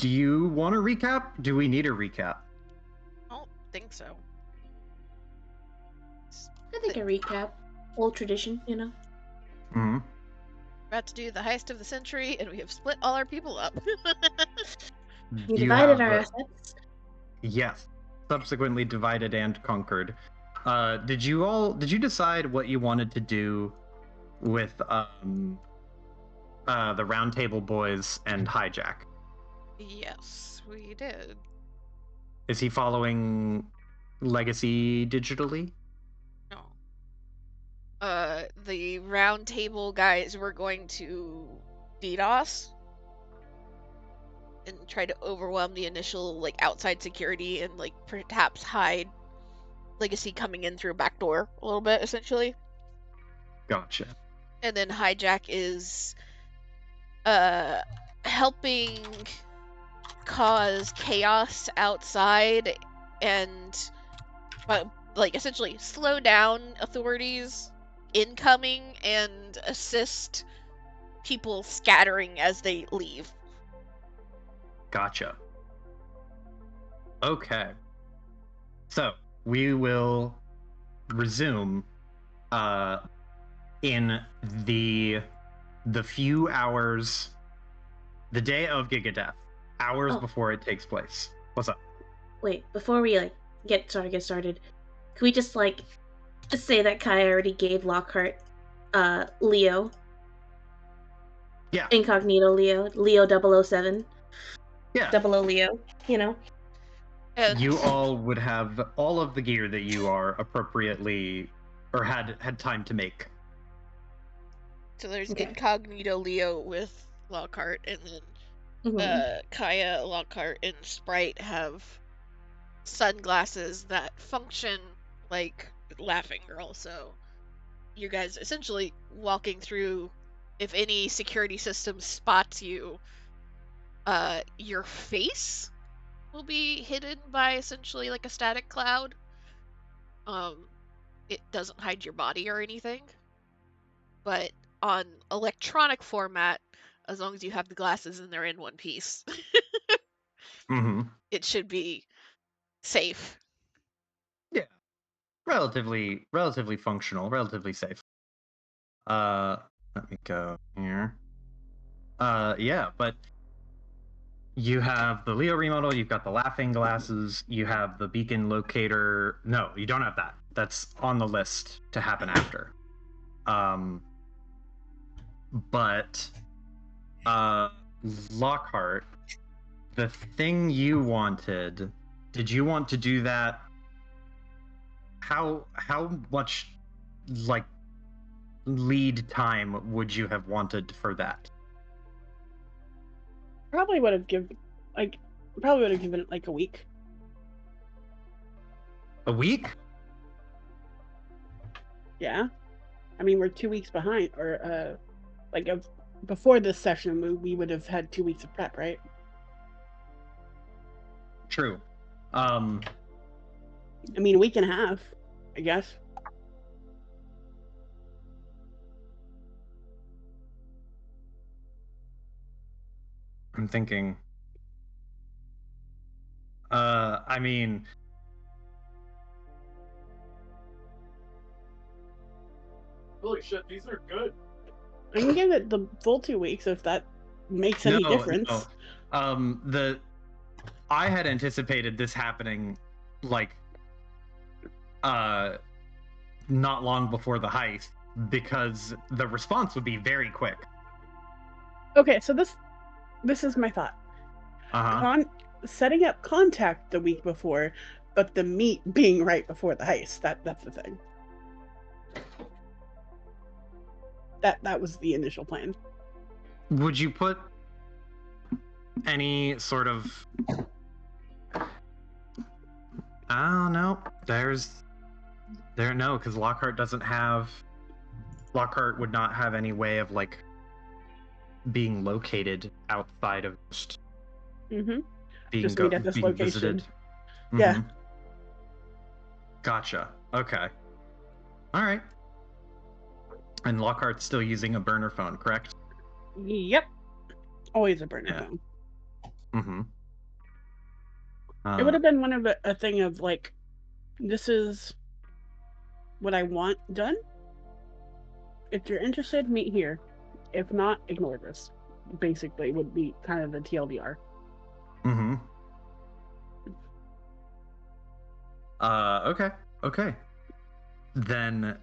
Do you want a recap? Do we need a recap? I don't think so. I think a recap. Old tradition, you know? Mm-hmm. About to do the heist of the century, and we have split all our people up. We divided our have, assets. Yes. Subsequently divided and conquered. Did you decide what you wanted to do with the Round Table Boys and Hijack? Yes, we did. Is he following Legacy digitally? No. The round table guys were going to DDoS and try to overwhelm the initial like outside security and like perhaps hide Legacy coming in through a back door a little bit, essentially. Gotcha. And then Hijack is helping cause chaos outside and like essentially slow down authorities incoming and assist people scattering as they leave. Gotcha. Okay. So we will resume in the few hours, the day of Gigadeath, hours before it takes place. What's up? Wait, before we get started, can we just say that Kai already gave Lockhart Leo? Yeah. Incognito Leo 007. Yeah. 00 Leo, you know? And you all would have all of the gear that you are appropriately or had time to make. So there's Okay. Incognito Leo with Lockhart, and then Kaya, Lockhart, and Sprite have sunglasses that function like Laughing Girl. So you guys essentially walking through, if any security system spots you, your face will be hidden by essentially like a static cloud. It doesn't hide your body or anything, but on electronic format, as long as you have the glasses and they're in one piece, it should be safe. Yeah, relatively functional, relatively safe. Let me go here. Yeah, but you have the Leo remodel, you've got the laughing glasses, you have the beacon locator. No, you don't have that. That's on the list to happen after. But Lockhart, the thing you wanted, did you want to do that? How much like lead time would you have wanted for that? Probably would have given it like a week. A week? Yeah. I mean, we're 2 weeks behind, or before this session, we would have had 2 weeks of prep, right? True. I mean, a week and a half, I guess. I'm thinking. I mean, holy shit, these are good. I can give it the full 2 weeks if that makes any difference. No. I had anticipated this happening not long before the heist, because the response would be very quick. Okay, so this is my thought. Setting up contact the week before, but the meet being right before the heist. That's the thing. That was the initial plan. Would you put any sort of... I don't know. No, because Lockhart would not have any way of being located outside of just being just meet at this location. Visited. Yeah. Gotcha. Okay. All right. And Lockhart's still using a burner phone, correct? Yep. Always a burner phone. Mm-hmm. It would have been one of a thing of like, this is what I want done. If you're interested, meet here. If not, ignore this. Basically, would be kind of the TLDR. Mm-hmm. Okay. Then,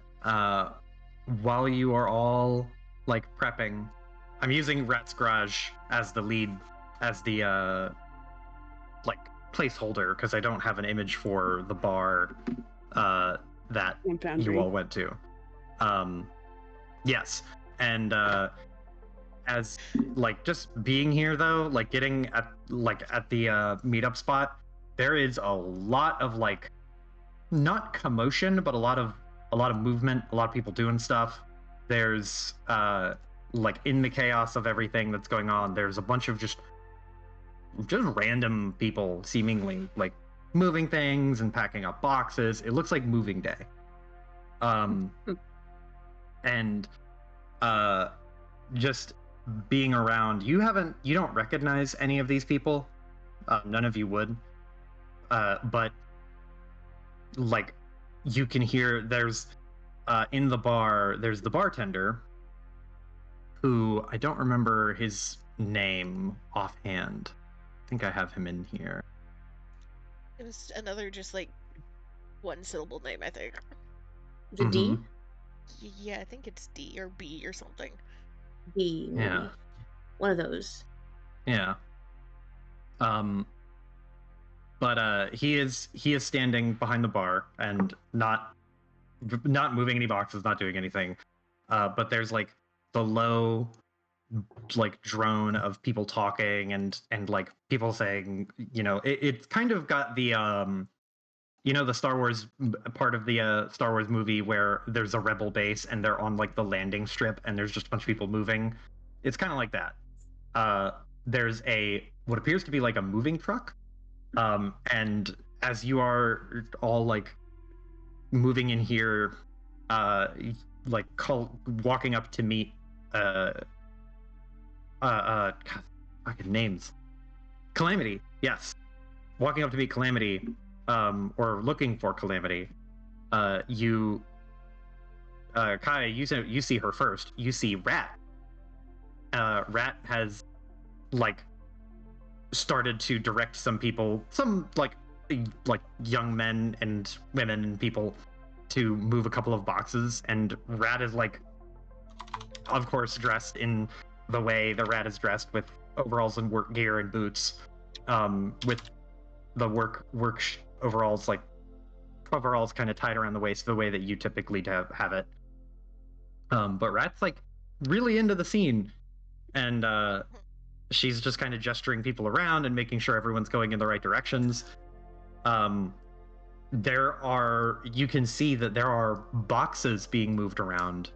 while you are all like prepping, I'm using Rat's Garage as the lead, as the like placeholder because I don't have an image for the bar that you all went to. Yes, and as like just being here though, like getting at the meetup spot, there is a lot of like not commotion, but a lot of movement, a lot of people doing stuff. There's like in the chaos of everything that's going on, there's a bunch of just random people seemingly like moving things and packing up boxes. It looks like moving day. And just being around, you don't recognize any of these people. None of you would. But like you can hear there's in the bar, there's the bartender who I don't remember his name offhand. I think I have him in here. It was another just like one syllable name, I think. The D? Yeah, I think it's D or B or something. D, maybe. Yeah. One of those. Yeah. But he is standing behind the bar and not moving any boxes, not doing anything. But there's like the low like drone of people talking and like people saying, you know, it's kind of got the you know, the Star Wars part of the Star Wars movie where there's a rebel base and they're on like the landing strip and there's just a bunch of people moving. It's kind of like that. There's what appears to be like a moving truck. And as you are all like moving in here, like walking up to meet God, fucking names. Calamity, yes. Walking up to meet Calamity, or looking for Calamity, Kaya, you see her first. You see Rat. Rat has like started to direct some people, some like young men and women and people, to move a couple of boxes, and Rat is like, of course, dressed in the way the Rat is dressed, with overalls and work gear and boots, with the work overalls, like overalls kind of tied around the waist the way that you typically have it. But Rat's like really into the scene, and she's just kind of gesturing people around and making sure everyone's going in the right directions. You can see that there are boxes being moved around,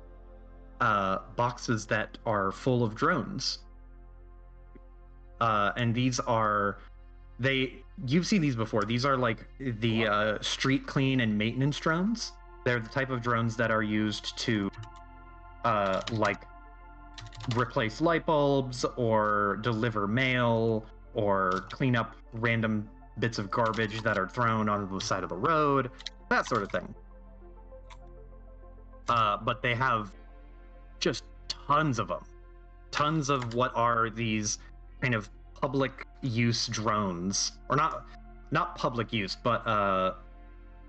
boxes that are full of drones. And these are, you've seen these before. These are like the street clean and maintenance drones. They're the type of drones that are used to like replace light bulbs or deliver mail or clean up random bits of garbage that are thrown onto the side of the road, that sort of thing. But they have just tons of them. Tons of what are these kind of public use drones, or not public use, but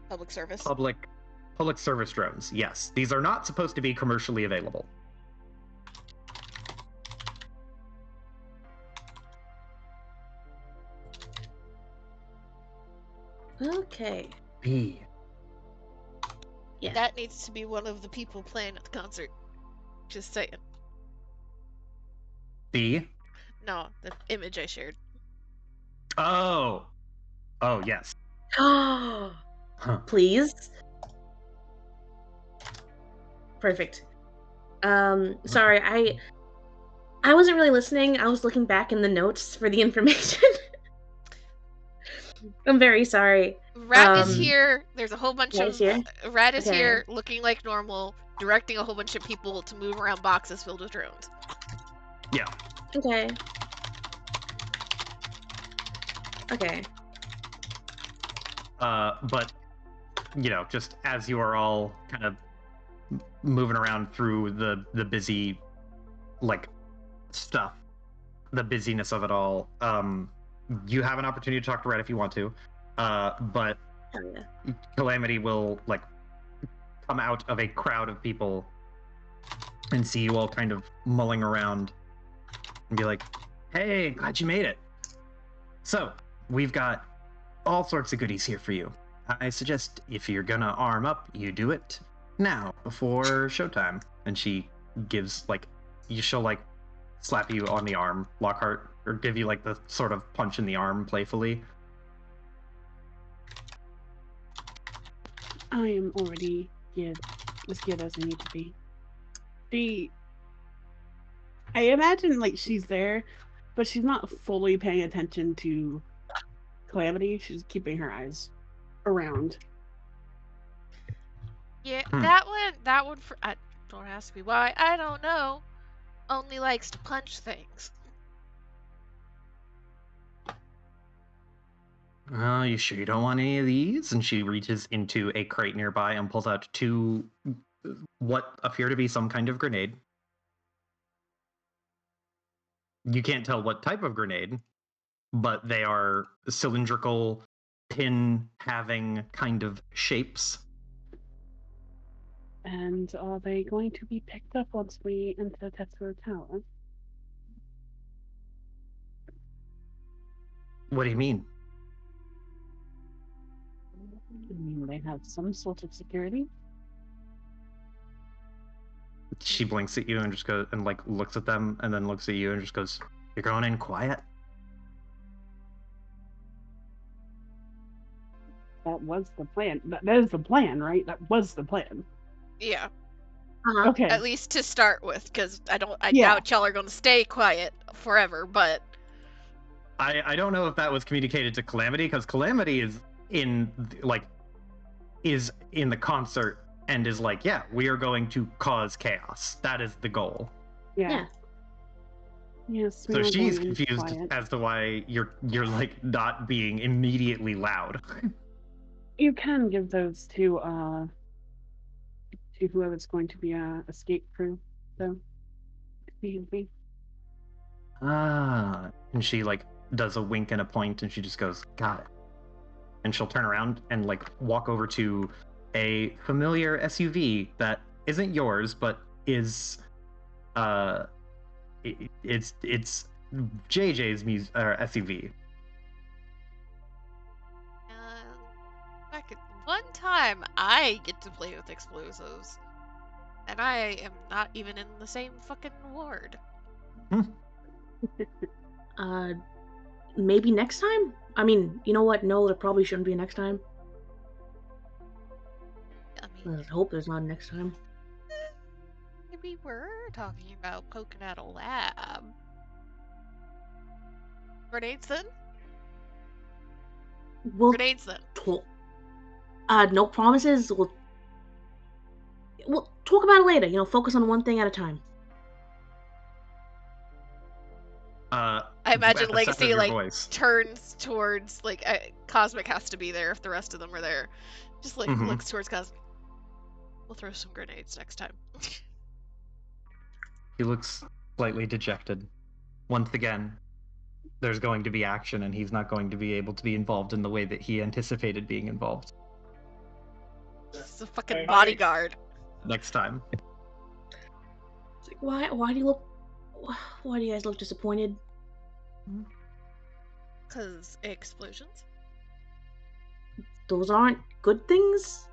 public service. Public service drones. Yes, these are not supposed to be commercially available. Okay. B. Yeah. That needs to be one of the people playing at the concert. Just saying. B? No, the image I shared. Oh, yes. Oh, please. Perfect. Sorry, I wasn't really listening. I was looking back in the notes for the information. I'm very sorry. Rat is here. There's a whole bunch of here? Rat is Okay. here, looking like normal, directing a whole bunch of people to move around boxes filled with drones. Yeah. Okay. Okay. But just as you are all kind of moving around through the busy stuff, the busyness of it all, you have an opportunity to talk to Red if you want to, but Hell yeah. Calamity will come out of a crowd of people and see you all kind of mulling around and be like, hey, glad you made it. So we've got all sorts of goodies here for you. I suggest if you're gonna arm up, you do it now before showtime. And she gives she'll slap you on the arm, Lockhart, or give you the sort of punch in the arm playfully. I am already as good as I need to be. I imagine she's there, but she's not fully paying attention to Calamity. She's keeping her eyes around. Yeah, that one. Don't ask me why. I don't know. Only likes to punch things. You sure you don't want any of these? And she reaches into a crate nearby and pulls out 2 what appear to be some kind of grenade. You can't tell what type of grenade, but they are cylindrical, pin-having kind of shapes. And are they going to be picked up once we enter Tetsuo Tower? What do you mean? I mean, they have some sort of security. She blinks at you and just goes and looks at them and then looks at you and just goes, "You're going in quiet?" That was the plan. That is the plan, right? That was the plan. Yeah. Uh-huh. Okay. At least to start with, because I doubt y'all are going to stay quiet forever, but... I don't know if that was communicated to Calamity, because Calamity is in the concert and is yeah, we are going to cause chaos. That is the goal. Yeah. Yes. So she's confused as to why you're not being immediately loud. You can give those to whoever's going to be escape crew, though. Conveniently. And she does a wink and a point, and she just goes, "Got it." And she'll turn around and walk over to a familiar SUV that isn't yours, but is it's JJ's SUV. Back at one time, I get to play with explosives, and I am not even in the same fucking ward. Maybe next time? I mean, you know what? No, there probably shouldn't be a next time. I mean, I hope there's not a next time. We were talking about poking at a lab. Grenades then? Well, Grenades then. No promises. We'll talk about it later. Focus on one thing at a time. I imagine Legacy voice turns towards Cosmic has to be there if the rest of them are there. Just looks towards Cosmic. We'll throw some grenades next time. He looks slightly dejected. Once again, there's going to be action, and he's not going to be able to be involved in the way that he anticipated being involved. It's a fucking bodyguard. Next time. It's why do you guys look disappointed? Because explosions? Those aren't good things?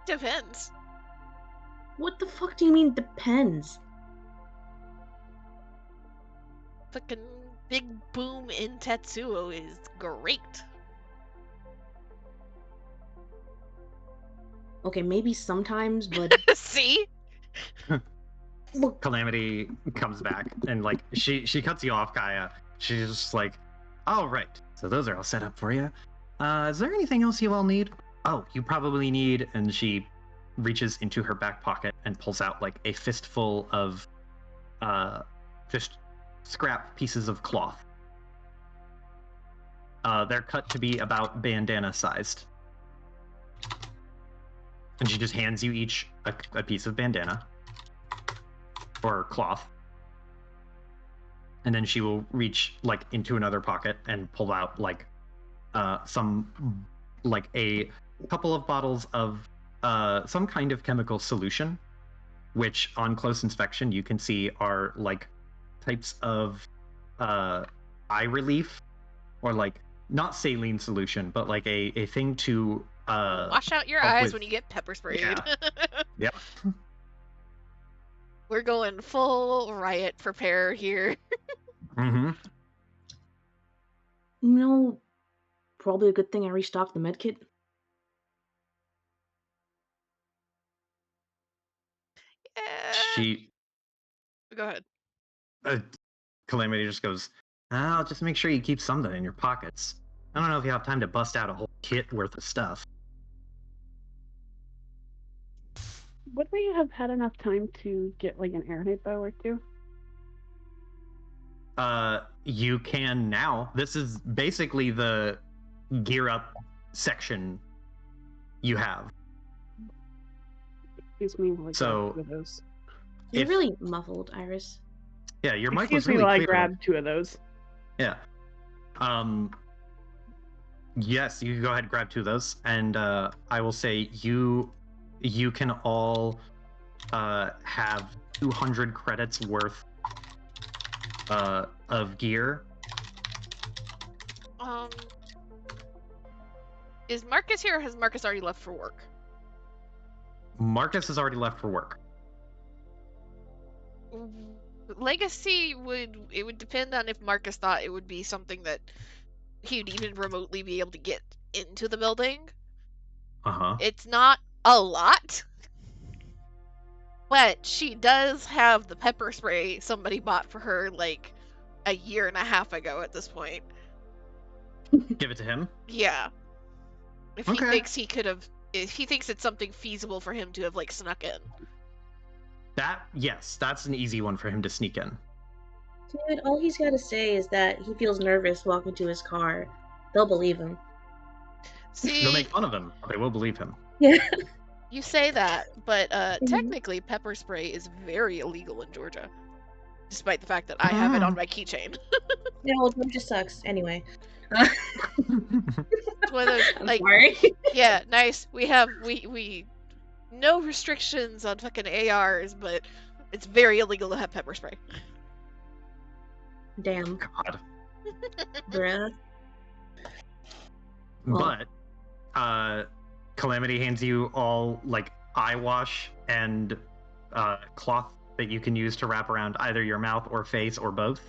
Depends. What the fuck do you mean depends? Fucking big boom in Tetsuo is great. Okay, maybe sometimes, but... See? Calamity comes back and she cuts you off, Kaya. She's just all right, so those are all set up for you. Is there anything else you all need? Oh, you probably need... And she reaches into her back pocket and pulls out a fistful of just scrap pieces of cloth They're cut to be about bandana sized. And she just hands you each a piece of bandana or cloth. And then she will reach like into another pocket and pull out like some like a couple of bottles of some kind of chemical solution, which on close inspection you can see are like types of eye relief, or like not saline solution, but like a thing to wash out your help eyes with- when you get pepper sprayed. Yeah. Yep. We're going full riot prepare here. Mm-hmm. You know, probably a good thing I restocked the medkit. She Go ahead. Calamity just goes, I'll just make sure you keep something in your pockets. I don't know if you have time to bust out a whole kit worth of stuff. Would we have had enough time to get like an air bow or two? You can now. This is basically the gear up section you have. Excuse me while I So, grab two of those. You're If- really muffled, Iris. Yeah, your mic Excuse was me really while I clear. grab two of those. Yeah. Yes, you can go ahead and grab two of those, and I will say you can all have 200 credits worth of gear. Is Marcus here, or has Marcus already left for work? Marcus has already left for work. Legacy would depend on if Marcus thought it would be something that he'd even remotely be able to get into the building. Uh-huh. It's not a lot, but she does have the pepper spray somebody bought for her like a year and a half ago at this point. Give it to him. Yeah. If he Okay. thinks he could have, if he thinks it's something feasible for him to have like snuck in. Yes, that's an easy one for him to sneak in. Dude, all he's got to say is that he feels nervous walking to his car. They'll believe him. See, They'll make fun of him, but they will believe him. Yeah. you say that, but Mhm. technically pepper spray is very illegal in Georgia, despite the fact that I have it on Ah. my keychain. Yeah, well, Georgia sucks. Anyway. It's one of those, I'm like, sorry. yeah, nice. We no restrictions on fucking ARs, but it's very illegal to have pepper spray. Damn, God. bruh. Well- But Calamity hands you all like eye wash and cloth that you can use to wrap around either your mouth or face or both.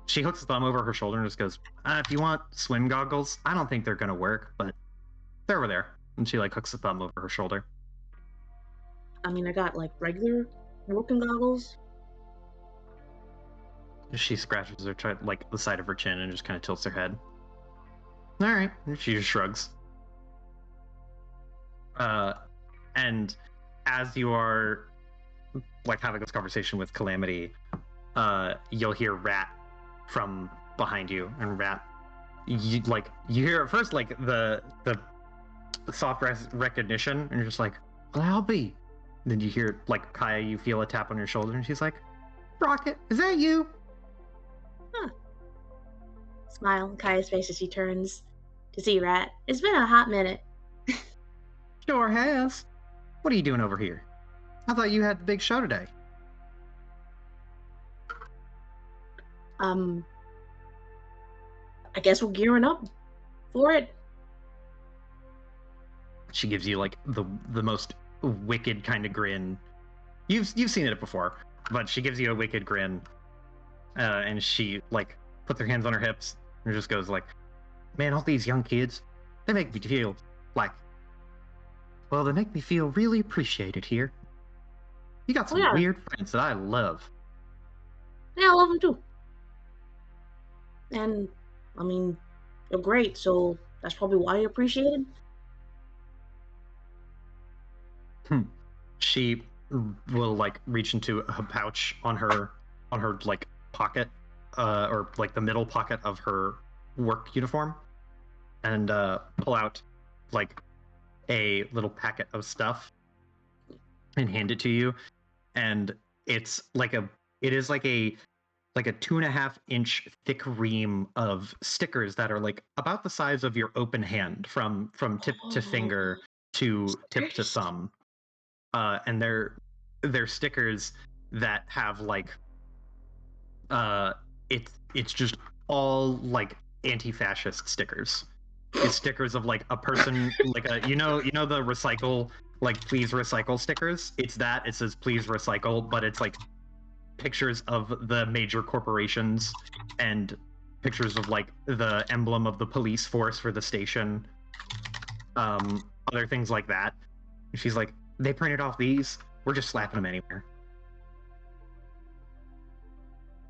She hooks a thumb over her shoulder and just goes, if you want swim goggles, I don't think they're gonna work, but they're over there. And she like hooks a thumb over her shoulder. I mean, I got like regular working goggles. She scratches her like the side of her chin and just kind of tilts her head. All right, and she just shrugs. And as you are like having this conversation with Calamity, you'll hear Rat from behind you, and Rat, you hear at first like the soft recognition, and you're just like, well, I'll be. Then you hear like Kaya, you feel a tap on your shoulder, and she's like, Rocket, is that you? Smile on Kaya's face as he turns to see Rat. It's been a hot minute. Sure has. What are you doing over here? I thought you had the big show today. I guess we're gearing up for it. She gives you like the most wicked kind of grin. You've seen it before, but she gives you a wicked grin, and she like puts her hands on her hips and just goes like, "Man, all these young kids, they make me feel like, well, they make me feel really appreciated here. You got some yeah. weird friends that I love." Yeah, I love them too. And, I mean, you're great, so that's probably why you appreciate it. She will like reach into a pouch on her like pocket or like the middle pocket of her work uniform, and pull out like a little packet of stuff and hand it to you. And it's like it is like a 2.5-inch thick ream of stickers that are like about the size of your open hand from tip to finger to tip to thumb. And they're stickers that have like it's just all like anti-fascist stickers. It's stickers of like a person, like a you know the recycle, like please recycle stickers. It's that, it says please recycle, but it's like pictures of the major corporations and pictures of like the emblem of the police force for the station, other things like that. And she's like, they printed off these, we're just slapping them anywhere.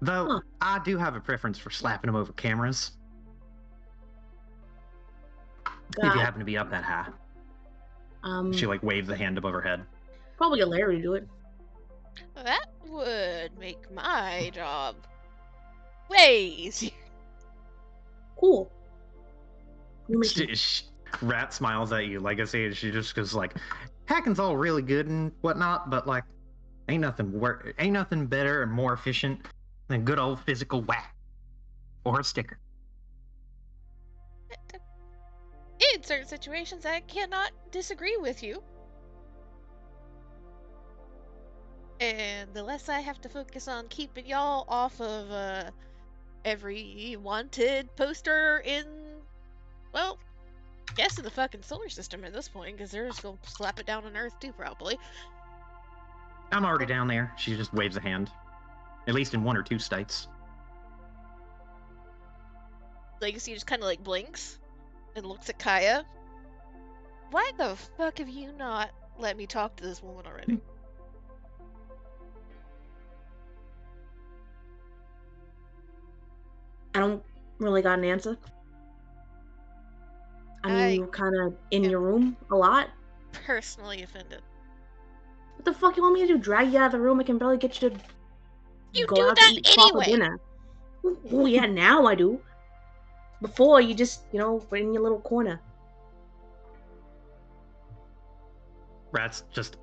Though I do have a preference for slapping them over cameras. If you happen to be up that high. She like waves a hand above her head. Probably get Larry to do it. That would make my job way easier. Cool. Rat smiles at you, like I say, she just goes like, hacking's all really good and whatnot, but like, ain't nothing better and more efficient than good old physical whack or a sticker. In certain situations, I cannot disagree with you. And the less I have to focus on keeping y'all off of every wanted poster in, well, guess in the fucking solar system at this point, because they're just gonna slap it down on Earth too, probably. I'm already down there. She just waves a hand. At least in 1 or 2 states. Legacy just kind of like blinks and looks at Kaya. Why the fuck have you not let me talk to this woman already? I don't really got an answer. I mean, you were kind of in your room a lot. Personally offended. What the fuck you want me to do? Drag you out of the room? I can barely get you to go out to eat proper dinner. Oh yeah, now I do. Before, you just, were in your little corner. Rat's just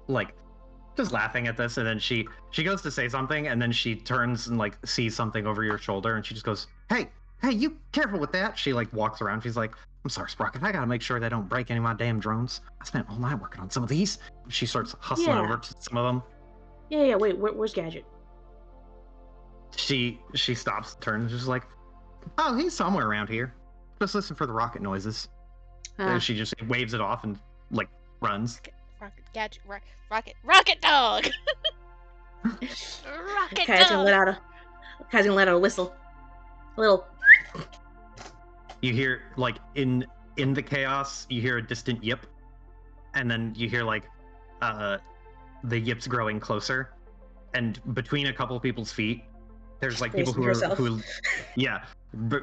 laughing at this, and then she goes to say something, and then she turns and like sees something over your shoulder, and she just goes, hey, you careful with that. She like walks around. She's like, I'm sorry, Sprocket, I gotta make sure they don't break any of my damn drones. I spent all night working on some of these. She starts hustling over to some of them. Yeah, wait, where's Gadget? She stops, turns, just like, oh, he's somewhere around here. Just listen for the rocket noises. She just waves it off and like runs. Rocket Gadget, rocket dog. Rocket Kai's dog. Gonna let out a whistle. A little. You hear like in the chaos, you hear a distant yip, and then you hear like the yips growing closer, and between a couple of people's feet, there's like people who yeah.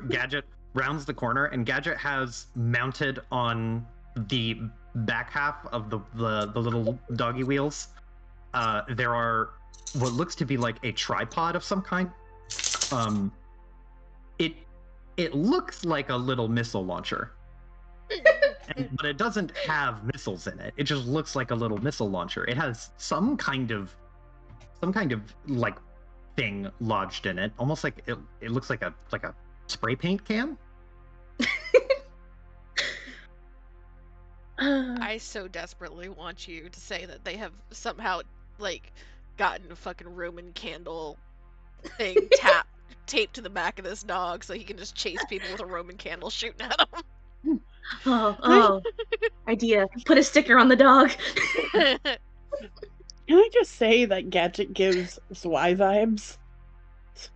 Gadget rounds the corner, and Gadget has mounted on the back half of the little doggy wheels. There are what looks to be like a tripod of some kind. It looks like a little missile launcher, but it doesn't have missiles in it. It just looks like a little missile launcher. It has some kind of like thing lodged in it, almost like it looks like a spray paint can. I so desperately want you to say that they have somehow like gotten a fucking Roman candle thing taped to the back of this dog so he can just chase people with a Roman candle shooting at him. Oh, idea. Put a sticker on the dog. Can I just say that Gadget gives Zwei vibes?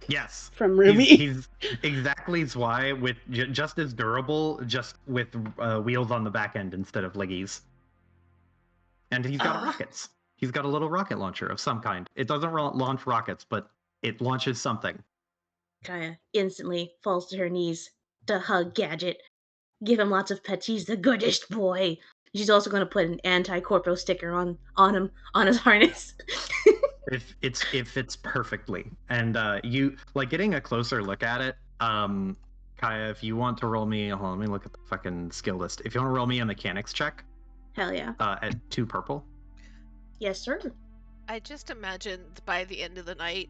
Yes. From Ruby. He's exactly Zwei, with just as durable, just with wheels on the back end instead of leggies. And he's got rockets. He's got a little rocket launcher of some kind. It doesn't launch rockets, but it launches something. Kaya instantly falls to her knees to hug Gadget. Give him lots of pets. He's the goodest boy. She's also going to put an anti-corpo sticker on him, on his harness. If it's perfectly, and you like getting a closer look at it. Kaya, if you want to roll me, hold on, let me look at the fucking skill list. If you want to roll me a mechanics check, Hell yeah. At 2 purple. Yes, sir. I just imagined by the end of the night,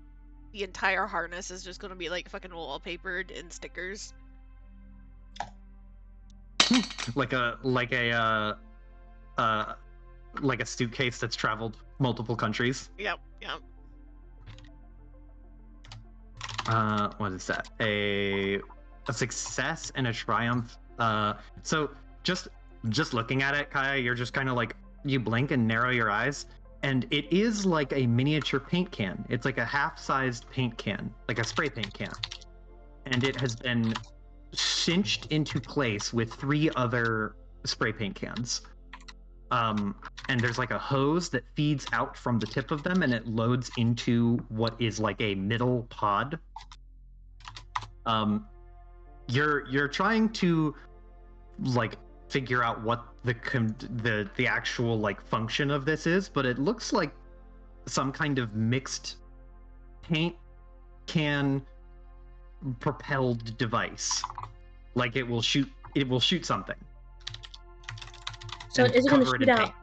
the entire harness is just going to be like fucking wallpapered in stickers. like a suitcase that's traveled multiple countries. Yep. What is that? A success and a triumph. So just looking at it, Kaya, you're just kind of like, you blink and narrow your eyes, and it is like a miniature paint can. It's like a half-sized paint can, like a spray paint can, and it has been cinched into place with 3 other spray paint cans. And there's like a hose that feeds out from the tip of them, and it loads into what is like a middle pod. You're trying to like figure out what the actual like function of this is, but it looks like some kind of mixed paint can propelled device. Like it will shoot something. So is it going to shoot out?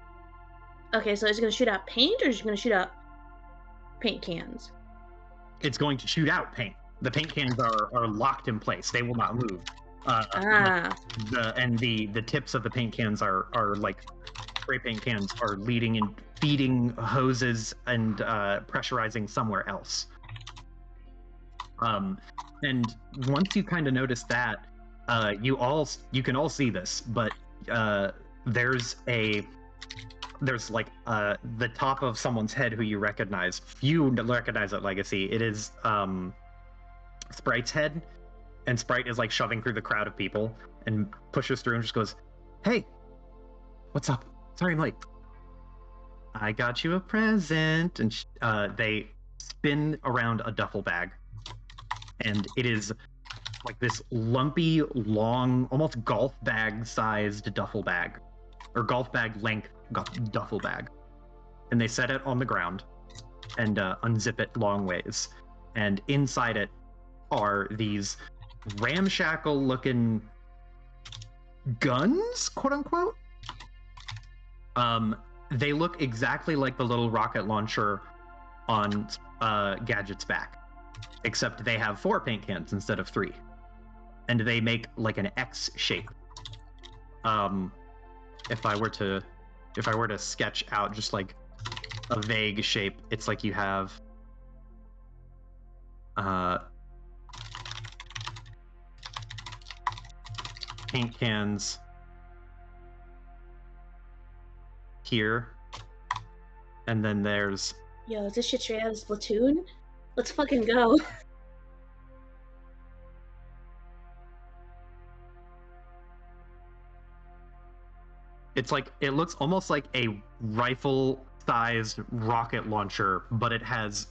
Okay, so is it going to shoot out paint, or is it going to shoot out paint cans? It's going to shoot out paint. The paint cans are locked in place; they will not move. The tips of the paint cans are like spray paint cans are leading and feeding hoses and pressurizing somewhere else. And once you kind of notice that, you can all see this, but there's like the top of someone's head who you recognize. You recognize that legacy. It is Sprite's head, and Sprite is like shoving through the crowd of people and pushes through and just goes, "Hey, what's up? Sorry I'm late. I got you a present." And they spin around a duffel bag, and it is like this lumpy, long, almost golf bag sized duffel bag, or golf bag length duffel bag. And they set it on the ground and unzip it long ways. And inside it are these ramshackle looking guns, quote unquote. They look exactly like the little rocket launcher on Gadget's back, except they have 4 paint cans instead of 3. And they make like an X shape. If I were to sketch out just like a vague shape, it's like you have paint cans here, and then there's Yo, is this shit straight out of Splatoon? Let's fucking go. it's like, it looks almost like a rifle-sized rocket launcher, but it has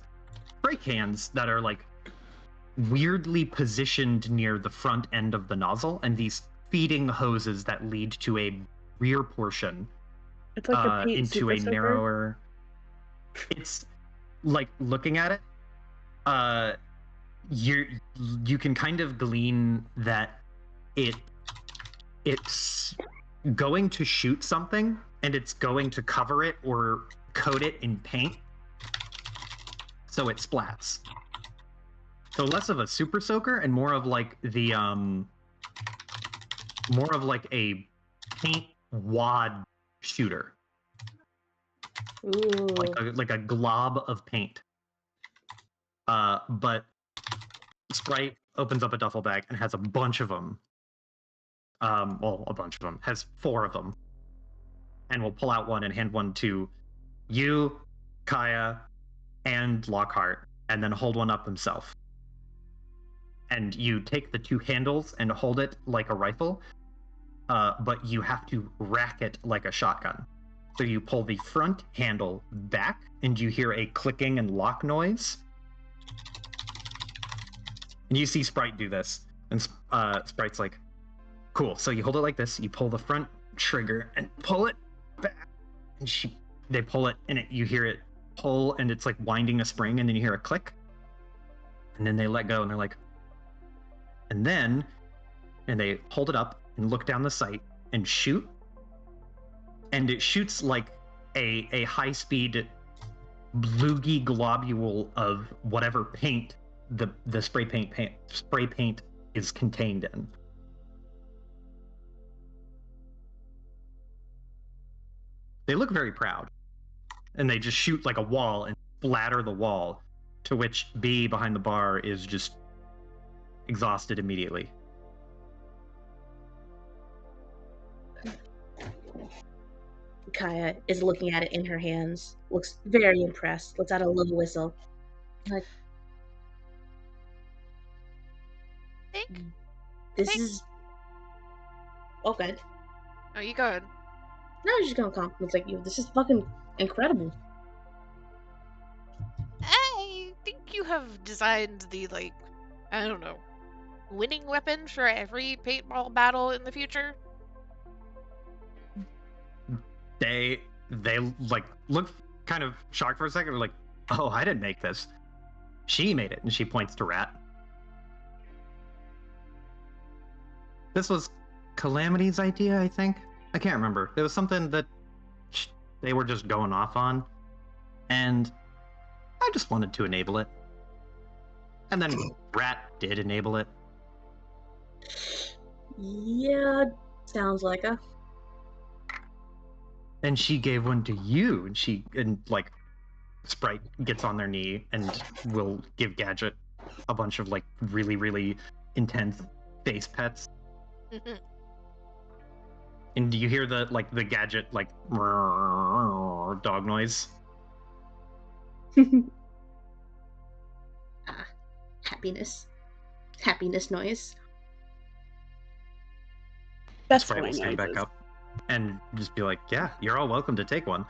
spray cans that are like weirdly positioned near the front end of the nozzle, and these feeding hoses that lead to a rear portion. It's like a paint into a narrower. It's like, looking at it, you can kind of glean that it's going to shoot something, and it's going to cover it or coat it in paint so it splats. So less of a super soaker and more of like the more of like a paint wad shooter. Ooh. Like a glob of paint. But Sprite opens up a duffel bag and has a bunch of them. Well, a bunch of them. Has 4 of them. And will pull out one and hand one to you, Kaya, and Lockhart, and then hold one up himself. And you take the 2 handles and hold it like a rifle, but you have to rack it like a shotgun. So you pull the front handle back, and you hear a clicking and lock noise. And you see Sprite do this, and Sprite's like, "Cool." So you hold it like this. You pull the front trigger and pull it back, and they pull it, and you hear it pull, and it's like winding a spring, and then you hear a click, and then they let go, and they're like, and they hold it up and look down the sight and shoot, and it shoots like a high-speed bluey globule of whatever paint the spray paint is contained in. They look very proud, and they just shoot like a wall and splatter the wall, to which B behind the bar is just exhausted immediately. Kaya is looking at it in her hands, looks very impressed, lets out a little whistle. Like, this is okay. Oh, you go ahead. No, I'm just gonna compliment like you. This is fucking incredible. I think you have designed the, like, I don't know, winning weapon for every paintball battle in the future. They like look kind of shocked for a second. They're like, "Oh, I didn't make this. She made it," and she points to Rat. This was Calamity's idea, I think. I can't remember. It was something that they were just going off on, and I just wanted to enable it. And then Rat did enable it. Yeah, sounds like a. And she gave one to you, and like Sprite gets on their knee and will give Gadget a bunch of like really, really intense face pets. And do you hear the Gadget like dog noise? Happiness noise. That's Sprite will fine. stand back up and just be like, "Yeah, you're all welcome to take one."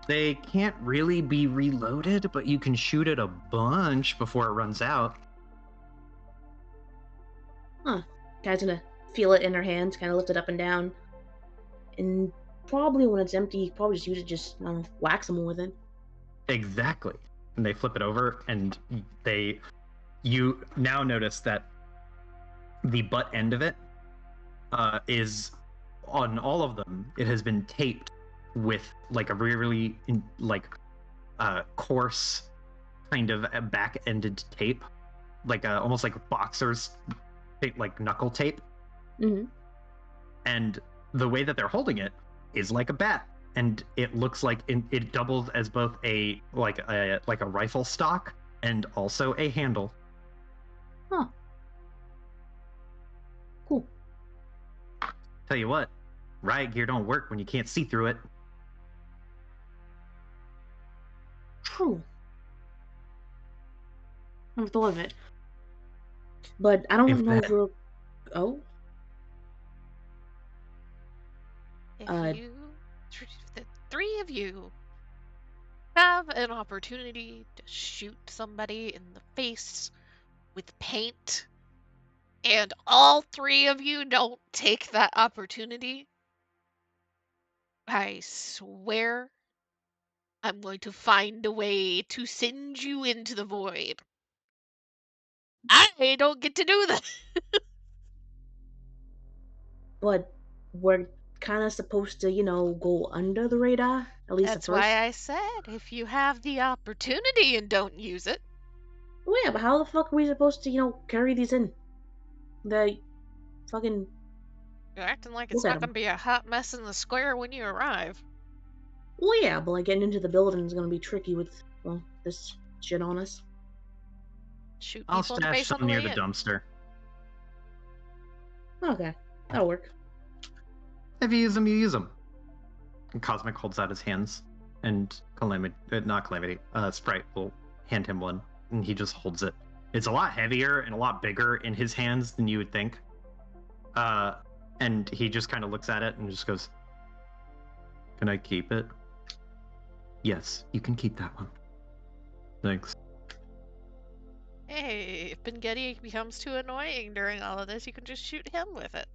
They can't really be reloaded, but you can shoot it a bunch before it runs out. Huh. Guy's gonna feel it in her hands, kind of lift it up and down. And probably when it's empty, probably just use it, just whack someone with it. Exactly. And they flip it over, and you now notice that the butt end of it is on all of them. It has been taped with like a really coarse kind of a back-ended tape, like almost like boxers tape, like knuckle tape. Mm-hmm. And the way that they're holding it is like a bat, and it looks like it doubles as both a rifle stock and also a handle. Huh. Cool. Tell you what, riot gear don't work when you can't see through it. True. Never thought of it. But I don't know if we're... Oh? If the three of you have an opportunity to shoot somebody in the face with paint, and all three of you don't take that opportunity, I swear I'm going to find a way to send you into the void. I don't get to do that. But we're kind of supposed to, go under the radar, at least That's at first. why I said, if you have the opportunity and don't use it. Well, yeah, but how the fuck are we supposed to, carry these in? The fucking... You're acting like it's not going to be a hot mess in the square when you arrive. Well, yeah, but getting into the building is going to be tricky with, this shit on us. Shoot I'll people in the stash face some on the near way the in. dumpster. Okay, that'll work. If you use them, you use them. And Cosmic holds out his hands, and Sprite will hand him one, and he just holds it. It's a lot heavier and a lot bigger in his hands than you would think. And he just kind of looks at it and just goes, "Can I keep it?" "Yes, you can keep that one." "Thanks." Hey, if Bengetti becomes too annoying during all of this, you can just shoot him with it.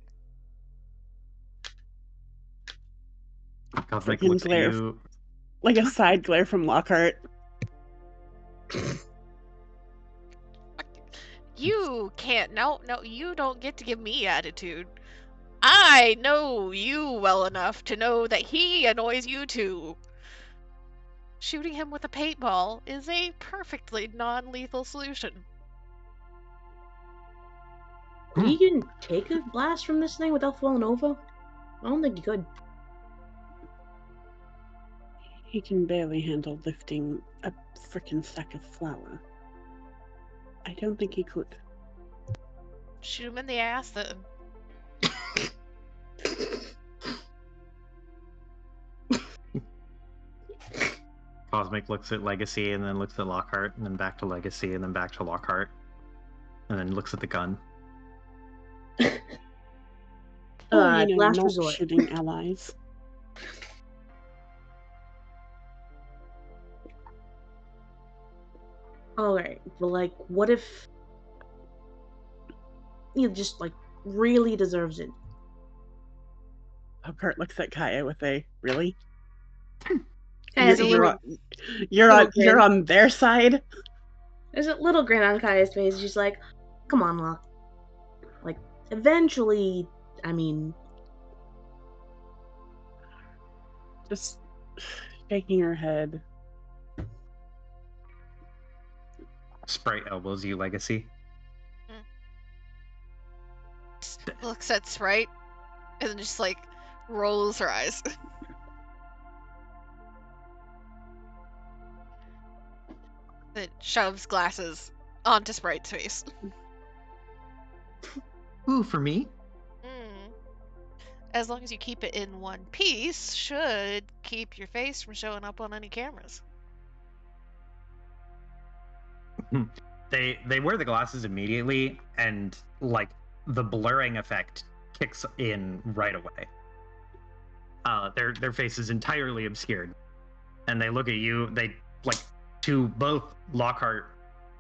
Cosmic looks at you. Like a side glare from Lockhart. You can't. No, you don't get to give me attitude. I know you well enough to know that he annoys you too. Shooting him with a paintball is a perfectly non-lethal solution. You can take a blast from this thing without falling over? I don't think you could. He can barely handle lifting a frickin' sack of flour. I don't think he could. Shoot him in the ass then. Cosmic looks at Legacy and then looks at Lockhart and then back to Legacy and then back to Lockhart and then looks at the gun. Last not resort. shooting allies. Alright, but like, what if he just like really deserves it? Lockhart looks at Kaya with a really. Kaya's You're on their side. There's a little grin on Kaya's face. She's like, "Come on, Locke. Like, eventually, I mean." Just shaking her head. Sprite elbows you, Legacy. Looks at Sprite and then just like rolls her eyes. Then shoves glasses onto Sprite's face. Ooh, for me? As long as you keep it in one piece, should keep your face from showing up on any cameras. They wear the glasses immediately, and like the blurring effect kicks in right away. Their face is entirely obscured, and they look at you. They like to both Lockhart.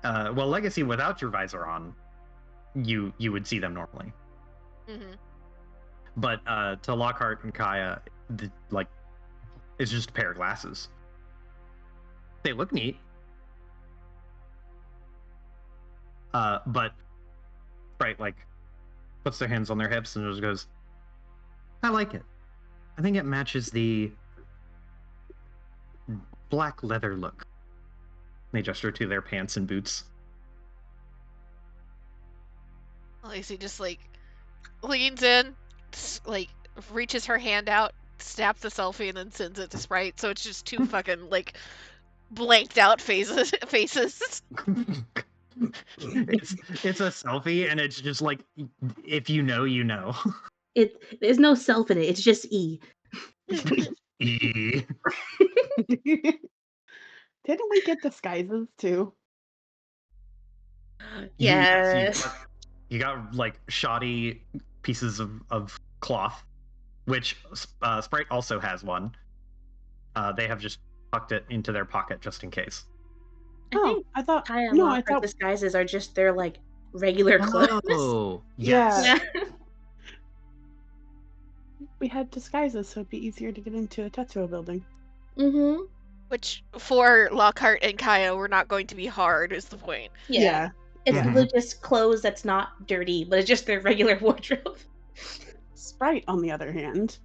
Well, Legacy without your visor on, you would see them normally. Mm-hmm. But to Lockhart and Kaya, it's just a pair of glasses. They look neat. But Sprite puts their hands on their hips and just goes, I like it. I think it matches the black leather look. They gesture to their pants and boots. Lacey just leans in, reaches her hand out, snaps the selfie, and then sends it to Sprite. So it's just two fucking blanked out faces. It's a selfie, and it's just if you know, you know. There's no self in it. It's just E. E. Didn't we get disguises too? Yes. You got shoddy pieces of cloth, which Sprite also has one. They have just tucked it into their pocket just in case. I thought disguises are just their regular clothes. Oh, yes. Yeah. We had disguises, so it'd be easier to get into a Tetsuo building. Mm-hmm. Which, for Lockhart and Kaya, were not going to be hard, is the point. Yeah. It's literally just clothes that's not dirty, but it's just their regular wardrobe. Sprite, on the other hand.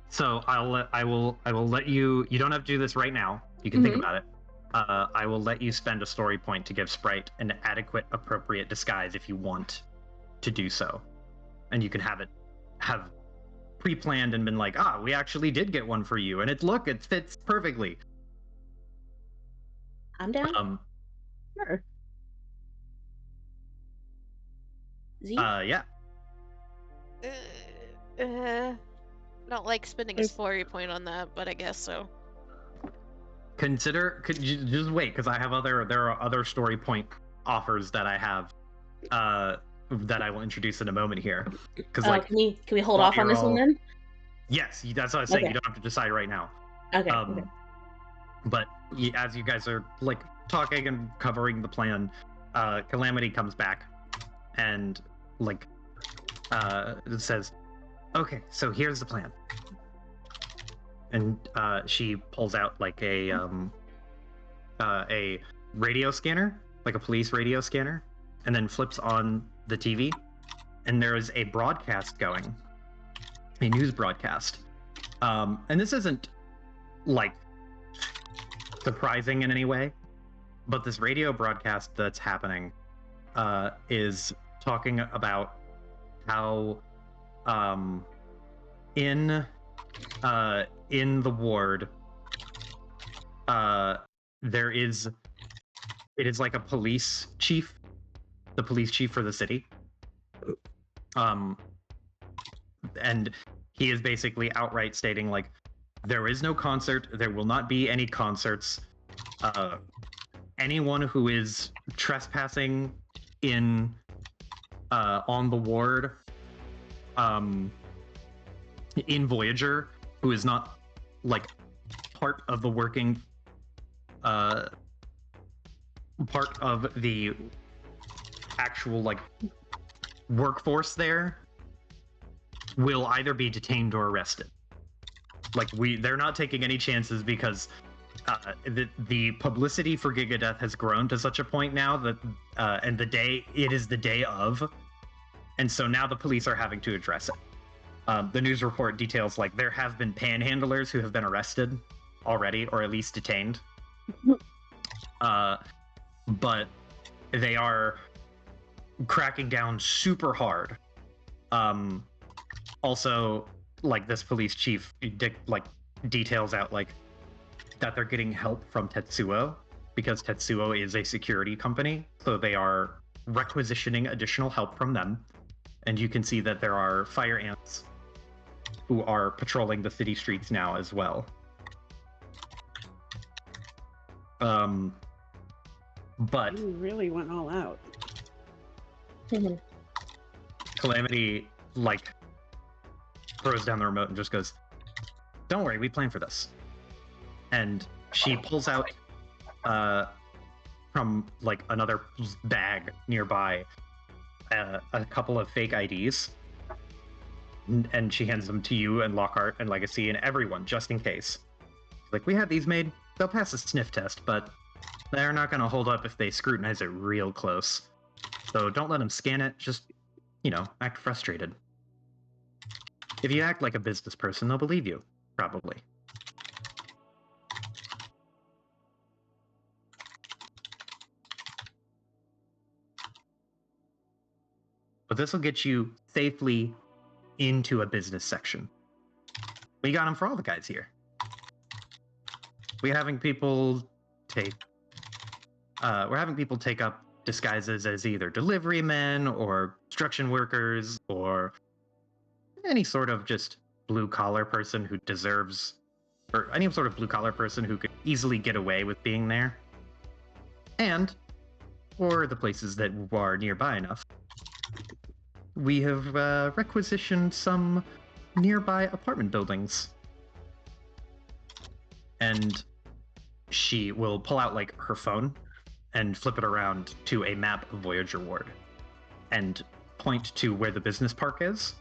So I will let you. You don't have to do this right now. You can think about it. I will let you spend a story point to give Sprite an adequate, appropriate disguise if you want to do so, and you can have pre-planned and been we actually did get one for you, and it fits perfectly. I'm down. Sure. Z? Yeah. Not spending a story point on that, but I guess so. Could you just wait, because there are other story point offers that I have that I will introduce in a moment here. Because can we hold off on this one then? Yes, that's what I was saying. Okay. You don't have to decide right now. Okay. But as you guys are talking and covering the plan, Calamity comes back and it says, okay, so here's the plan. And she pulls out a radio scanner, like a police radio scanner, and then flips on the TV, and there is a broadcast going, a news broadcast. And this isn't like surprising in any way, but this radio broadcast that's happening is talking about how in the ward it is like a police chief, the police chief for the city, and he is basically outright stating like, there is no concert, there will not be any concerts, anyone who is trespassing in on the ward in Voyager, who is not like part of the working part of the actual like workforce there, will either be detained or arrested. Like they're not taking any chances, because the publicity for Gigadeath has grown to such a point now that and it is the day of, and so now the police are having to address it. The news report details like there have been panhandlers who have been arrested already, or at least detained. But they are cracking down super hard. Also, like this police chief details out like that they're getting help from Tetsuo, because Tetsuo is a security company, so they are requisitioning additional help from them. And you can see that there are fire ants who are patrolling the city streets now as well. But you really went all out. Calamity like throws down the remote and just goes, "Don't worry, we planned for this." And she pulls out from like another bag nearby a couple of fake IDs, and she hands them to you and Lockhart and Legacy and everyone, just in case. Like, we had these made, they'll pass a sniff test, but they're not going to hold up if they scrutinize it real close. So don't let them scan it, just, act frustrated. If you act like a business person, they'll believe you, probably. But this will get you safely into a business section. We got them for all the guys here. We're having people take up disguises as either delivery men or construction workers or any sort of just blue-collar person who deserves, or any sort of blue-collar person who could easily get away with being there. And for the places that are nearby enough, we have requisitioned some nearby apartment buildings. And she will pull out like her phone and flip it around to a map of Voyager Ward and point to where the business park is.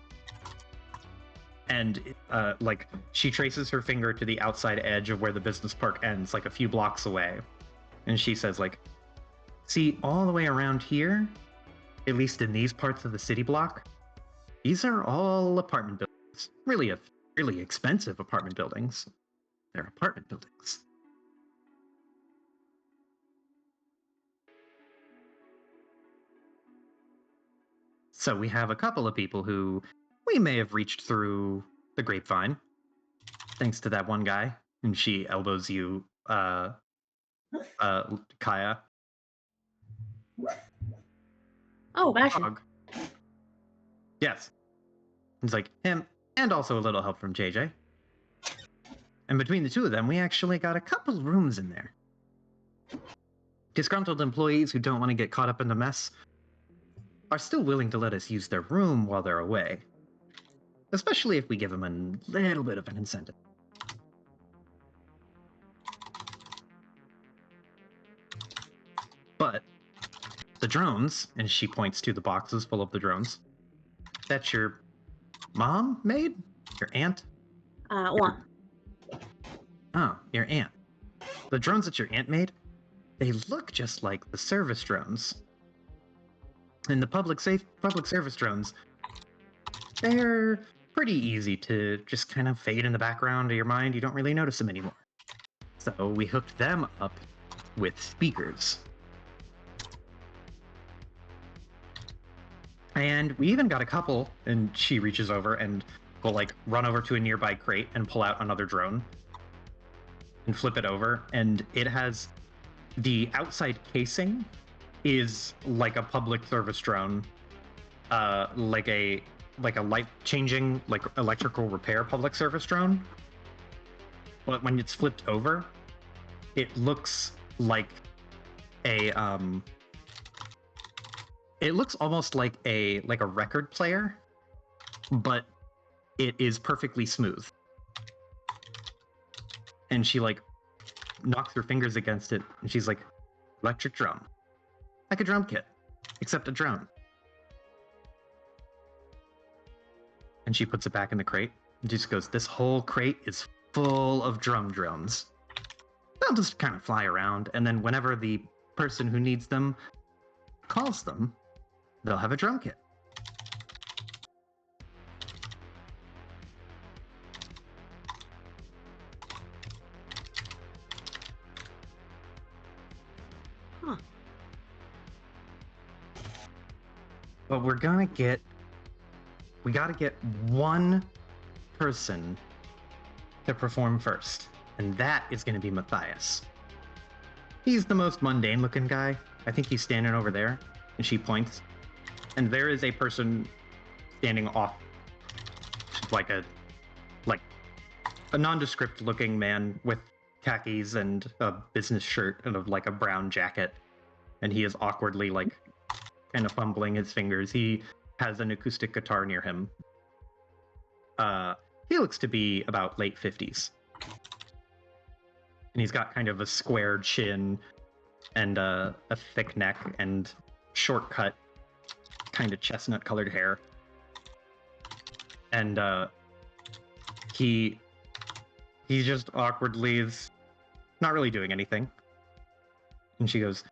And like she traces her finger to the outside edge of where the business park ends, like a few blocks away. And she says like, see, all the way around here, at least in these parts of the city block, these are all apartment buildings. Really expensive apartment buildings. They're apartment buildings. So we have a couple of people who we may have reached through the grapevine, thanks to that one guy. And she elbows you, Kaya. Oh, Bastion. Yes. It's like him, and also a little help from JJ. And between the two of them, we actually got a couple rooms in there. Disgruntled employees who don't want to get caught up in the mess are still willing to let us use their room while they're away. Especially if we give them a little bit of an incentive. But the drones, and she points to the boxes full of the drones, that's your mom made? Your aunt? One. Oh, your aunt. The drones that your aunt made, they look just like the service drones. And the public service drones, they're pretty easy to just kind of fade in the background of your mind. You don't really notice them anymore. So we hooked them up with speakers. And we even got a couple, and she reaches over and will like run over to a nearby crate and pull out another drone and flip it over. And it has the outside casing is like a public service drone, like a life-changing, like electrical repair public service drone. But when it's flipped over, it looks like a it looks almost like a record player, but it is perfectly smooth. And she like knocks her fingers against it, and she's like, electric drum. Like a drum kit, except a drone. And she puts it back in the crate, and just goes, this whole crate is full of drones. They'll just kind of fly around, and then whenever the person who needs them calls them, they'll have a drum kit. Huh. But we gotta get one person to perform first, and that is gonna be Matthias. He's the most mundane looking guy. I think he's standing over there, and she points. And there is a person standing off, like a nondescript looking man with khakis and a business shirt and a brown jacket. And he is awkwardly kind of fumbling his fingers. He has an acoustic guitar near him. He looks to be about late 50s. And he's got kind of a square chin and a thick neck and short cut, kind of chestnut colored hair. And he just awkwardly is not really doing anything. And she goes,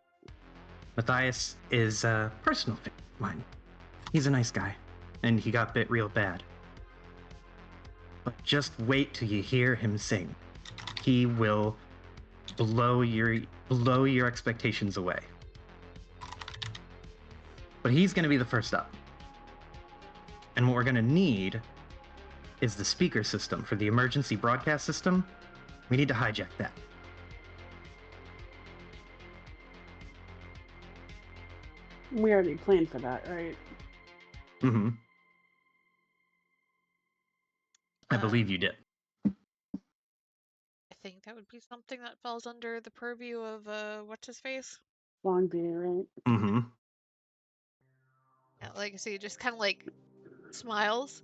Matthias is a personal favorite of mine. He's a nice guy, and he got bit real bad. But just wait till you hear him sing. He will blow your expectations away. But he's going to be the first up. And what we're going to need is the speaker system for the emergency broadcast system. We need to hijack that. We already planned for that, right? Mm-hmm. I believe you did. I think that would be something that falls under the purview of what's his face? Longbeard, right? Mm-hmm. Yeah, like so he just kind of like smiles.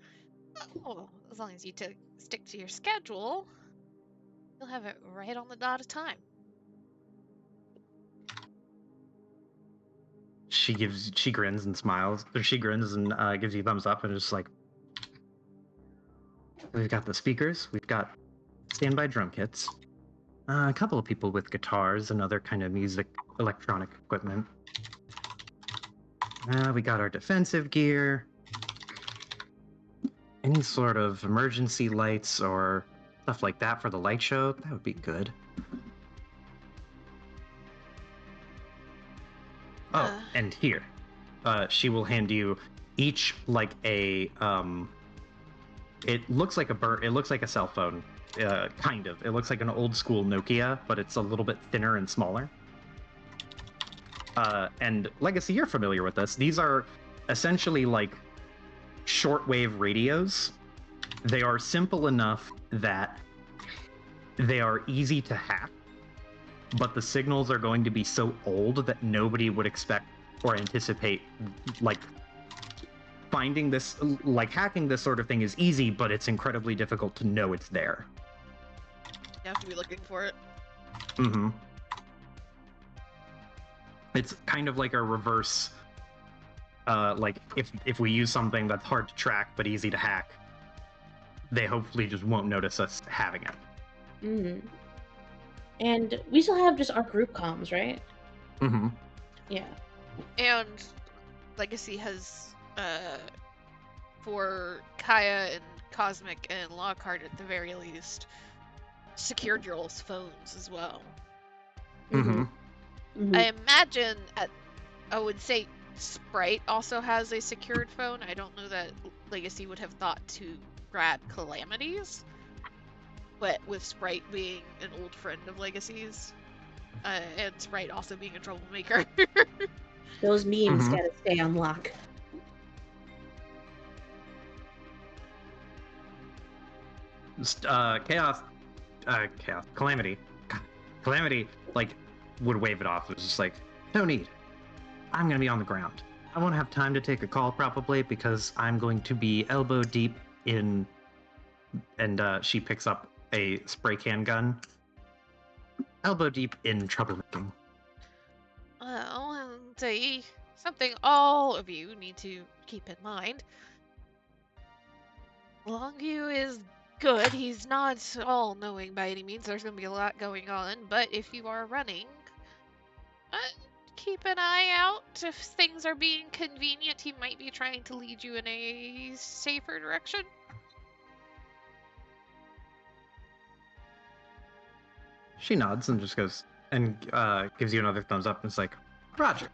Oh, as long as you stick to your schedule, you'll have it right on the dot of time. She grins and smiles. Or she grins and gives you a thumbs up and is just like, we've got the speakers, we've got standby drum kits, a couple of people with guitars and other kind of music electronic equipment. We got our defensive gear. Any sort of emergency lights or stuff like that for the light show, that would be good. Oh, and here, she will hand you each like a it looks like a cell phone, kind of. It looks like an old school Nokia, but it's a little bit thinner and smaller. And Legacy, you're familiar with this. These are essentially like shortwave radios. They are simple enough that they are easy to hack, but the signals are going to be so old that nobody would expect or anticipate, like, finding this, like, hacking this sort of thing is easy, but it's incredibly difficult to know it's there. You have to be looking for it. Mm-hmm. It's kind of like a reverse, like, if we use something that's hard to track but easy to hack, they hopefully just won't notice us having it. Mm-hmm. And we still have just our group comms, right? Mm-hmm. Yeah. And Legacy has, for Kaya and Cosmic and Lockhart at the very least, secured your all's phones as well. Mm-hmm. I imagine I would say Sprite also has a secured phone. I don't know that Legacy would have thought to grab Calamity's, but with Sprite being an old friend of Legacy's, and Sprite also being a troublemaker. Those memes gotta stay on lock. Calamity. Calamity, like, would wave it off. It was just like, no need. I'm gonna be on the ground. I won't have time to take a call probably because I'm going to be elbow deep in. And she picks up a spray can gun. Elbow deep in troublemaking. Well, and something all of you need to keep in mind. Longview is good. He's not all-knowing by any means. There's going to be a lot going on. But if you are running, keep an eye out. If things are being convenient, he might be trying to lead you in a safer direction. She nods and just goes and gives you another thumbs up and it's like, Roger.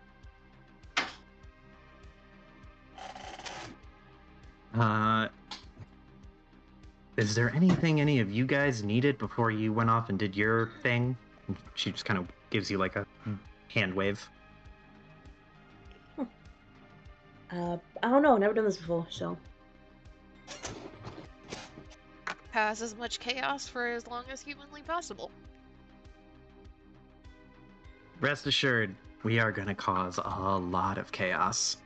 Is there anything any of you guys needed before you went off and did your thing? And she just kind of gives you like a hand wave. I don't know. Never done this before, so. Cause as much chaos for as long as humanly possible. Rest assured, we are going to cause a lot of chaos.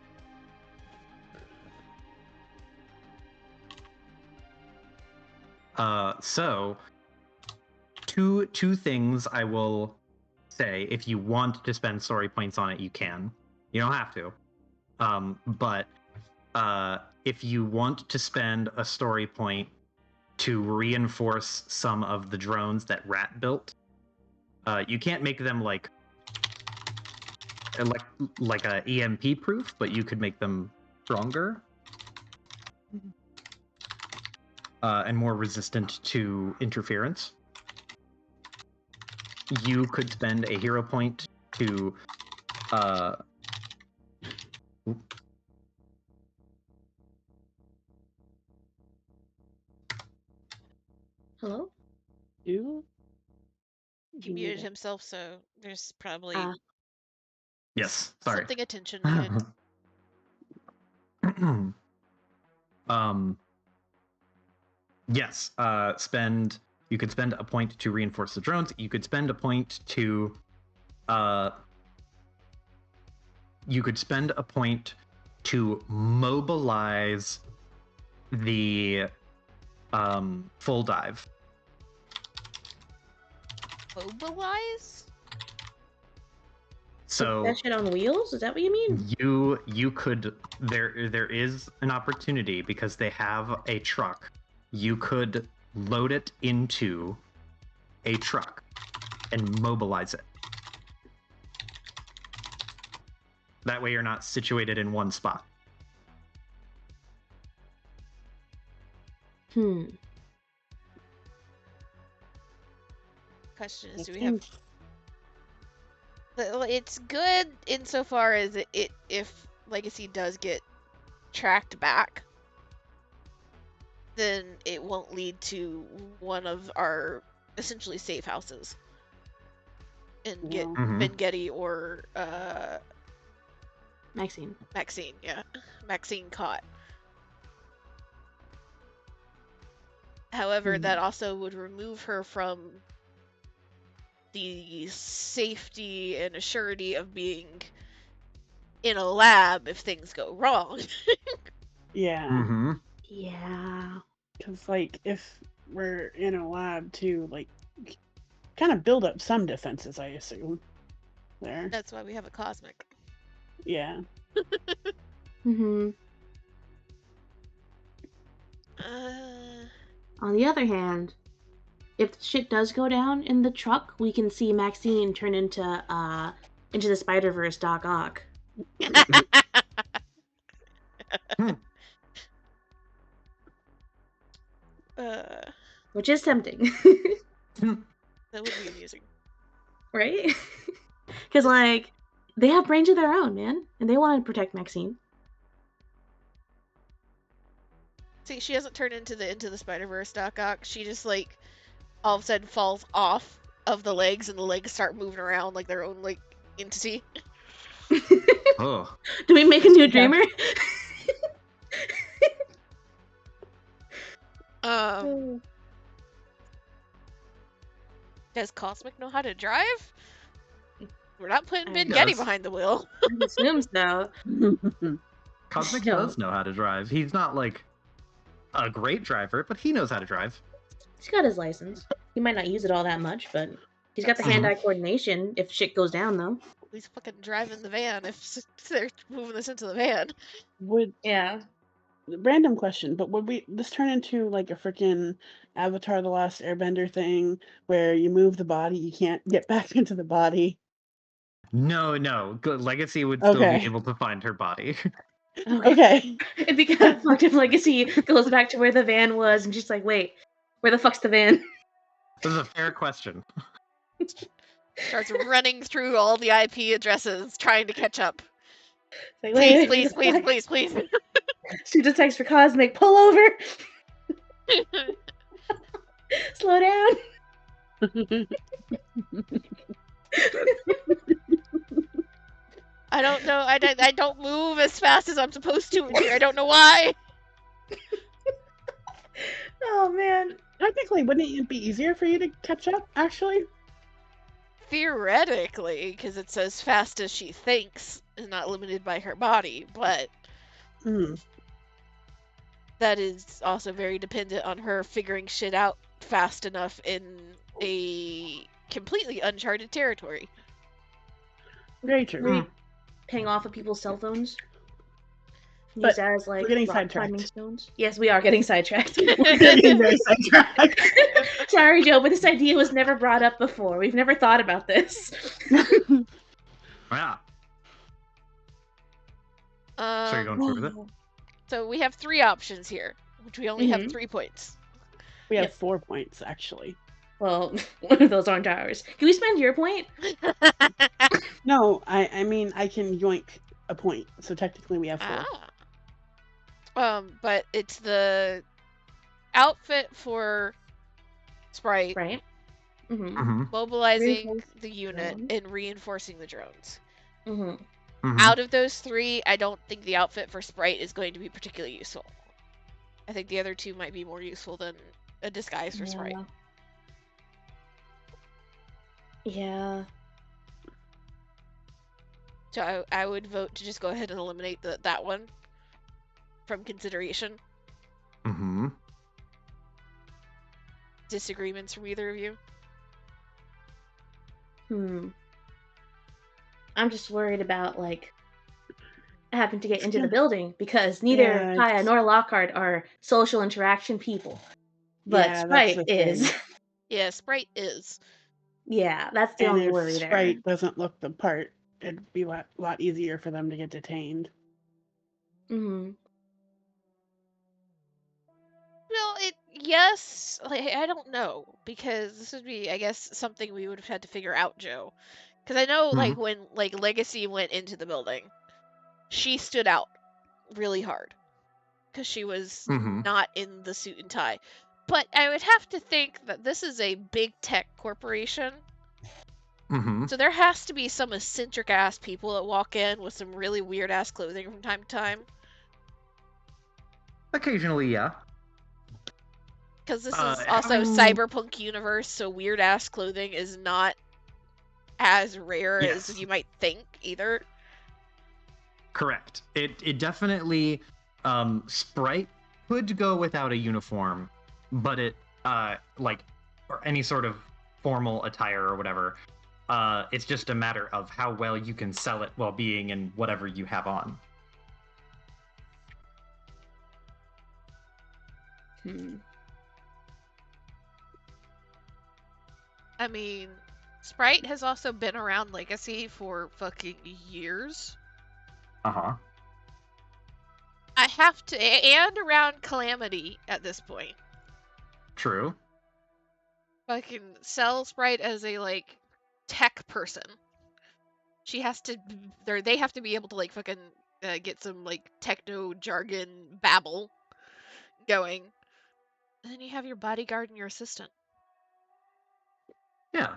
So, two things I will say. If you want to spend story points on it, you can. You don't have to. But if you want to spend a story point to reinforce some of the drones that Rat built, you can't make them like a EMP proof, but you could make them stronger and more resistant to interference. You could spend a hero point to Hello? You? He muted himself, so there's probably yes, sorry. something attention needed. Yes, you could spend a point to reinforce the drones. You could spend a point to mobilize the full dive. Mobilize? So that shit on wheels? Is that what you mean? You could there is an opportunity because they have a truck. You could load it into a truck and mobilize it. That way you're not situated in one spot. Question is, do we have... It's good insofar as if Legacy does get tracked back, then it won't lead to one of our essentially safe houses and get Bengetti or Maxine, yeah. Maxine caught. However, that also would remove her from the safety and assurity of being in a lab if things go wrong. Yeah. Yeah. Because, like, if we're in a lab too, like, kind of build up some defenses, I assume. There. That's why we have a cosmic. Yeah. On the other hand, if shit does go down in the truck, we can see Maxine turn into the Spider-Verse Doc Ock. Which is tempting. That would be amusing. Right? Because, like, they have brains of their own, man. And they want to protect Maxine. See, she hasn't turned into the Spider-Verse Doc Ock. She just, like, all of a sudden falls off of the legs, and the legs start moving around like their own, like, entity. Oh. Do we make a new Dreamer? Does Cosmic know how to drive? We're not putting Ben Getty behind the wheel. I assume so. Cosmic does know how to drive. He's not, like, a great driver, but he knows how to drive. He's got his license. He might not use it all that much, but he's got the hand-eye coordination if shit goes down, though. He's fucking driving the van if they're moving this into the van. Random question, but would this turn into like a freaking Avatar: The Last Airbender thing where you move the body, you can't get back into the body? No. Legacy would still be able to find her body. Okay. It'd be kind of fucked if Legacy goes back to where the van was and she's like, wait, where the fuck's the van? This is a fair question. Starts running through all the IP addresses, trying to catch up. Like, please. Shoot a text for Cosmic, pull over! Slow down! I don't know. I don't move as fast as I'm supposed to in here. I don't know why. Oh, man. Technically, wouldn't it be easier for you to catch up, actually? Theoretically, because it's as fast as she thinks and not limited by her body, but that is also very dependent on her figuring shit out fast enough in a completely uncharted territory. Very true. Paying off of people's cell phones. But as, like, we're getting climbing sidetracked. stones. Yes, we are getting sidetracked. We're getting very sidetracked. Sorry, Joe, but this idea was never brought up before. We've never thought about this. Yeah. So you're going through with it? So we have 3 options here, which we only have 3 points. We have 4 points, actually. Well, one of those aren't ours. Can we spend your point? No, I mean, I can yoink a point, so technically we have 4. But it's the outfit for Sprite, right? Mobilizing the unit and reinforcing the drones. Out of those 3, I don't think the outfit for Sprite is going to be particularly useful. I think the other 2 might be more useful than a disguise for Sprite. Yeah. So I would vote to just go ahead and eliminate that one from consideration. Disagreements from either of you? I'm just worried about, like, having to get into the building because neither Kaya nor Lockhart are social interaction people. But Sprite is. Yeah, Sprite is. Yeah, that's the only worry there. Sprite doesn't look the part, it'd be a lot easier for them to get detained. Well, yes, like, I don't know, because this would be, I guess, something we would have had to figure out, Joe. Because I know, like, when, like, Legacy went into the building, she stood out really hard. Because she was not in the suit and tie. But I would have to think that this is a big tech corporation. So there has to be some eccentric-ass people that walk in with some really weird-ass clothing from time to time. Occasionally, yeah. Because this is also cyberpunk universe, so weird-ass clothing is not as rare as you might think, either. Correct. It definitely... Sprite could go without a uniform, but it, like, or any sort of formal attire or whatever, it's just a matter of how well you can sell it while being in whatever you have on. I mean, Sprite has also been around Legacy for fucking years. Uh-huh. I have to, and around Calamity at this point. True. Fucking sell Sprite as a, tech person. She has to, they have to be able to, fucking get some, techno jargon babble going. And then you have your bodyguard and your assistant. Yeah.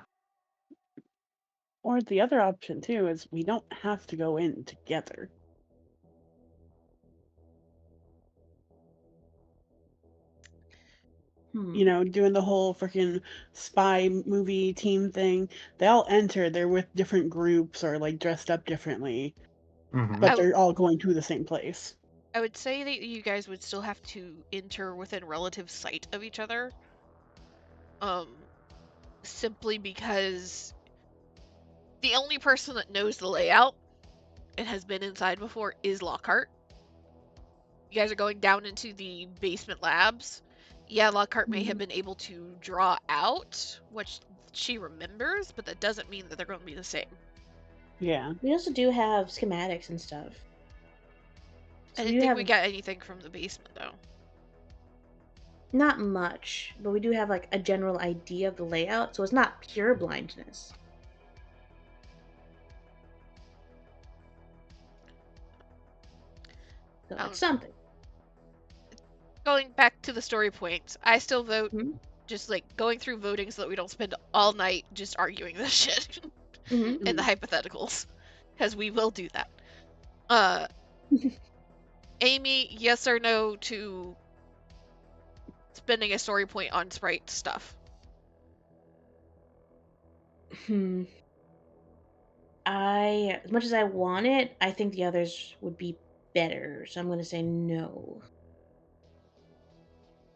Or the other option, too, is we don't have to go in together. You know, doing the whole freaking spy movie team thing. They all enter, they're with different groups or, dressed up differently. Mm-hmm. But they're all going to the same place. I would say that you guys would still have to enter within relative sight of each other. Simply because the only person that knows the layout and has been inside before is Lockhart. You guys are going down into the basement labs. Yeah, Lockhart may have been able to draw out what she remembers, but that doesn't mean that they're going to be the same. Yeah. We also do have schematics and stuff. So I didn't think we got anything from the basement, though. Not much, but we do have, a general idea of the layout, so it's not pure blindness. So it's something. Going back to the story points, I still vote just, going through voting so that we don't spend all night just arguing this shit in the hypotheticals. Because we will do that. Amy, yes or no to spending a story point on Sprite stuff? As much as I want it, I think the others would be better, so I'm going to say no.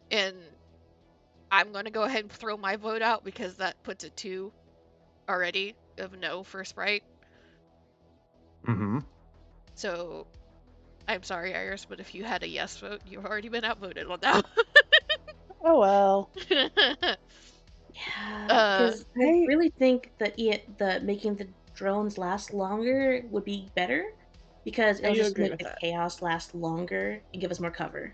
And I'm going to go ahead and throw my vote out because that puts it 2 already of no for Sprite. Mm-hmm. So, I'm sorry, Iris, but if you had a yes vote, you've already been outvoted on that. Oh well. Yeah, because I really think that making the drones last longer would be better, because it'll just make the chaos last longer and give us more cover.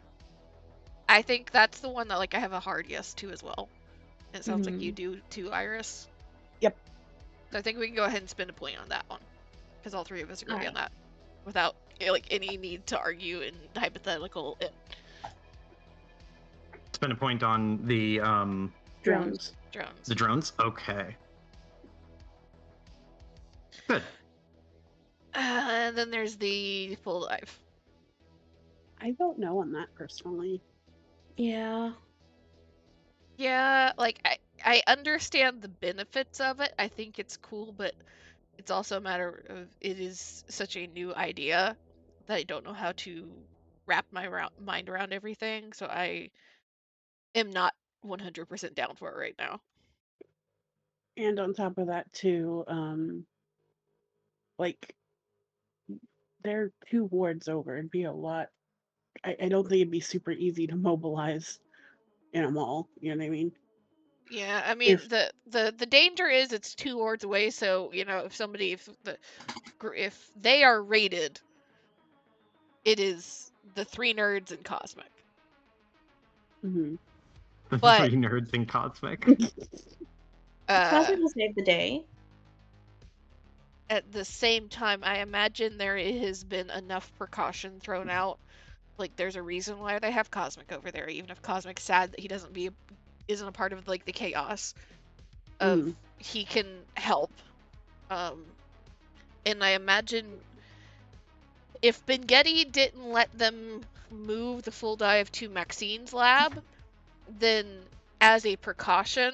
I think that's the one that I have a hard yes to as well. It sounds like you do too, Iris. Yep. So I think we can go ahead and spend a point on that one, because all 3 of us agree on that, without any need to argue in hypothetical. Spend a point on the drones. The drones? Okay. Good. And then there's the full dive. I don't know on that personally. Yeah. Yeah, I understand the benefits of it. I think it's cool, but it's also a matter of it is such a new idea that I don't know how to wrap my mind around everything, so I am not 100% down for it right now. And on top of that, too, they're 2 wards over. It'd be a lot. I don't think it'd be super easy to mobilize in a mall. You know what I mean? Yeah, I mean the danger is it's 2 wards away. So if they are raided, it is the 3 nerds and Cosmic. Mm-hmm. The 3 nerds and Cosmic. Cosmic will save the day. At the same time, I imagine there has been enough precaution thrown out. There's a reason why they have Cosmic over there, even if Cosmic's sad that he isn't a part of the chaos. He can help. And I imagine if Bengetti didn't let them move the full dive to Maxine's lab, then as a precaution,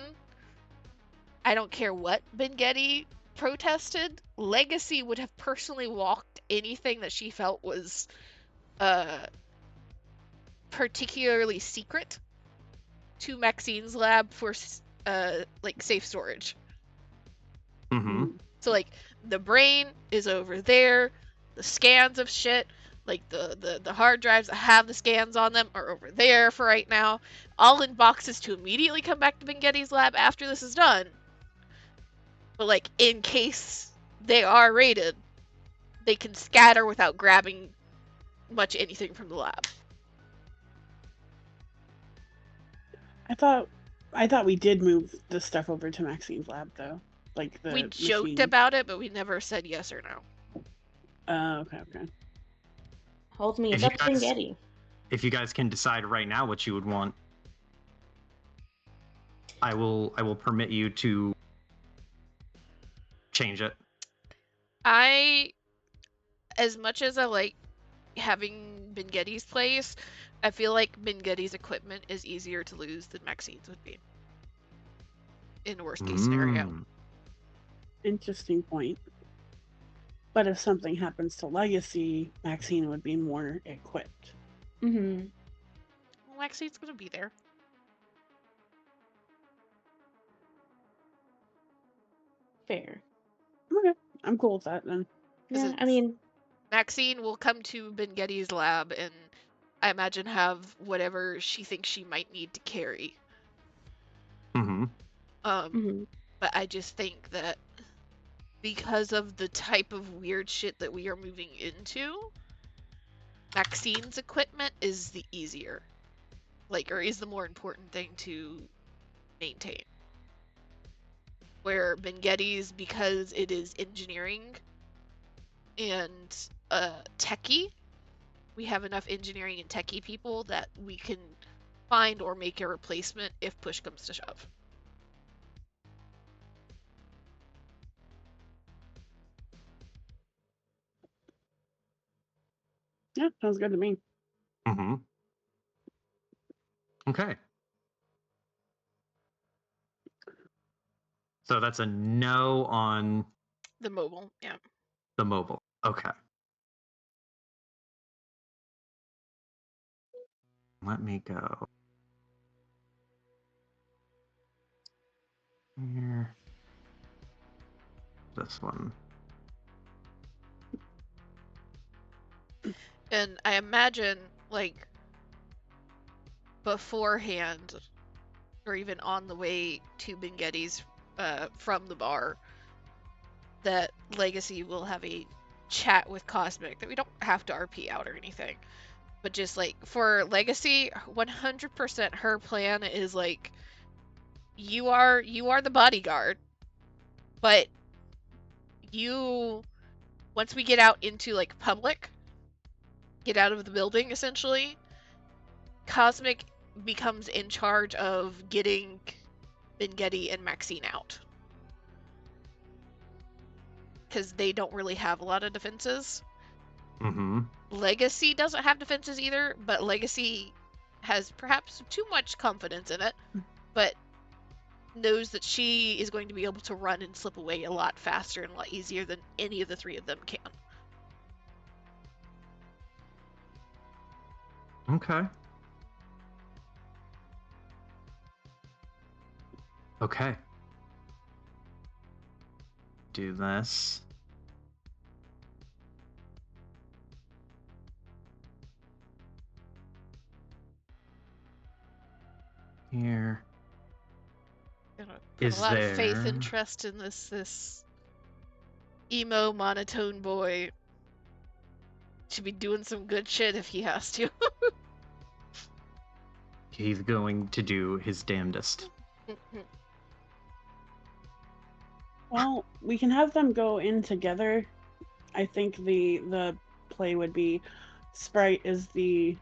I don't care what Bengetti protested, Legacy would have personally walked anything that she felt was particularly secret to Maxine's lab for safe storage. So the brain is over there, the scans of shit, the hard drives that have the scans on them are over there for right now, all in boxes to immediately come back to Bengetti's lab after this is done. But, like, in case they are raided, they can scatter without grabbing much anything from the lab. I thought we did move the stuff over to Maxine's lab, though. Like the We joked machine. about it, but we never said yes or no. Okay. Holds me, it's If up to you guys- Getty. If you guys can decide right now what you would want, I will permit you to change it. As much as I like having Bengetti's place, I feel like Bengetti's equipment is easier to lose than Maxine's would be. In worst case scenario. Interesting point. But if something happens to Legacy, Maxine would be more equipped. Mm-hmm. Well, Maxine's gonna be there. Fair. Okay, I'm cool with that then. Yeah, I mean, Maxine will come to Bengetti's lab and I imagine have whatever she thinks she might need to carry. But I just think that because of the type of weird shit that we are moving into, Maxine's equipment is the easier. Or is the more important thing to maintain. Where Bengetti's, because it is engineering and techie, we have enough engineering and techie people that we can find or make a replacement if push comes to shove. Yeah, sounds good to me. Okay. So that's a no on the mobile, yeah. The mobile. Okay. Let me go here. This one. And I imagine, beforehand, or even on the way to Bengetti's from the bar, that Legacy will have a chat with Cosmic that we don't have to RP out or anything. But just, for Legacy, 100% her plan is, you are the bodyguard, but once we get out into, public, get out of the building, essentially, Cosmic becomes in charge of getting Bengetti and Maxine out. Because they don't really have a lot of defenses. Legacy doesn't have defenses either, but Legacy has perhaps too much confidence in it, but knows that she is going to be able to run and slip away a lot faster and a lot easier than any of the three of them can. Okay. Okay. Do this. Here. Put a lot of faith and trust in this emo monotone boy. Should be doing some good shit if he has to. He's going to do his damnedest. Well, we can have them go in together. I think the play would be Sprite is the,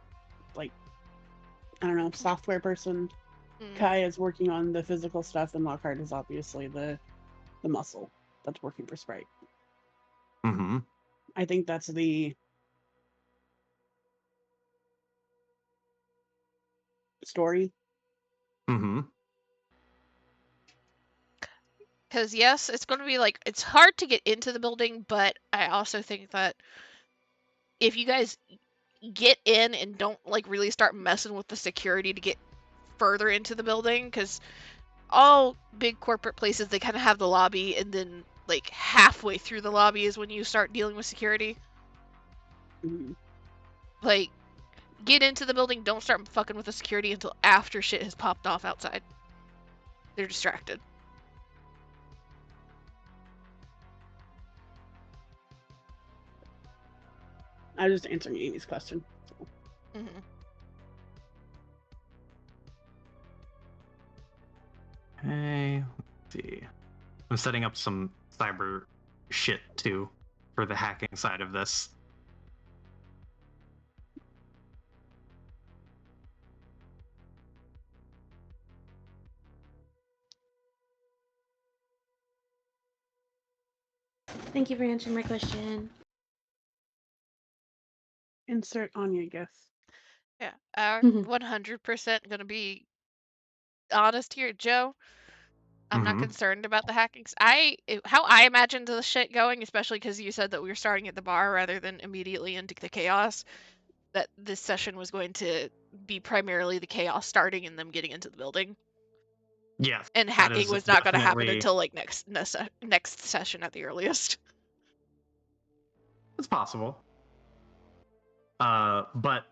software person. Kai is working on the physical stuff, and Lockhart is obviously the muscle that's working for Sprite. I think that's the story. Because, yes, it's going to be, it's hard to get into the building, but I also think that if you guys get in and don't, really start messing with the security to get further into the building, because all big corporate places, they kind of have the lobby, and then, halfway through the lobby is when you start dealing with security. Get into the building, don't start fucking with the security until after shit has popped off outside. They're distracted. I was just answering Amy's question. Mm-hmm. Okay, let's see. I'm setting up some cyber shit too for the hacking side of this. Thank you for answering my question. Insert Anya guess. Yeah, I'm 100% gonna be honest here, Joe. I'm not concerned about the hacking. How I imagined the shit going, especially because you said that we were starting at the bar rather than immediately into the chaos. That this session was going to be primarily the chaos starting and them getting into the building. Yes. And hacking was not going to happen until like next session at the earliest. It's possible. But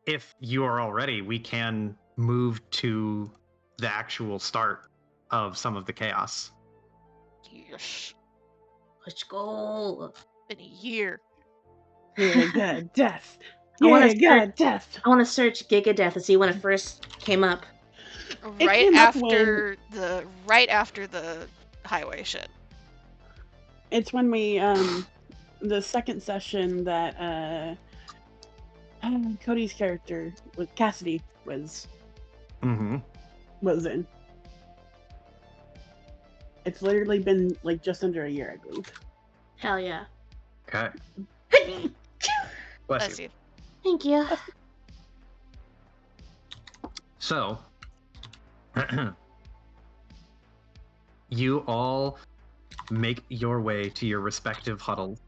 if you are all ready, we can move to the actual start of some of the chaos. Yes. Let's go. In a year. Yeah, death. I want to search Giga Death and see when it first came up. Right after the highway shit. It's when we the second session that Cody's character with Cassidy was in. It's literally been like just under a year, I believe. Hell yeah. Okay. Bless you. Thank you. So, you all make your way to your respective huddle,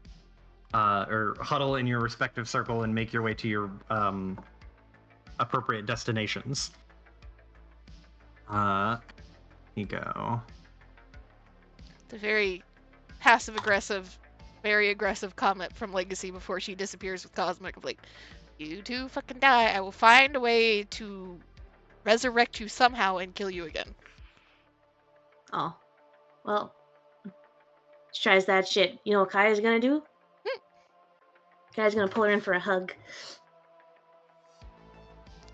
or huddle in your respective circle and make your way to your appropriate destinations. Here you go. The very passive-aggressive, very aggressive comment from Legacy before she disappears with Cosmic of like, you two fucking die. I will find a way to resurrect you somehow and kill you again. Oh. Well. Let's try that shit. You know what Kaya's gonna do? Kaya's gonna pull her in for a hug.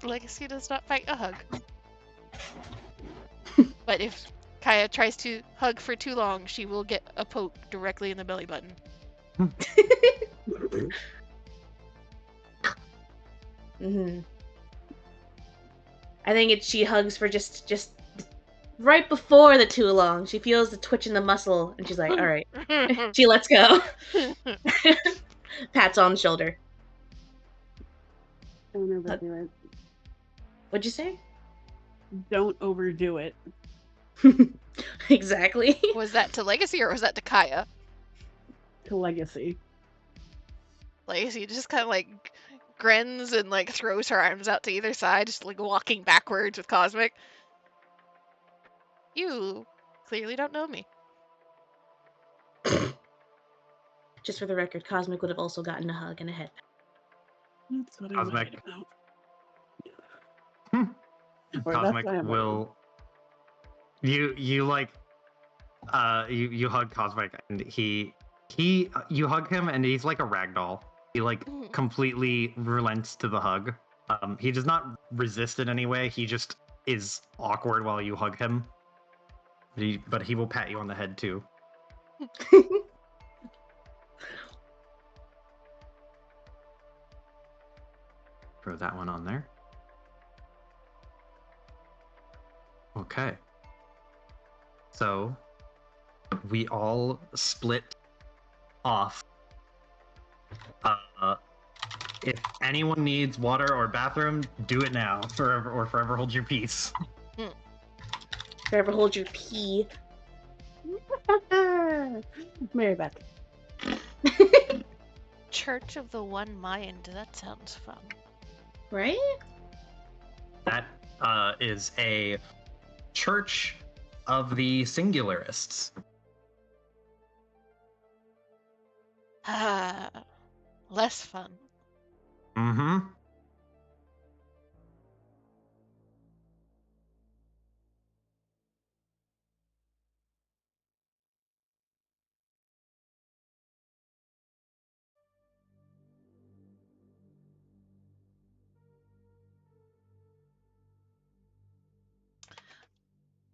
Legacy does not fight a hug. But if Kaya tries to hug for too long, she will get a poke directly in the belly button. I think she hugs for just right before the too long. She feels the twitch in the muscle, and she's like, all right. She lets go. Pats on the shoulder. Don't overdo it. What'd you say? Don't overdo it. Exactly. Was that to Legacy or was that to Kaya? To Legacy. Legacy just kind of like grins and like throws her arms out to either side, just like walking backwards with Cosmic. You clearly don't know me. Just for the record, Cosmic would have also gotten a hug and a head. That's what Cosmic. Cosmic will. You like. You hug Cosmic and you hug him and he's like a ragdoll. He like completely relents to the hug. He does not resist in any way. He just is awkward while you hug him. But he will pat you on the head too. Throw that one on there. Okay. So we all split off. If anyone needs water or bathroom, do it now. Forever hold your peace. Forever hold your pee. Mary Beth. Church of the One Mind. That sounds fun. Right? That is a church of the Singularists. Ah, less fun. Mm-hmm.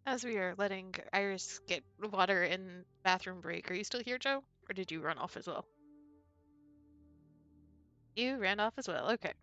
As we are letting Iris get water in bathroom break, are you still here, Joe? Or did you run off as well? You ran off as well, okay.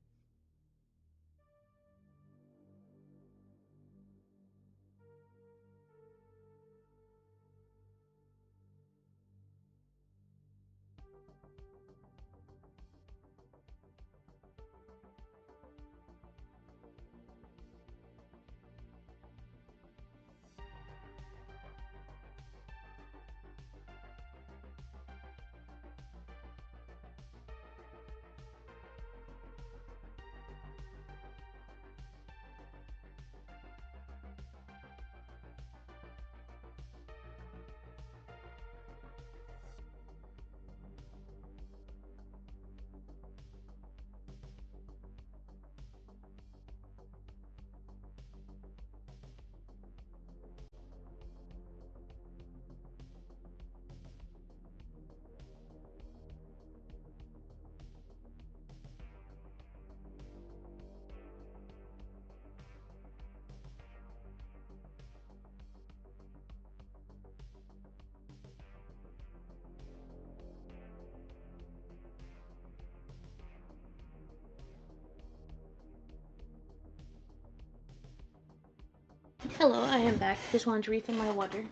Hello, I am back. Just wanted to refill my water.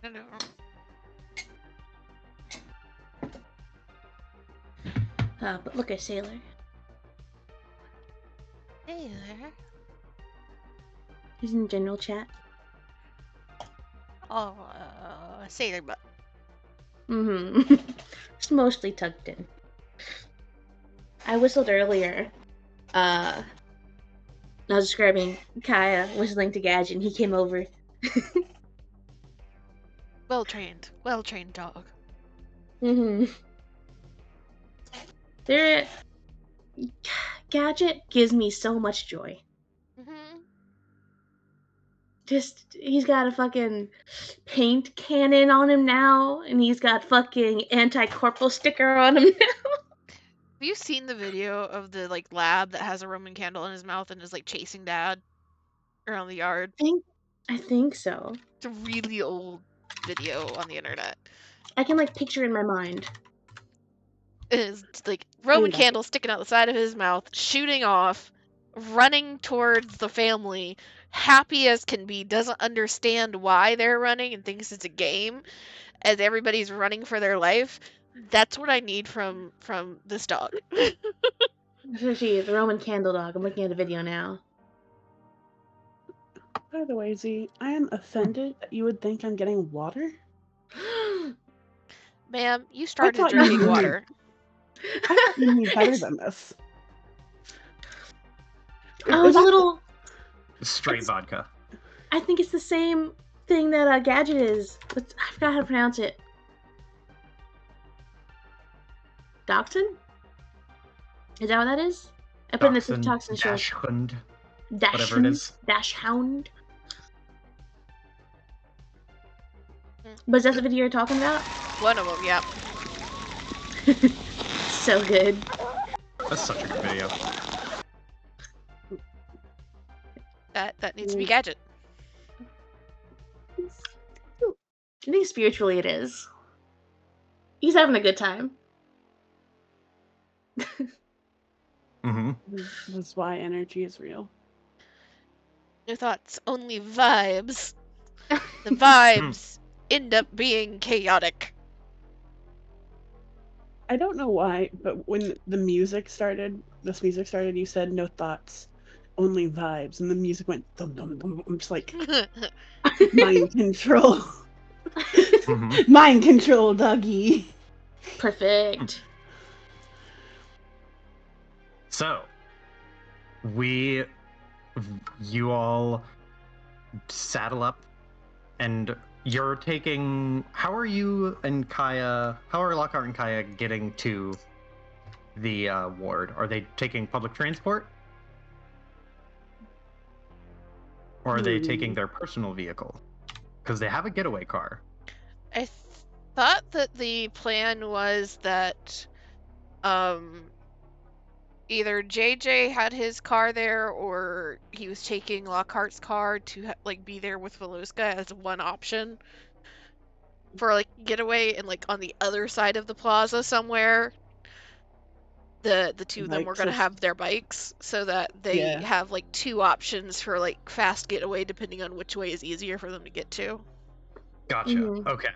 No. But look at Sailor. Sailor? He's in general chat. Oh, Sailor butt. Mm-hmm. It's mostly tucked in. I whistled earlier. I was describing Kaya whistling to Gadget, and he came over. Well trained dog. Mm-hmm. Gadget gives me so much joy. Mm-hmm. He's got a fucking paint cannon on him now, and he's got fucking anti-corporal sticker on him now. Have you seen the video of the lab that has a Roman candle in his mouth and is chasing Dad around the yard? I think so. It's a really old video on the internet. I can picture in my mind. Is Roman candle sticking out the side of his mouth, shooting off, running towards the family, happy as can be, doesn't understand why they're running and thinks it's a game, as everybody's running for their life. That's what I need from this dog. Especially the Roman candle dog. I'm looking at the video now. By the way, Z, I am offended that you would think I'm getting water. Ma'am, you started drinking water. I thought you knew better than this. Oh, it's a little... Straight vodka. I think it's the same thing that Gadget is. I forgot how to pronounce it. Dachshund? Is that what that is? I put in the toxin show. Dachshund. Whatever it is. Dachshund. Was that the video you're talking about? One of them, yeah. So good. That's such a good video. That needs to be Gadget. I think spiritually it is. He's having a good time. Mm-hmm. That's why energy is real. No thoughts, only vibes. The vibes end up being chaotic. I don't know why, but when this music started, you said no thoughts, only vibes, and the music went dum dum dum. I'm just like mind control. Mm-hmm. Mind control, doggy. Perfect. So, you all saddle up, and you're taking. How are you and Kaya? How are Lockhart and Kaya getting to the ward? Are they taking public transport, or are they taking their personal vehicle? Because they have a getaway car. I thought that the plan was that either JJ had his car there, or he was taking Lockhart's car to like be there with Veluska as one option for like getaway, and like on the other side of the plaza somewhere, the two of them were gonna have their bikes, so that they have like two options for like fast getaway depending on which way is easier for them to get to. Gotcha. Okay.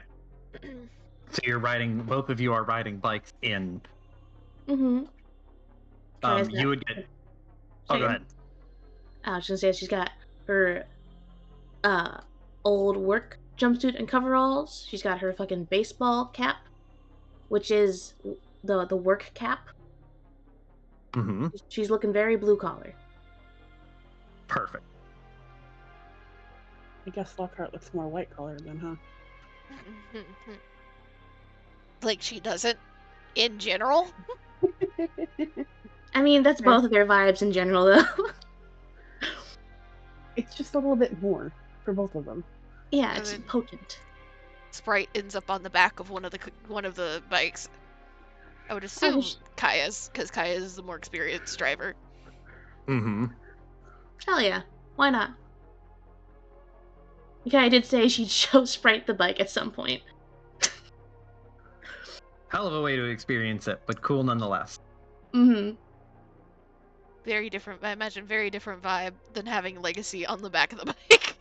So you're riding. Both of you are riding bikes in. You would get. Oh, go ahead. I was gonna say she's got her old work jumpsuit and coveralls. She's got her fucking baseball cap, which is the work cap. She's looking very blue collar. Perfect. I guess Lockhart looks more white collar then, huh? Like she doesn't in general? I mean, that's both of their vibes in general, though. It's just a little bit more for both of them. Yeah, it's potent. Sprite ends up on the back of one of the bikes. I would assume Kaya's, because Kaya is the more experienced driver. Hell yeah, why not? Kaya did say she'd show Sprite the bike at some point. Hell of a way to experience it, but cool nonetheless. Very different. I imagine very different vibe than having Legacy on the back of the bike.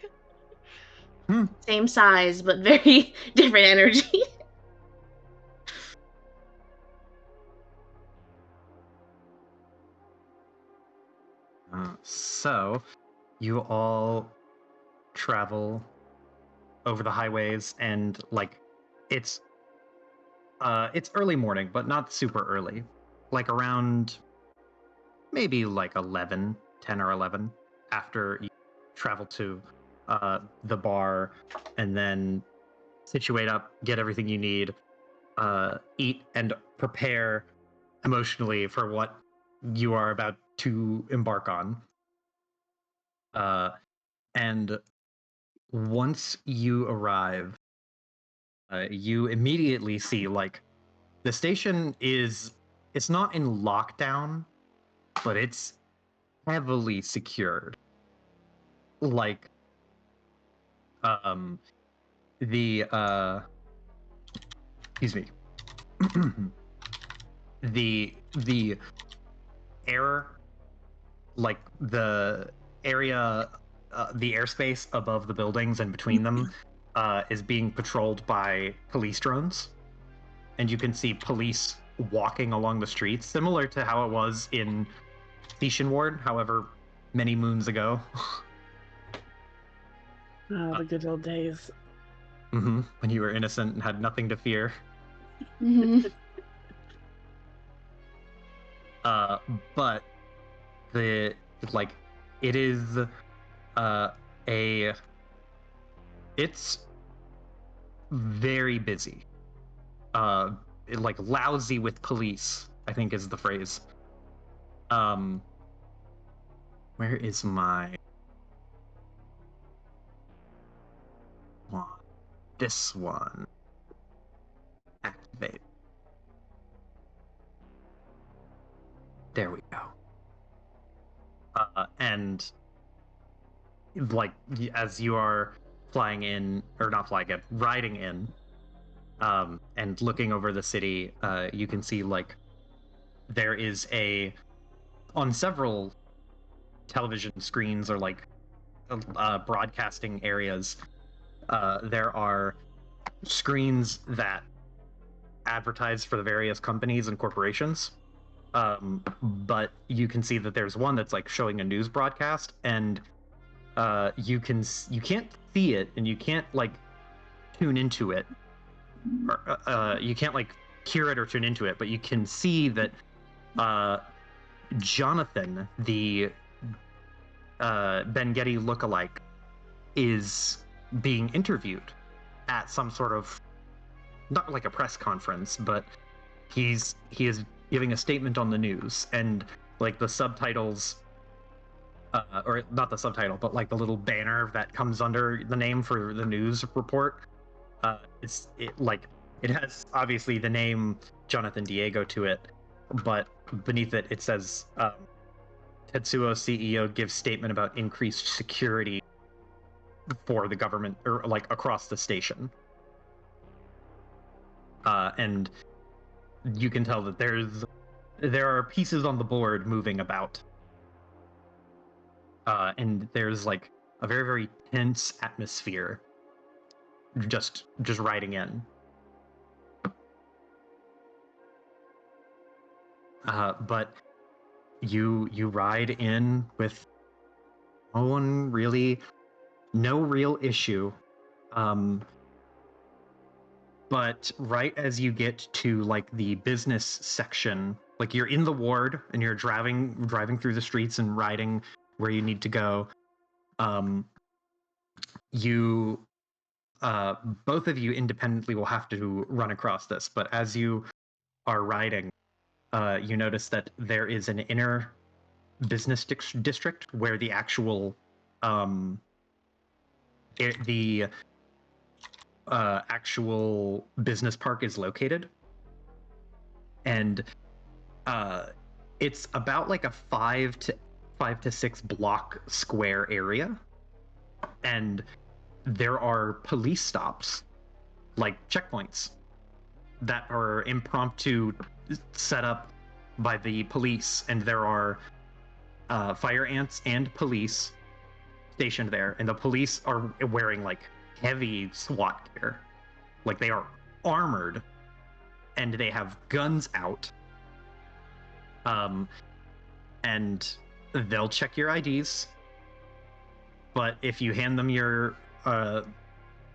Same size, but very different energy. So, you all travel over the highways, and like, it's early morning, but not super early. Like around maybe like 10 or 11, after you travel to the bar, and then situate up, get everything you need, eat, and prepare emotionally for what you are about to embark on. And once you arrive, you immediately see, like, the station it's not in lockdown, but it's heavily secured. Like, excuse me. the air, like the area, the airspace above the buildings and between them is being patrolled by police drones, and you can see police walking along the streets, similar to how it was in Thetan Ward, however many moons ago. Oh, the good old days. When you were innocent and had nothing to fear. But it is it's very busy. Like lousy with police, I think is the phrase. Where is my one? This one. Activate. There we go. And like, as you are flying in, or not flying in, riding in, and looking over the city, you can see, like, there is on several television screens, or like broadcasting areas, there are screens that advertise for the various companies and corporations. But you can see that there's one that's like showing a news broadcast, and you can't see it, and you can't like tune into it, or you can't like hear it or tune into it, but you can see that Jonathan, the Ben Getty lookalike, is being interviewed at some sort of, not like a press conference, but he is giving a statement on the news, and like the subtitles, or not the subtitle, but like the little banner that comes under the name for the news report, it has obviously the name Jonathan Diego to it, but beneath it, it says, Tetsuo CEO gives statement about increased security for the government, or like across the station. And you can tell that there are pieces on the board moving about. And there's like a very, very tense atmosphere just riding in. But you ride in with no real issue. But right as you get to like the business section, like you're in the ward and you're driving through the streets and riding where you need to go, you both of you independently will have to run across this. But as you are riding, you notice that there is an inner business district where the actual actual business park is located, and it's about like a 5 to 6 block square area, and there are police stops, like checkpoints, that are impromptu set up by the police, and there are fire ants and police stationed there, and the police are wearing like heavy SWAT gear, like they are armored, and they have guns out, and they'll check your IDs. But if you hand them your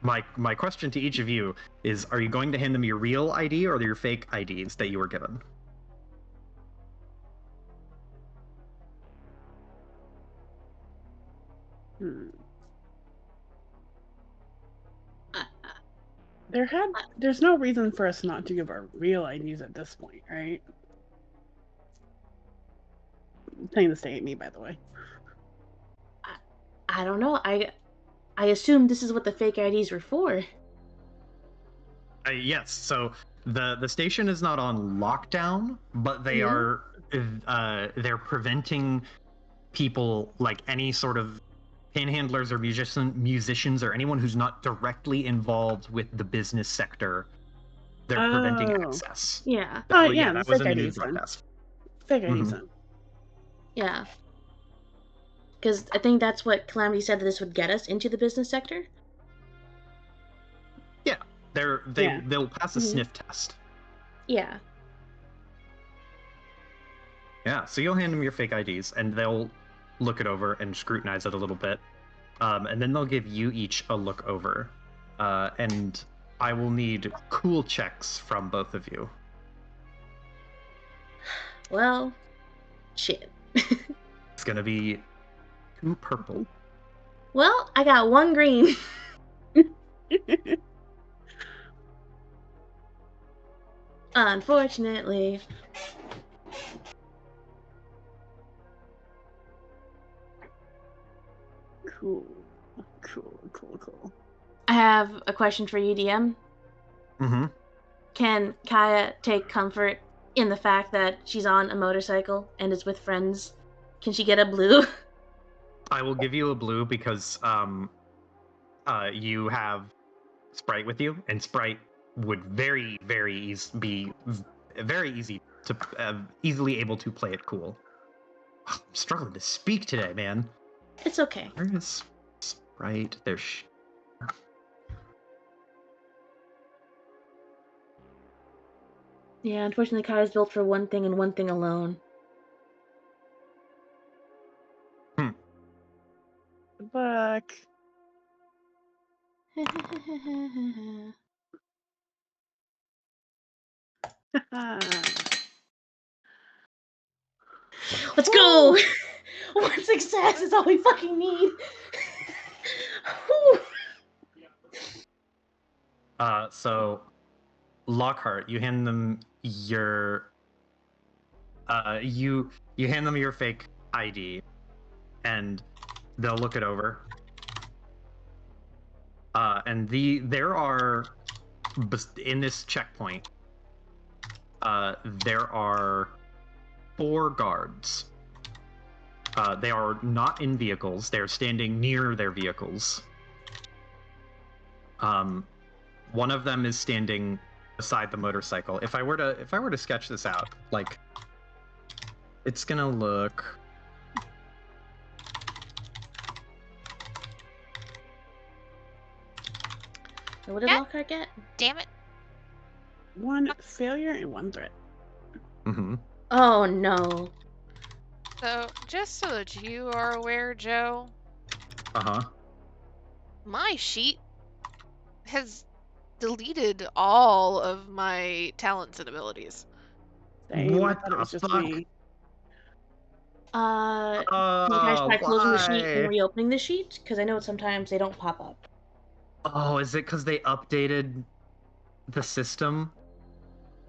my question to each of you is, are you going to hand them your real ID or your fake IDs that you were given? There's no reason for us not to give our real IDs at this point, right? Saying this to Amy, by the way. I don't know. I assumed this is what the fake IDs were for. Yes. So the station is not on lockdown, but they are they're preventing people, like any sort of panhandlers or musicians or anyone who's not directly involved with the business sector. They're preventing access. Yeah. Yeah, that was in the news broadcast. Fake IDs then. Yeah. Because I think that's what Calamity said, that this would get us into the business sector. Yeah, they'll pass a sniff test. Yeah. Yeah, so you'll hand them your fake IDs, and they'll look it over and scrutinize it a little bit, and then they'll give you each a look over, and I will need cool checks from both of you. Well, shit. It's gonna be 2 purple. Well, I got 1 green. Unfortunately. Cool. I have a question for you, DM. Mm-hmm. Can Kaya take comfort in the fact that she's on a motorcycle and is with friends? Can she get a blue? I will give you a blue because you have Sprite with you, and Sprite would be very easy to easily able to play it cool. I'm struggling to speak today, man. It's okay. Where is Sprite? There's. Yeah, unfortunately, Kaya's built for one thing and one thing alone. Fuck. Let's go! 1 success is all we fucking need. So Lockhart, you hand them your you hand them your fake ID, and they'll look it over. And there are in this checkpoint, there are 4 guards. They are not in vehicles. They're standing near their vehicles. One of them is standing beside the motorcycle. If I were to sketch this out, like, it's gonna look. So what did Lockhart get? Damn it! 1 failure and 1 threat. Mm-hmm. Oh no. So, just so that you are aware, Joe. My sheet has deleted all of my talents and abilities. Same. What I thought it was the just fuck? me. Can you guys try closing the sheet and Why? reopening the sheet? Because I know sometimes they don't pop up. Oh, is it because they updated the system?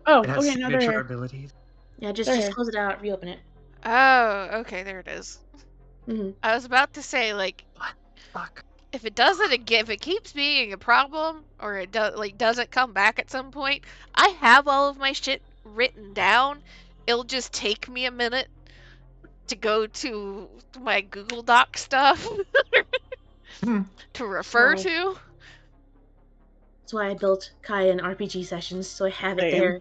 Oh, It has okay, now they're signature here. abilities. Yeah, just They're here. close it out, reopen it. Oh, okay, there it is. Mm-hmm. I was about to say, like, What the fuck? if it doesn't again, if it keeps being a problem, or it doesn't come back at some point, I have all of my shit written down. It'll just take me a minute to go to my Google Doc stuff to refer to. That's why I built Kaya in RPG sessions, so I have it Same. there.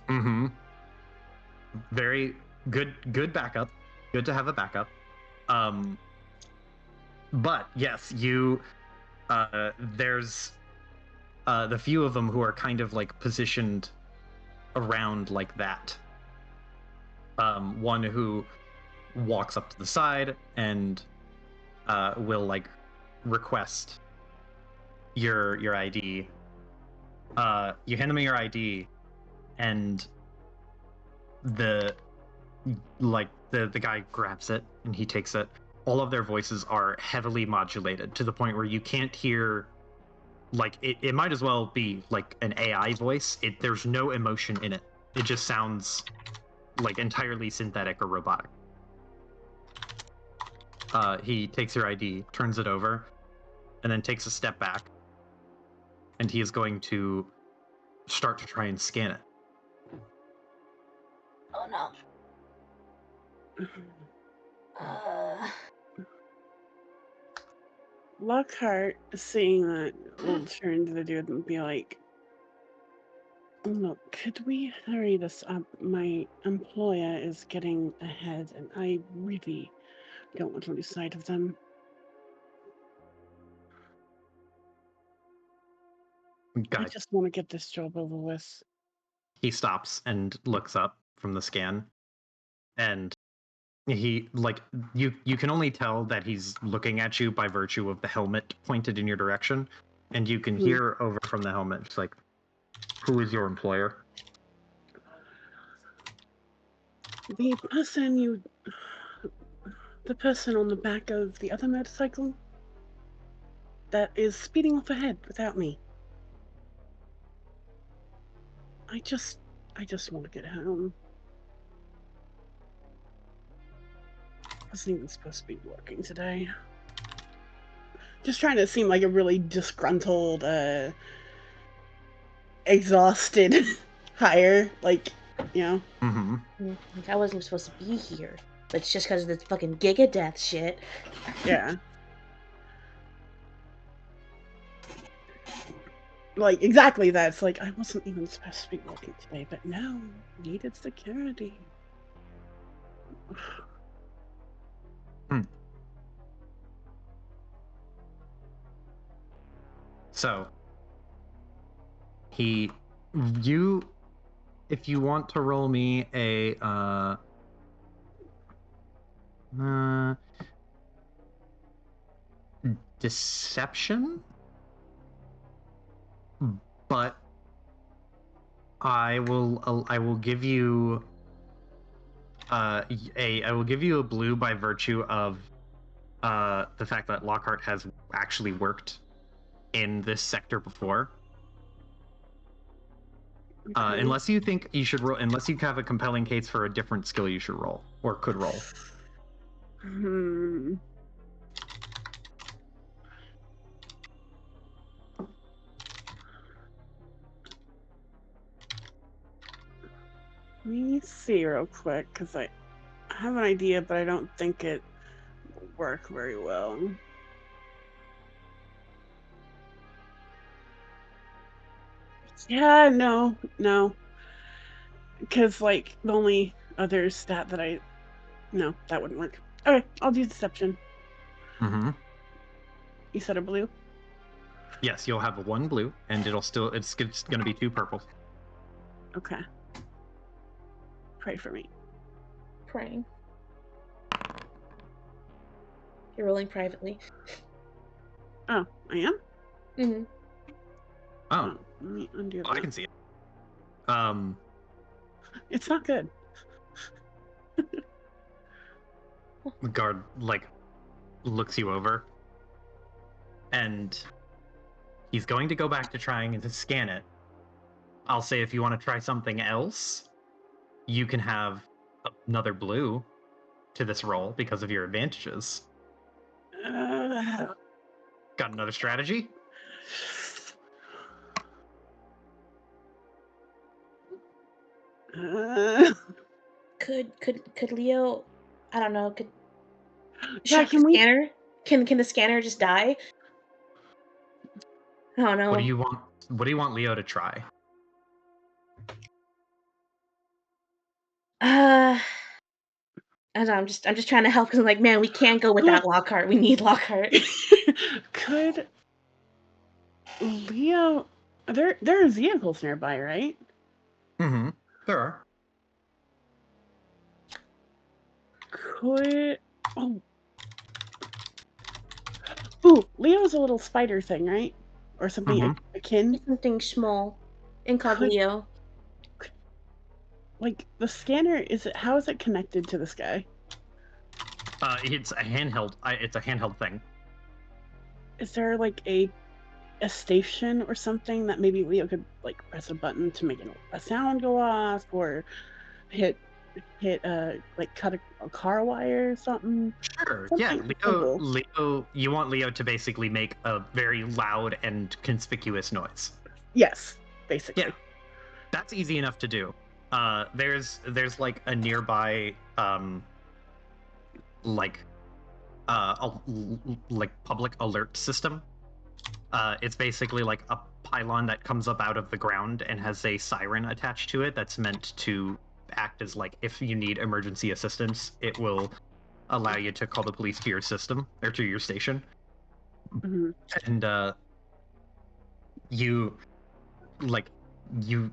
Mm-hmm. Very good backup. Good to have a backup. But yes, there's the few of them who are kind of like positioned around like that. One who walks up to the side and will like request your ID. You hand them your ID, and the guy grabs it and he takes it. All of their voices are heavily modulated to the point where you can't hear, like, it might as well be like an AI voice. There's no emotion in it. It just sounds like entirely synthetic or robotic. He takes your ID, turns it over, and then takes a step back, and he is going to start to try and scan it. Oh no. Lockhart, seeing that, will turn to the dude and be like, "Look, could we hurry this up? My employer is getting ahead, and I really don't want to lose sight of them." I just want to get this job over with. He stops and looks up from the scan, and he, like, you can only tell that he's looking at you by virtue of the helmet pointed in your direction, and you can hear over from the helmet, it's like, "Who is your employer?" The person on the back of the other motorcycle that is speeding off ahead without me. I just want to get home. I wasn't even supposed to be working today. Just trying to seem like a really disgruntled, exhausted hire, like, you know. Like, I wasn't even supposed to be here, but it's just because of this fucking Gigadeath shit. Yeah. Like, exactly that. It's like, I wasn't even supposed to be working today, but no, needed security. So, if you want to roll me a deception, but I will give you I will give you a blue by virtue of the fact that Lockhart has actually worked in this sector before. Okay. Unless you think you should roll, unless you have a compelling case for a different skill you should roll or could roll. Let me see real quick, because I have an idea, but I don't think it will work very well. Yeah, no. Because, like, the only other stat that no, that wouldn't work. Okay, I'll do deception. Mm-hmm. You said a blue? Yes, you'll have one blue, and it's going to be 2 purple. Okay. Pray for me. Praying. You're rolling privately. Oh, I am? Mm-hmm. Oh, let me undo that. I can see it. It's not good. The guard, looks you over, and he's going to go back to trying to scan it. I'll say if you want to try something else, you can have another blue to this roll because of your advantages. Got another strategy? Could Leo? I don't know. Could Yeah, shock the scanner? Can the scanner just die? I don't know. What do you want? What do you want Leo to try? I don't know, I'm just trying to help because I'm like, man, we can't go without Lockhart. We need Lockhart. Could Leo? There are vehicles nearby, right? Mm-hmm. There are. Could ooh, Leo's a little spider thing, right? Or something akin. Something small, incognito. Like the scanner, how is it connected to this guy? It's a handheld. It's a handheld thing. Is there like a station or something that maybe Leo could like press a button to make a sound go off, or hit like cut a car wire or something? Sure. Something Yeah. Leo. You want Leo to basically make a very loud and conspicuous noise. Yes, basically. Yeah. That's easy enough to do. There's like a nearby like public alert system. It's basically like a pylon that comes up out of the ground and has a siren attached to it that's meant to act as like if you need emergency assistance, it will allow you to call the police to your system or to your station. Mm-hmm. And you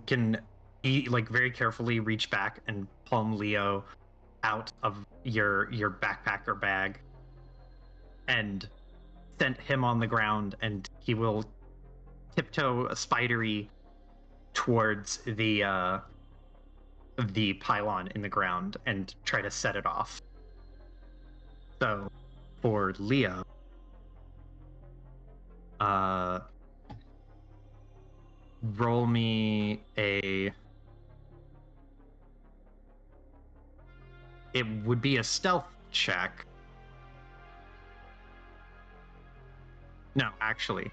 can very carefully reach back and palm Leo out of your backpack or bag and sent him on the ground, and he will tiptoe spidery towards the pylon in the ground and try to set it off. So for Leo, roll me a. It would be a stealth check. No, actually,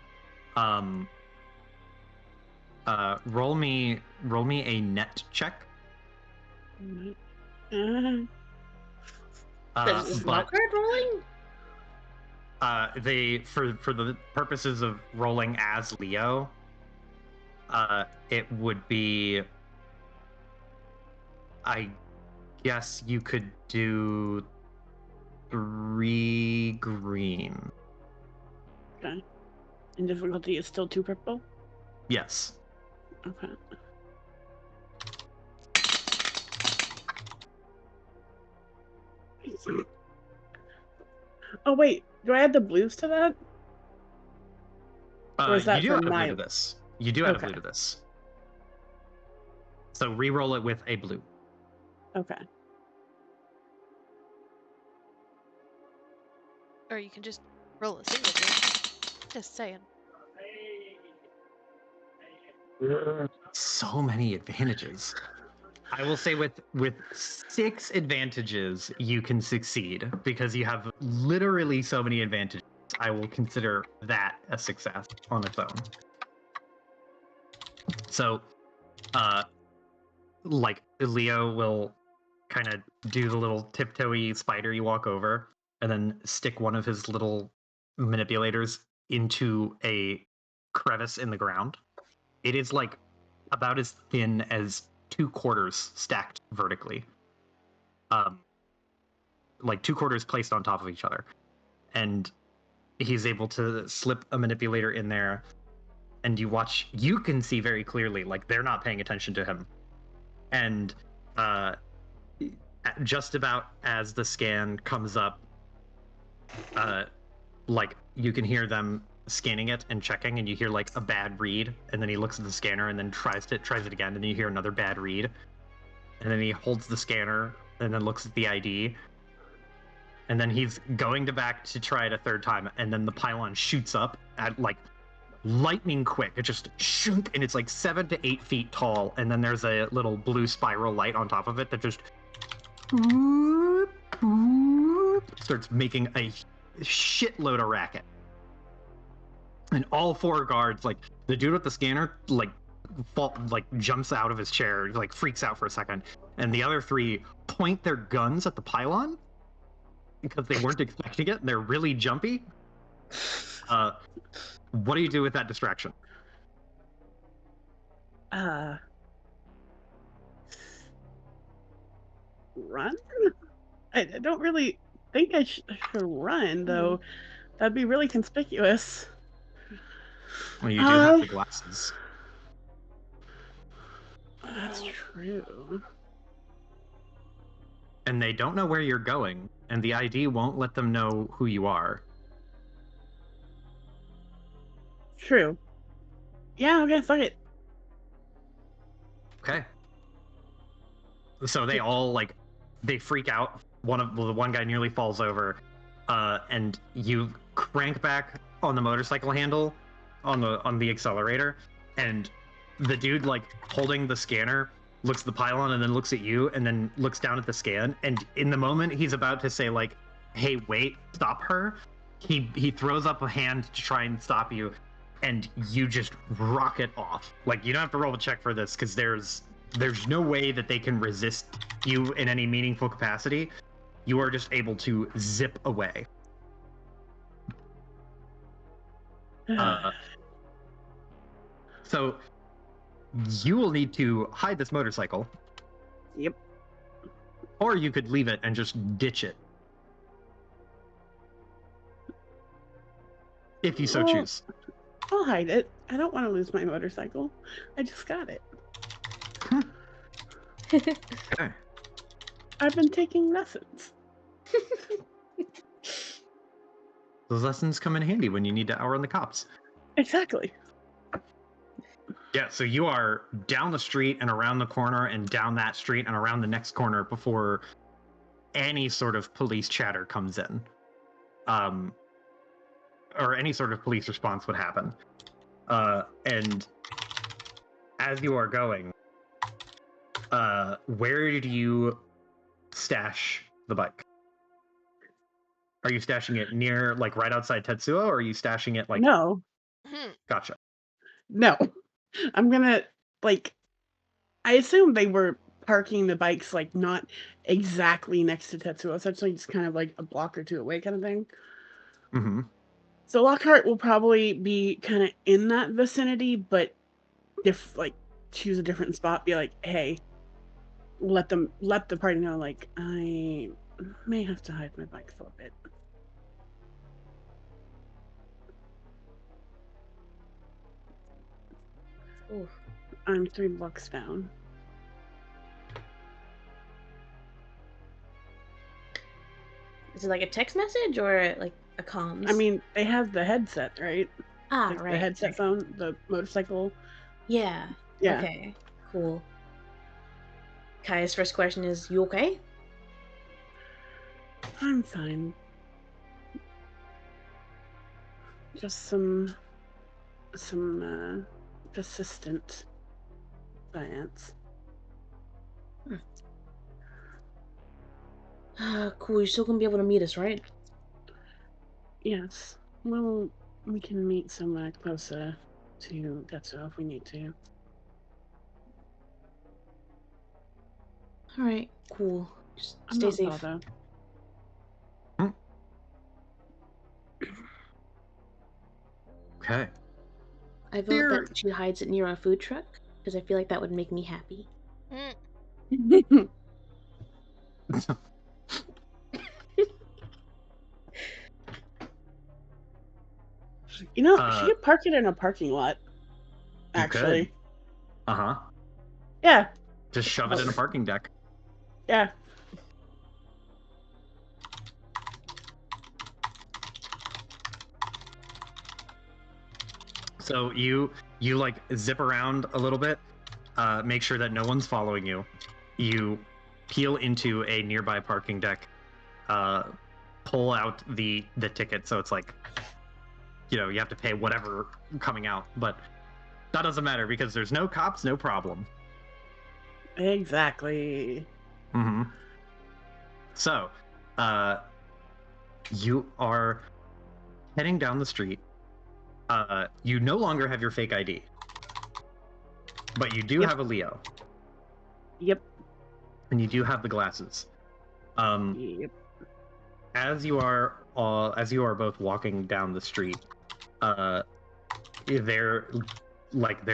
roll me a net check. Is Lockhart rolling? For the purposes of rolling as Leo, it would be. I guess you could do 3 green. Okay. And difficulty is still 2 purple? Yes. Okay. Oh wait, do I add the blues to that? Or is that you do for add a my... blue to this. You do add a blue to this. So re-roll it with a blue. Okay. Or you can just roll a single blue. Just saying. So many advantages. I will say with 6 advantages, you can succeed because you have literally so many advantages. I will consider that a success on its own. So, like Leo will kind of do the little tiptoey spider you walk over, and then stick one of his little manipulators into a crevice in the ground. It is like about as thin as 2 quarters stacked vertically. Like 2 quarters placed on top of each other. And he's able to slip a manipulator in there, and you can see very clearly, like, they're not paying attention to him. And just about as the scan comes up, like, you can hear them scanning it and checking, and you hear like a bad read, and then he looks at the scanner and then tries it again, and then you hear another bad read, and then he holds the scanner and then looks at the ID, and then he's going back to try it a third time, and then the pylon shoots up at like lightning quick. It just shoot, and it's like 7 to 8 feet tall, and then there's a little blue spiral light on top of it that just starts making a shitload of racket. And all 4 guards, like the dude with the scanner, like jumps out of his chair, like freaks out for a second, and the other 3 point their guns at the pylon because they weren't expecting it. And they're really jumpy. What do you do with that distraction? Run? I don't really think I should run, though. That'd be really conspicuous. Well, you do have the glasses. That's true. And they don't know where you're going, and the ID won't let them know who you are. True. Yeah, okay, fuck it. Okay. So they all, like, they freak out. The one guy nearly falls over, and you crank back on the motorcycle handle on the accelerator, and the dude, like, holding the scanner looks at the pylon and then looks at you and then looks down at the scan, and in the moment he's about to say, like, hey, wait, stop her, he throws up a hand to try and stop you, and you just rocket off. Like, you don't have to roll a check for this because there's no way that they can resist you in any meaningful capacity. You are just able to zip away. So you will need to hide this motorcycle. Yep. Or you could leave it and just ditch it. If you so choose. I'll hide it. I don't want to lose my motorcycle. I just got it. Okay. I've been taking lessons. Those lessons come in handy when you need to outrun the cops. Exactly. Yeah, so you are down the street and around the corner and down that street and around the next corner before any sort of police chatter comes in. Or any sort of police response would happen. And as you are going, where do you stash the bike? Are you stashing it near, like, right outside Tetsuo, or are you stashing it, like... No. Gotcha. No. I'm gonna, like... I assume they were parking the bikes, like, not exactly next to Tetsuo, essentially just kind of, like, a block or 2 away kind of thing. Mm-hmm. So Lockhart will probably be kind of in that vicinity, but if, like, choose a different spot, be like, hey, let the party know, like, I may have to hide my bike for a bit. Oof. I'm 3 blocks down. Is it like a text message or like a comms? I mean, they have the headset, right? Right. The headset phone, the motorcycle. Yeah. Yeah. Okay. Cool. Kaya's first question is, you okay? I'm fine. Just some persistent science. Cool. You're still gonna be able to meet us, right? Yes. Well, we can meet somewhere closer to Tetsuo if we need to. All right, cool. Just I'm stay not safe. bothered. Okay. I vote that she hides it near a food truck because I feel like that would make me happy. You know, she could park it in a parking lot. Actually. Uh-huh. Yeah. Just shove it in a parking deck. Yeah. So you like zip around a little bit, make sure that no one's following you. You peel into a nearby parking deck, pull out the ticket, so it's like, you know, you have to pay whatever coming out, but that doesn't matter because there's no cops, no problem. Exactly. Mm-hmm. So, you are heading down the street. You no longer have your fake ID, but you do have a Leo. Yep. And you do have the glasses. Yep. As you are both walking down the street, there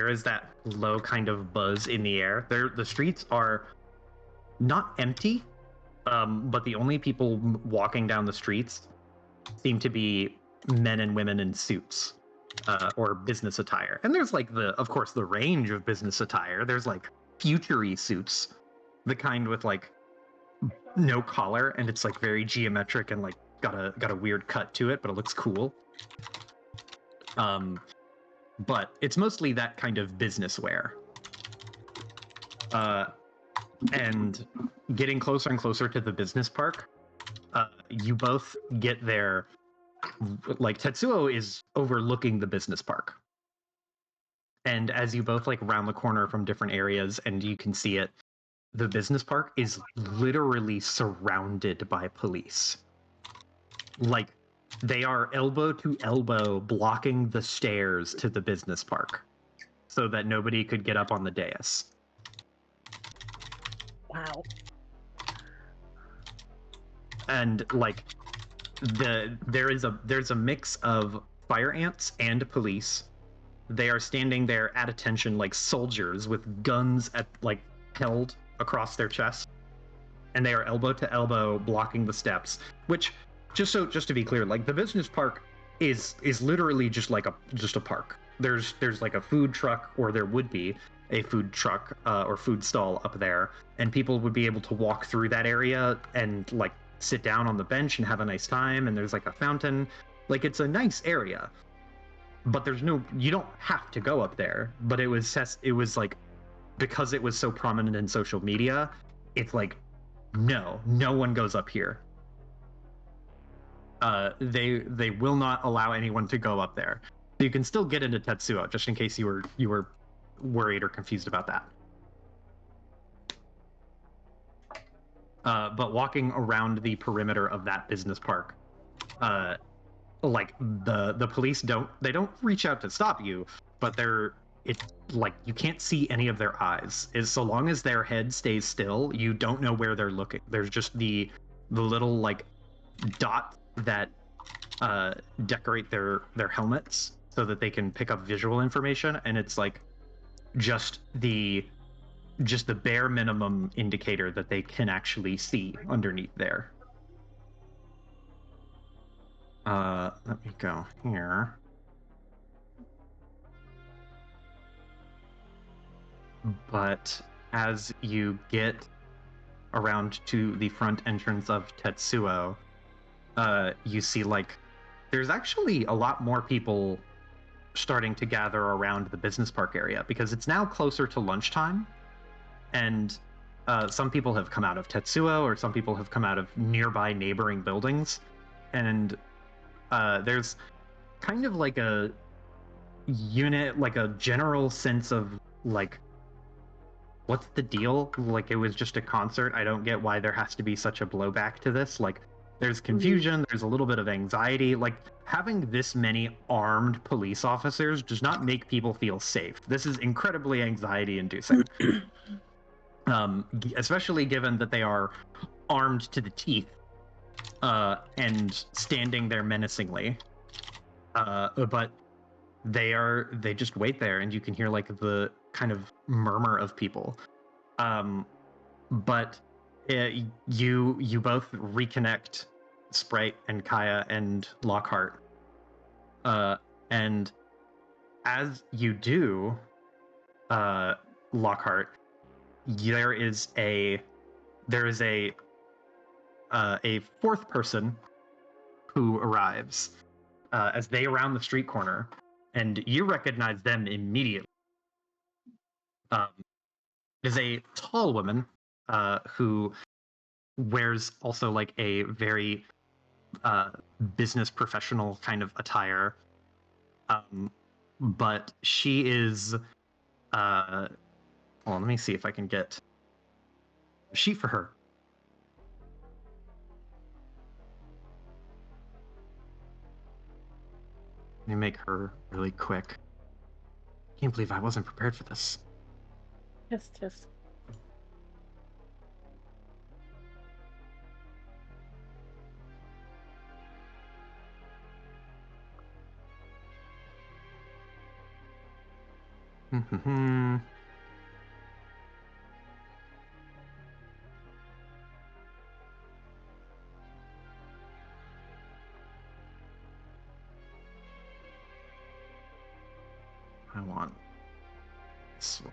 is that low kind of buzz in the air. The streets are not empty, but the only people walking down the streets seem to be men and women in suits, or business attire. And there's like of course the range of business attire. There's like futury suits, the kind with like no collar, and it's like very geometric and like got a weird cut to it, but it looks cool. But it's mostly that kind of business wear. And getting closer and closer to the business park, you both get there. Like Tetsuo is overlooking the business park, and as you both like round the corner from different areas and you can see it, the business park is literally surrounded by police. Like, they are elbow to elbow blocking the stairs to the business park so that nobody could get up on the dais. Wow. And like there's a mix of fire ants and police. They are standing there at attention like soldiers with guns at like held across their chest, and they are elbow to elbow blocking the steps. Which, just to be clear, like the business park is literally just a park. There's like a food truck, or there would be a food truck or food stall up there, and people would be able to walk through that area and like sit down on the bench and have a nice time. And there's like a fountain. Like, it's a nice area, but you don't have to go up there. But it was like, because it was so prominent in social media, it's like, no one goes up here. They will not allow anyone to go up there. So you can still get into Tetsuo, just in case you were worried or confused about that. But walking around the perimeter of that business park, like the police don't reach out to stop you, but it's like you can't see any of their eyes. So long as their head stays still, you don't know where they're looking. There's just the little like dots that decorate their helmets so that they can pick up visual information, and it's like just the bare minimum indicator that they can actually see underneath there. Let me go here. But as you get around to the front entrance of Tetsuo, you see like there's actually a lot more people starting to gather around the business park area, because it's now closer to lunchtime, and some people have come out of Tetsuo, or some people have come out of nearby neighboring buildings, and there's kind of like a general sense of like, what's the deal? Like, it was just a concert. I don't get why there has to be such a blowback to this. Like, there's confusion, there's a little bit of anxiety. Like, having this many armed police officers does not make people feel safe. This is incredibly anxiety-inducing. especially given that they are armed to the teeth and standing there menacingly. But they just wait there, and you can hear like the kind of murmur of people. But you both reconnect, Sprite and Kaya and Lockhart. And as you do, Lockhart, there is a fourth person who arrives as they round the street corner, and you recognize them immediately. Is a tall woman who wears also like a very business professional kind of attire. But she is hold on, let me see if I can get a sheet for her. Let me make her really quick. Can't believe I wasn't prepared for this. Yes. I want this one.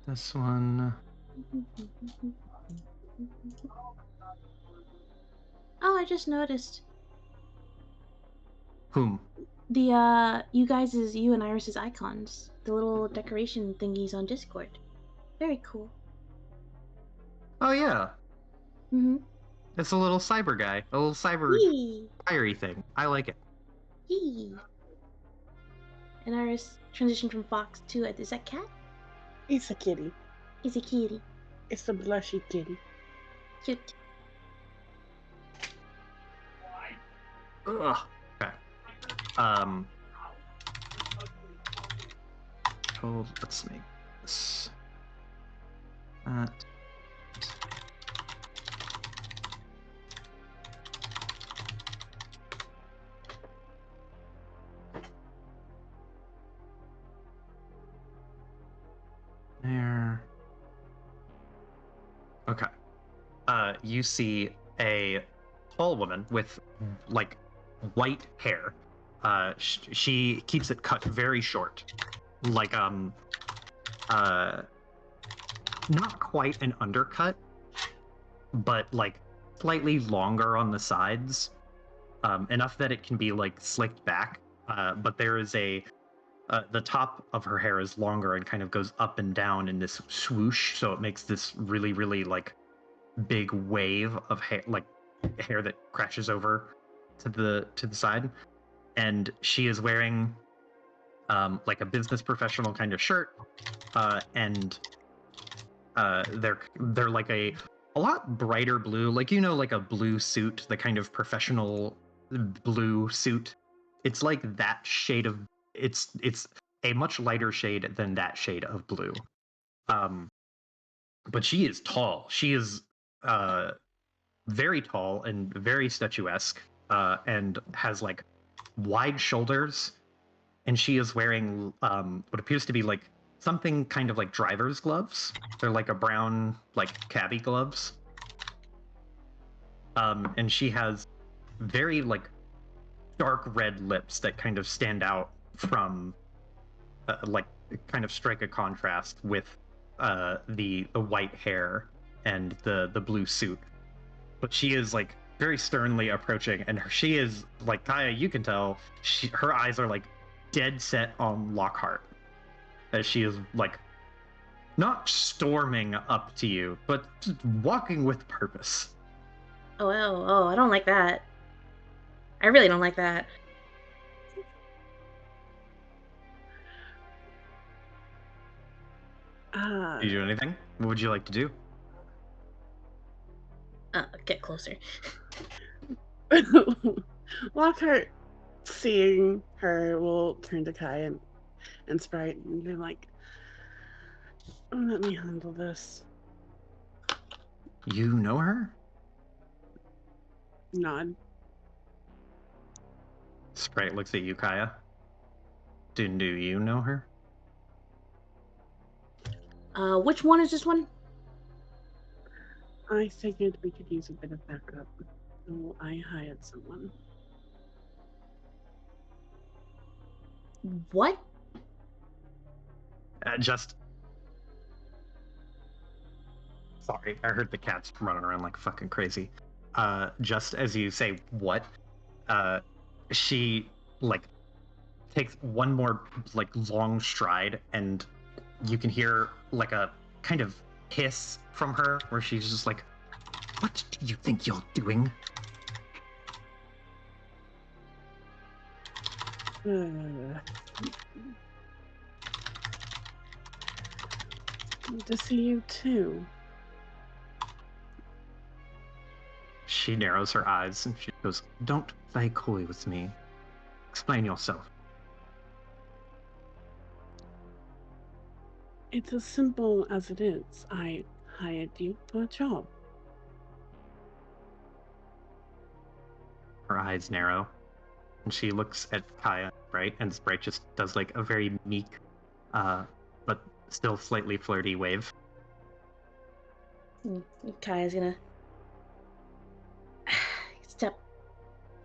This one. Oh, I just noticed. Whom? The you and Iris's icons, the little decoration thingies on Discord. Very cool. Oh yeah. It's a little cyber guy, a little cyber fiery thing. I like it. Yee. And Iris transitioned from fox to is that cat? It's a kitty. It's a kitty. It's a blushy kitty. Cute. Ugh. Okay. Let's make this. That. There. Okay. You see a tall woman with like white hair. She keeps it cut very short, like not quite an undercut, but like slightly longer on the sides, enough that it can be like slicked back. But there is the top of her hair is longer and kind of goes up and down in this swoosh, so it makes this really, really like big wave of hair, like hair that crashes over to the side. And she is wearing like a business professional kind of shirt, and they're like a lot brighter blue, like like a blue suit, the kind of professional blue suit. It's like that shade of it's a much lighter shade than that shade of blue. But she is tall. She is very tall and very statuesque, and has like wide shoulders, and she is wearing what appears to be like something kind of like driver's gloves. They're like a brown like cabbie gloves. And she has very like dark red lips that kind of stand out from like kind of strike a contrast with the white hair and the blue suit. But she is like very sternly approaching, and she is like, Kaya, you can tell her eyes are like dead set on Lockhart. as she is like not storming up to you, but just walking with purpose. Oh, I don't like that. I really don't like that. Do you do anything? What would you like to do? Get closer. Lockhart, seeing her, will turn to Kai and Sprite and be like, let me handle this. You know her? Nod. Sprite looks at you, Kaya. Do you know her? Which one is this one? I figured we could use a bit of backup, so I hired someone. What? Just... Sorry, I heard the cats running around like fucking crazy. Just as you say what, she, like, takes one more, like, long stride, and you can hear, like, a kind of hiss from her, where she's just like, what do you think you're doing? Good to see you too. She narrows her eyes and she goes, don't play coy with me. Explain yourself. It's as simple as it is. I hired you for a job. Her eyes narrow, and she looks at Kaya, right? And Sprite just does like a very meek, but still slightly flirty wave. Kaya's gonna step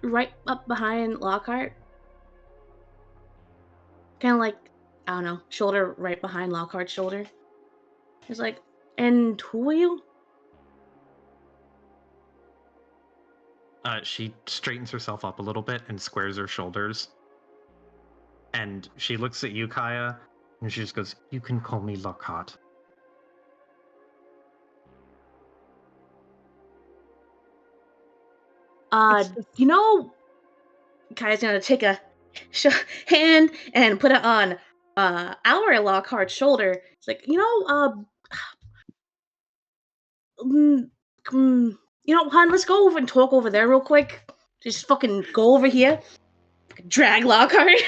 right up behind Lockhart. Kind of like, I don't know, shoulder right behind Lockhart's shoulder. He's like, and who are you? She straightens herself up a little bit and squares her shoulders. And she looks at you, Kaya, and she just goes, you can call me Lockhart. You know, Kaya's gonna take a hand and put it on our Lockhart's shoulder. It's like, hon, let's go over and talk over there real quick. Just fucking go over here. Drag Lockhart.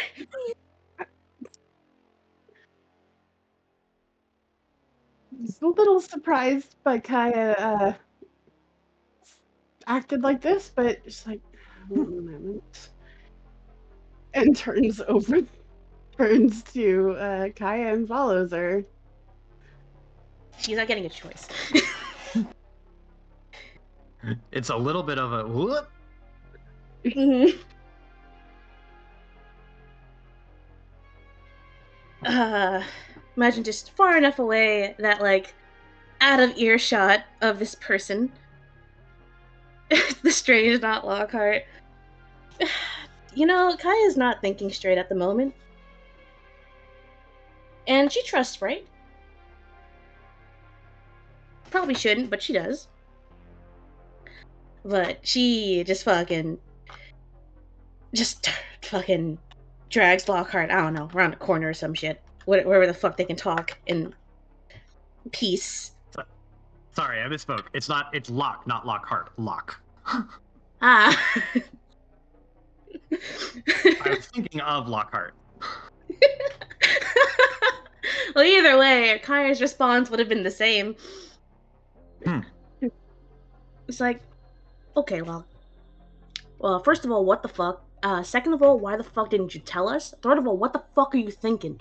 Just a little surprised by Kaya acted like this, but just like, one moment. And turns to Kaya and follows her. She's not getting a choice. It's a little bit of a whoop. Imagine just far enough away that, like, out of earshot of this person. The strange, not Lockhart. Kaya's not thinking straight at the moment. And she trusts, right? Probably shouldn't, but she does. But she just fucking drags Lockhart, I don't know, around the corner or some shit. Wherever the fuck they can talk in peace. Sorry, I misspoke. It's Lock, not Lockhart. Lock. I was thinking of Lockhart. Well, either way, Kaya's response would have been the same. It's like, okay, well, first of all, what the fuck? Second of all, why the fuck didn't you tell us? Third of all, what the fuck are you thinking?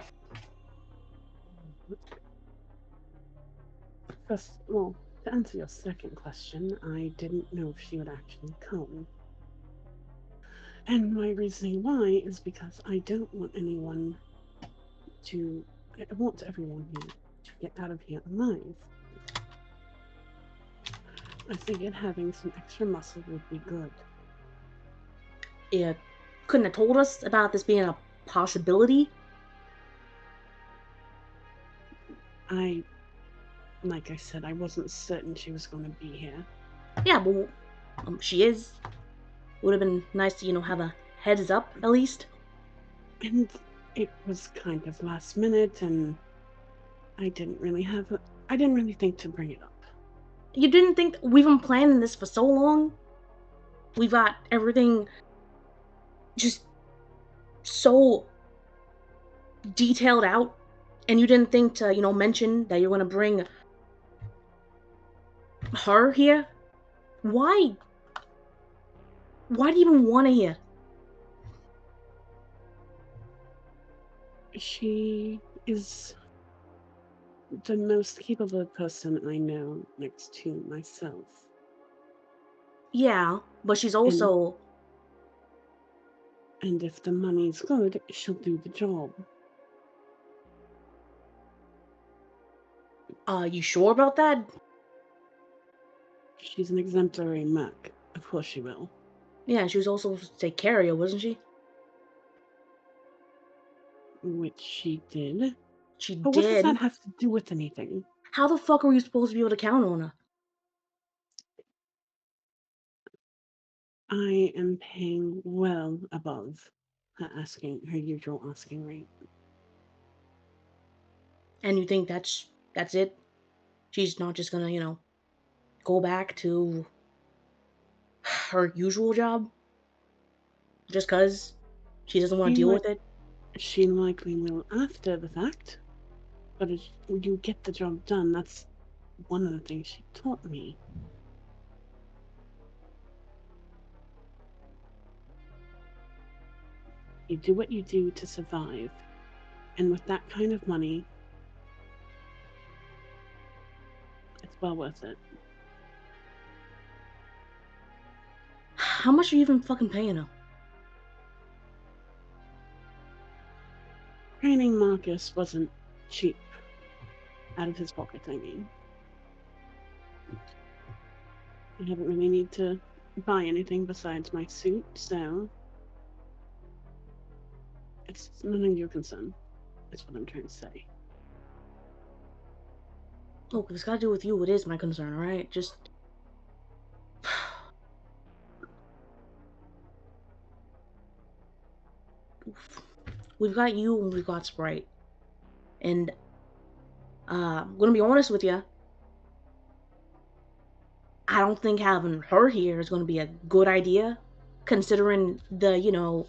Well, to answer your second question, I didn't know if she would actually come. And my reasoning why is because I don't want everyone here to get out of here alive. I figured having some extra muscle would be good. You couldn't have told us about this being a possibility? Like I said, I wasn't certain she was going to be here. Yeah, but she is. Would have been nice to, have a heads up at least. And it was kind of last minute, and I didn't really think to bring it up. You didn't think we've been planning this for so long? We've got everything just so detailed out, and you didn't think to, mention that you're gonna bring her here? Why? Why do you even want to hear? She is the most capable person I know next to myself. Yeah, but she's also... And if the money's good, she'll do the job. You sure about that? She's an exemplary merc. Of course she will. Yeah, she was also supposed to take care of you, wasn't she? Which she did. She but did. What does that have to do with anything? How the fuck are you supposed to be able to count on her? I am paying well above her usual asking rate. And you think that's it? She's not just gonna, go back to her usual job? Just cause she doesn't want to deal with it? She likely will after the fact. But if you get the job done, that's one of the things she taught me. You do what you do to survive. And with that kind of money, it's well worth it. How much are you even fucking paying her? Training Marcus wasn't cheap. Out of his pocket, I mean. I haven't really need to buy anything besides my suit, so it's none of your concern. That's what I'm trying to say. Look, if it's got to do with you, it is my concern, alright? Just... We've got you and we've got Sprite. And, I'm gonna be honest with you. I don't think having her here is gonna be a good idea. Considering the,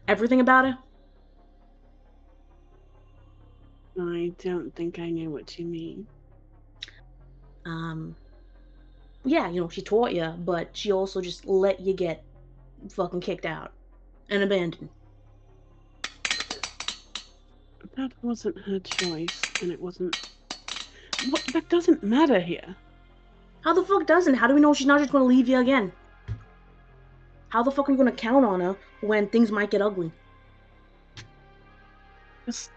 everything about her. I don't think I know what you mean. Yeah, she taught you, but she also just let you get fucking kicked out and abandoned. That wasn't her choice, and it wasn't... That doesn't matter here. How the fuck doesn't? How do we know she's not just gonna leave you again? How the fuck are you gonna count on her when things might get ugly? Just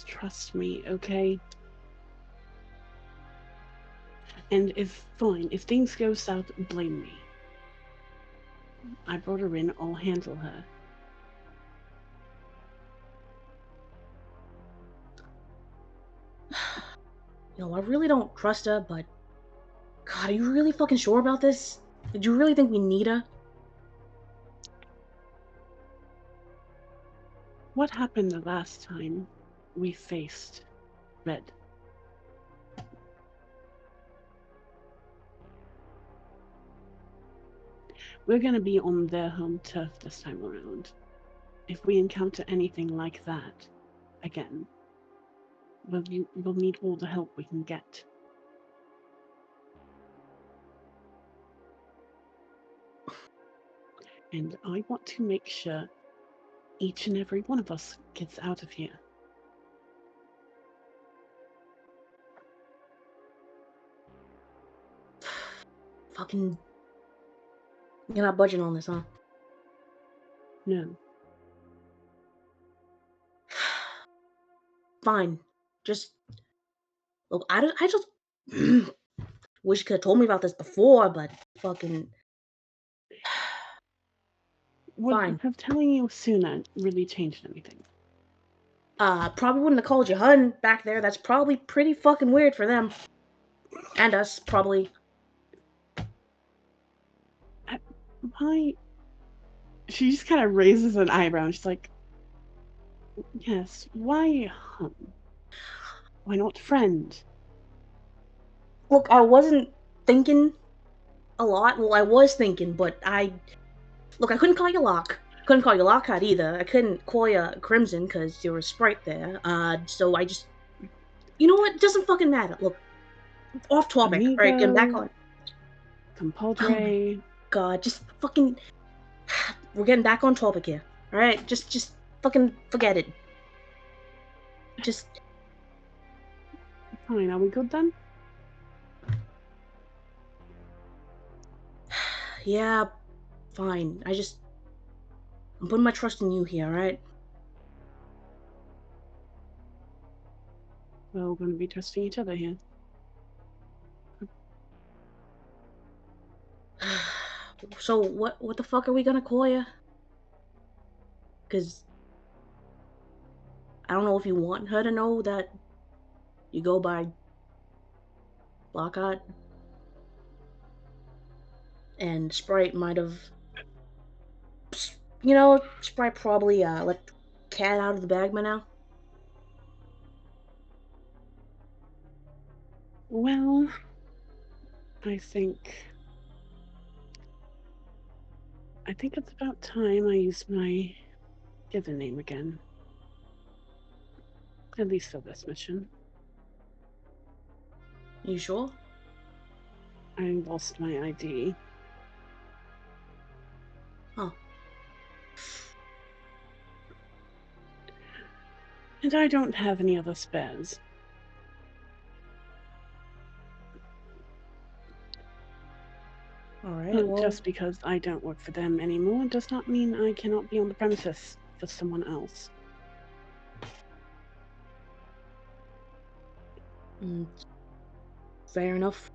trust me, okay? And if things go south, blame me. I brought her in, I'll handle her. I really don't trust her, but... God, are you really fucking sure about this? Did you really think we need her? What happened the last time we faced Red? We're gonna be on their home turf this time around. If we encounter anything like that again, we'll need all the help we can get. And I want to make sure each and every one of us gets out of here. Fucking... You're not budging on this, huh? No. Fine. Just... Look, I just... wish you could have told me about this before, but fucking... would have telling you sooner really changed anything? Probably wouldn't have called you hun back there. That's probably pretty fucking weird for them. And us, probably. Why? She just kind of raises an eyebrow and she's like, yes, why hun? Why not friend? Look, I wasn't thinking a lot. Well, I was thinking, but Look, I couldn't call you Locke. Couldn't call you Lockhart either. I couldn't call you Crimson because there was Sprite there. So I just... You know what? It doesn't fucking matter. Look, off topic. Amigo, Alright, getting back on. Compadre. Oh God, just fucking... We're getting back on topic here. Alright? Just fucking forget it. Just... Fine, are we good then? Yeah, fine. I'm putting my trust in you here, alright? Well, we're going to be trusting each other here. So, what the fuck are we gonna call you? Because I don't know if you want her to know that you go by Lockhart. And Sprite might have... You know, Sprite probably let the cat out of the bag by now. Well, I think it's about time I use my given name again. At least for this mission. You sure? I lost my ID. Oh. And I don't have any other spares. Alright, well... Just because I don't work for them anymore does not mean I cannot be on the premises for someone else. Fair enough.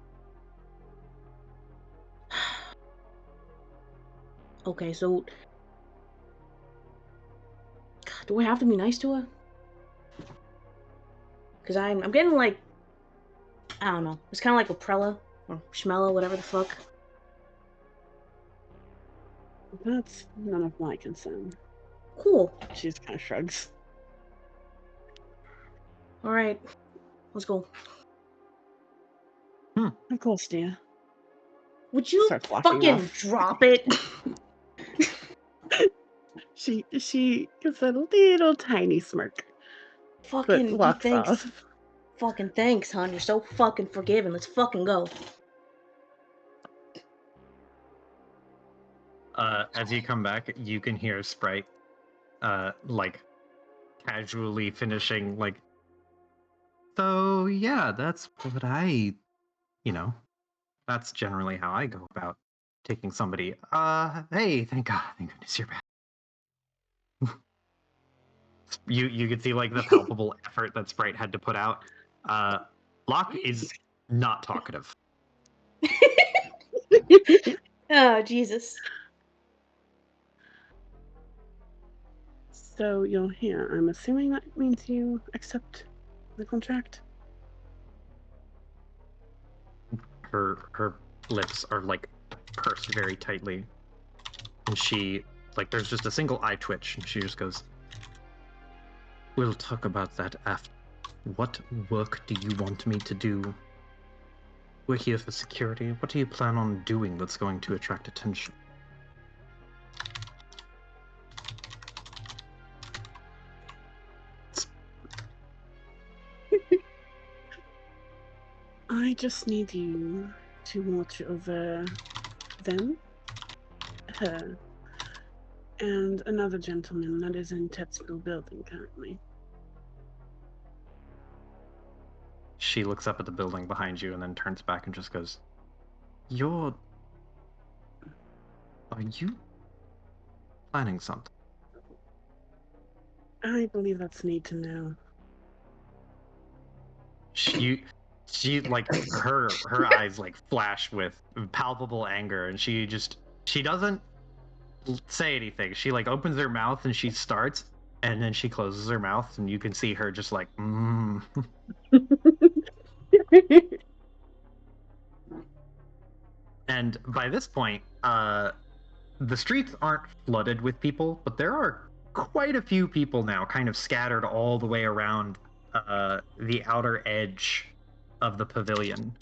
Okay, so... Do I have to be nice to her? Because I'm getting like... I don't know. It's kind of like Aprella or Schmella, whatever the fuck. That's none of my concern. Cool. She just kind of shrugs. Alright. Let's go. Of course, dear. Would you fucking drop it? She gives a little tiny smirk. Fucking walks thanks. Off. Fucking thanks, hon. You're so fucking forgiving. Let's fucking go. As you come back, you can hear Sprite, like, casually finishing, like, so, yeah, that's what that's generally how I go about taking somebody. Hey, thank goodness you're back. You could see, like, the palpable effort that Sprite had to put out. Locke is not talkative. Oh, Jesus. So you're here. I'm assuming that means you accept the contract? Her lips are, like, pursed very tightly. And she, like, there's just a single eye twitch, and she just goes, "We'll talk about that after. What work do you want me to do? We're here for security. What do you plan on doing that's going to attract attention?" I just need you to watch over them, her, and another gentleman that is in Tetsuo building currently. She looks up at the building behind you and then turns back and just goes, Are you planning something? I believe that's need to know. She like, her eyes, like, flash with palpable anger, and she doesn't say anything. She like opens her mouth and she starts, and then she closes her mouth, and you can see her just like, And by this point, the streets aren't flooded with people, but there are quite a few people now kind of scattered all the way around the outer edge of the pavilion.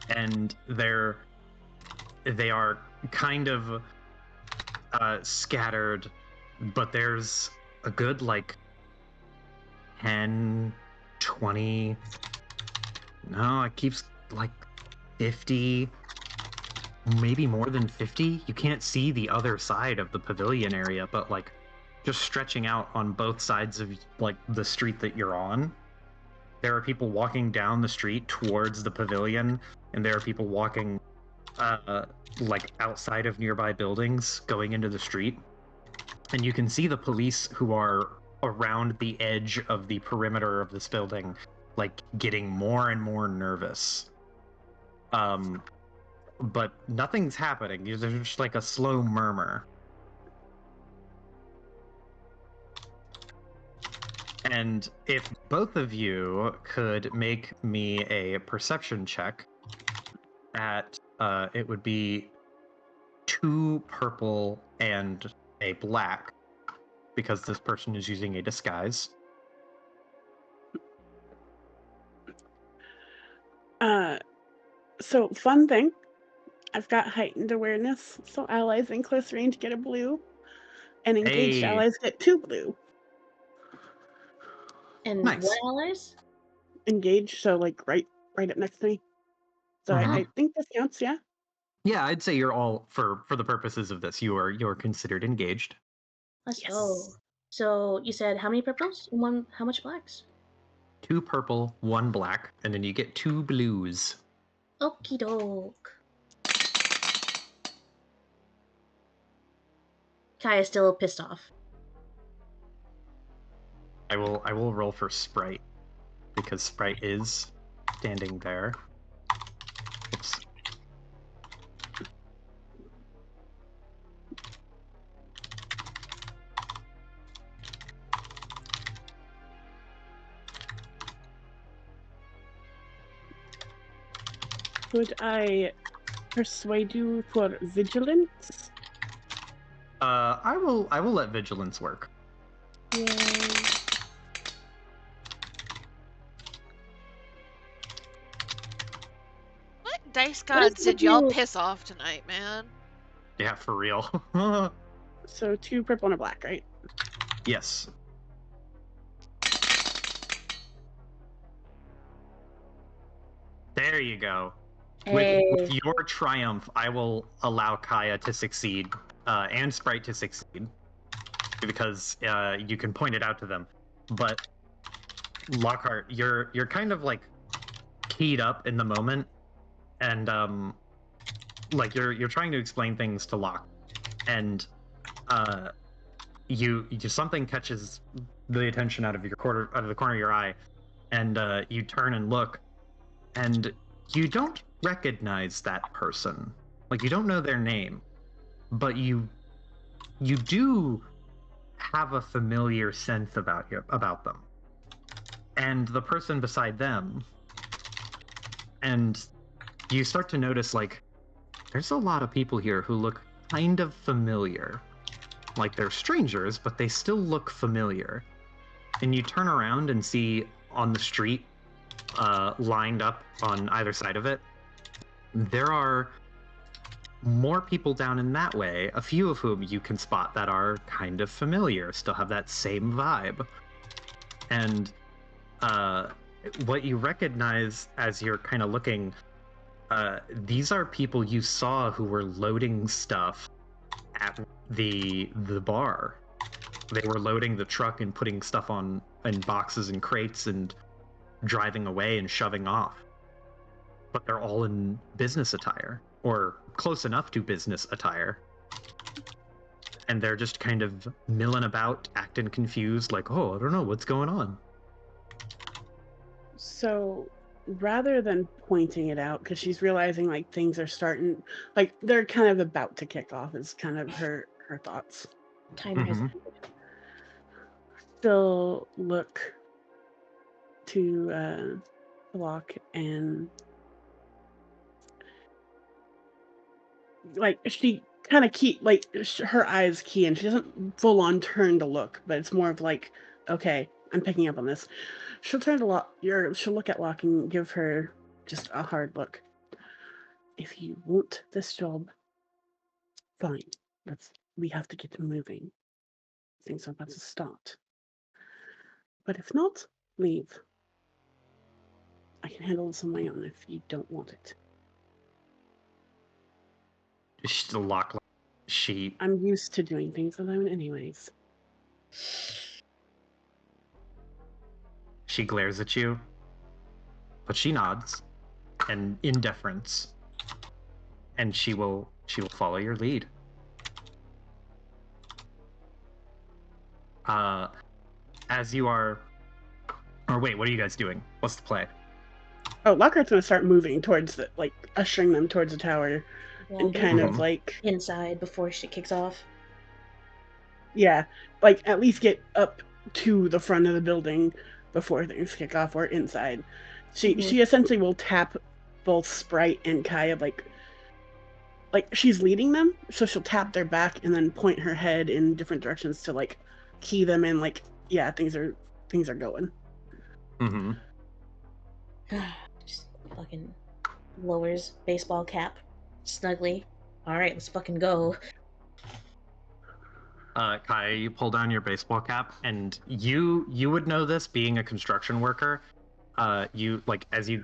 And they are kind of scattered, but there's a good like 10, 20, no, it keeps like 50, maybe more than 50. You can't see the other side of the pavilion area, but like just stretching out on both sides of like the street that you're on, there are people walking down the street towards the pavilion, and there are people walking like outside of nearby buildings going into the street. And you can see the police who are around the edge of the perimeter of this building like getting more and more nervous. But nothing's happening. There's just like a slow murmur. And if both of you could make me a perception check at, it would be 2 purple and a black, because this person is using a disguise. So fun thing, I've got heightened awareness, so allies in close range get a blue, and engaged allies get 2 blue. And nice. What allies? Engaged, so like right up next to me. So I think this counts, yeah. Yeah, I'd say you're all, for the purposes of this, you're considered engaged. Let's go. So you said how many purples and how much blacks? 2 purple, 1 black, and then you get 2 blues. Okie doke. Kaya's still pissed off. I will roll for Sprite, because Sprite is standing there. Oops. Could I persuade you for vigilance? I will let vigilance work. Yay. What dice gods did y'all piss off tonight, man? Yeah, for real. So 2 purple and a black, right? Yes. There you go. Hey. With your triumph, I will allow Kaya to succeed, and Sprite to succeed, because you can point it out to them. But Lockhart, you're kind of like keyed up in the moment, and like you're trying to explain things to Locke, and you something catches the attention out of the corner of your eye, and you turn and look, and you don't recognize that person. Like, you don't know their name, but you do have a familiar sense about them. And the person beside them, and you start to notice, like, there's a lot of people here who look kind of familiar. Like, they're strangers, but they still look familiar. And you turn around and see on the street, lined up on either side of it, there are more people down in that way, a few of whom you can spot that are kind of familiar, still have that same vibe. And what you recognize as you're kind of looking, these are people you saw who were loading stuff at the bar. They were loading the truck and putting stuff in boxes and crates and driving away and shoving off. But they're all in business attire, or close enough to business attire. And they're just kind of milling about, acting confused, like, oh, I don't know what's going on. So rather than pointing it out, because she's realizing like things are starting, like they're kind of about to kick off, is kind of her thoughts. Timer has ended. Still look to Locke and like she kind of keep like her eyes key, and she doesn't full on turn to look, but it's more of like, okay, I'm picking up on this. She'll turn to Locke, she'll look at Locke and give her just a hard look. If you want this job, fine. We have to get moving. Things are about to start. But if not, leave. I can handle this on my own if you don't want it. Locke. I'm used to doing things alone anyways. She glares at you, but she nods, and in deference, and she will follow your lead. As you are, or wait, what are you guys doing? What's the play? Oh, Lockhart's gonna start moving towards the, like, ushering them towards the tower, and kind of like inside before shit kicks off. Yeah, like at least get up to the front of the building before things kick off, or inside. She essentially will tap both Sprite and Kaya, like she's leading them, so she'll tap their back and then point her head in different directions to like key them in, like, yeah, things are going. Just fucking lowers baseball cap snugly. All right, let's fucking go. Kaya, you pull down your baseball cap, and you would know this being a construction worker. You as you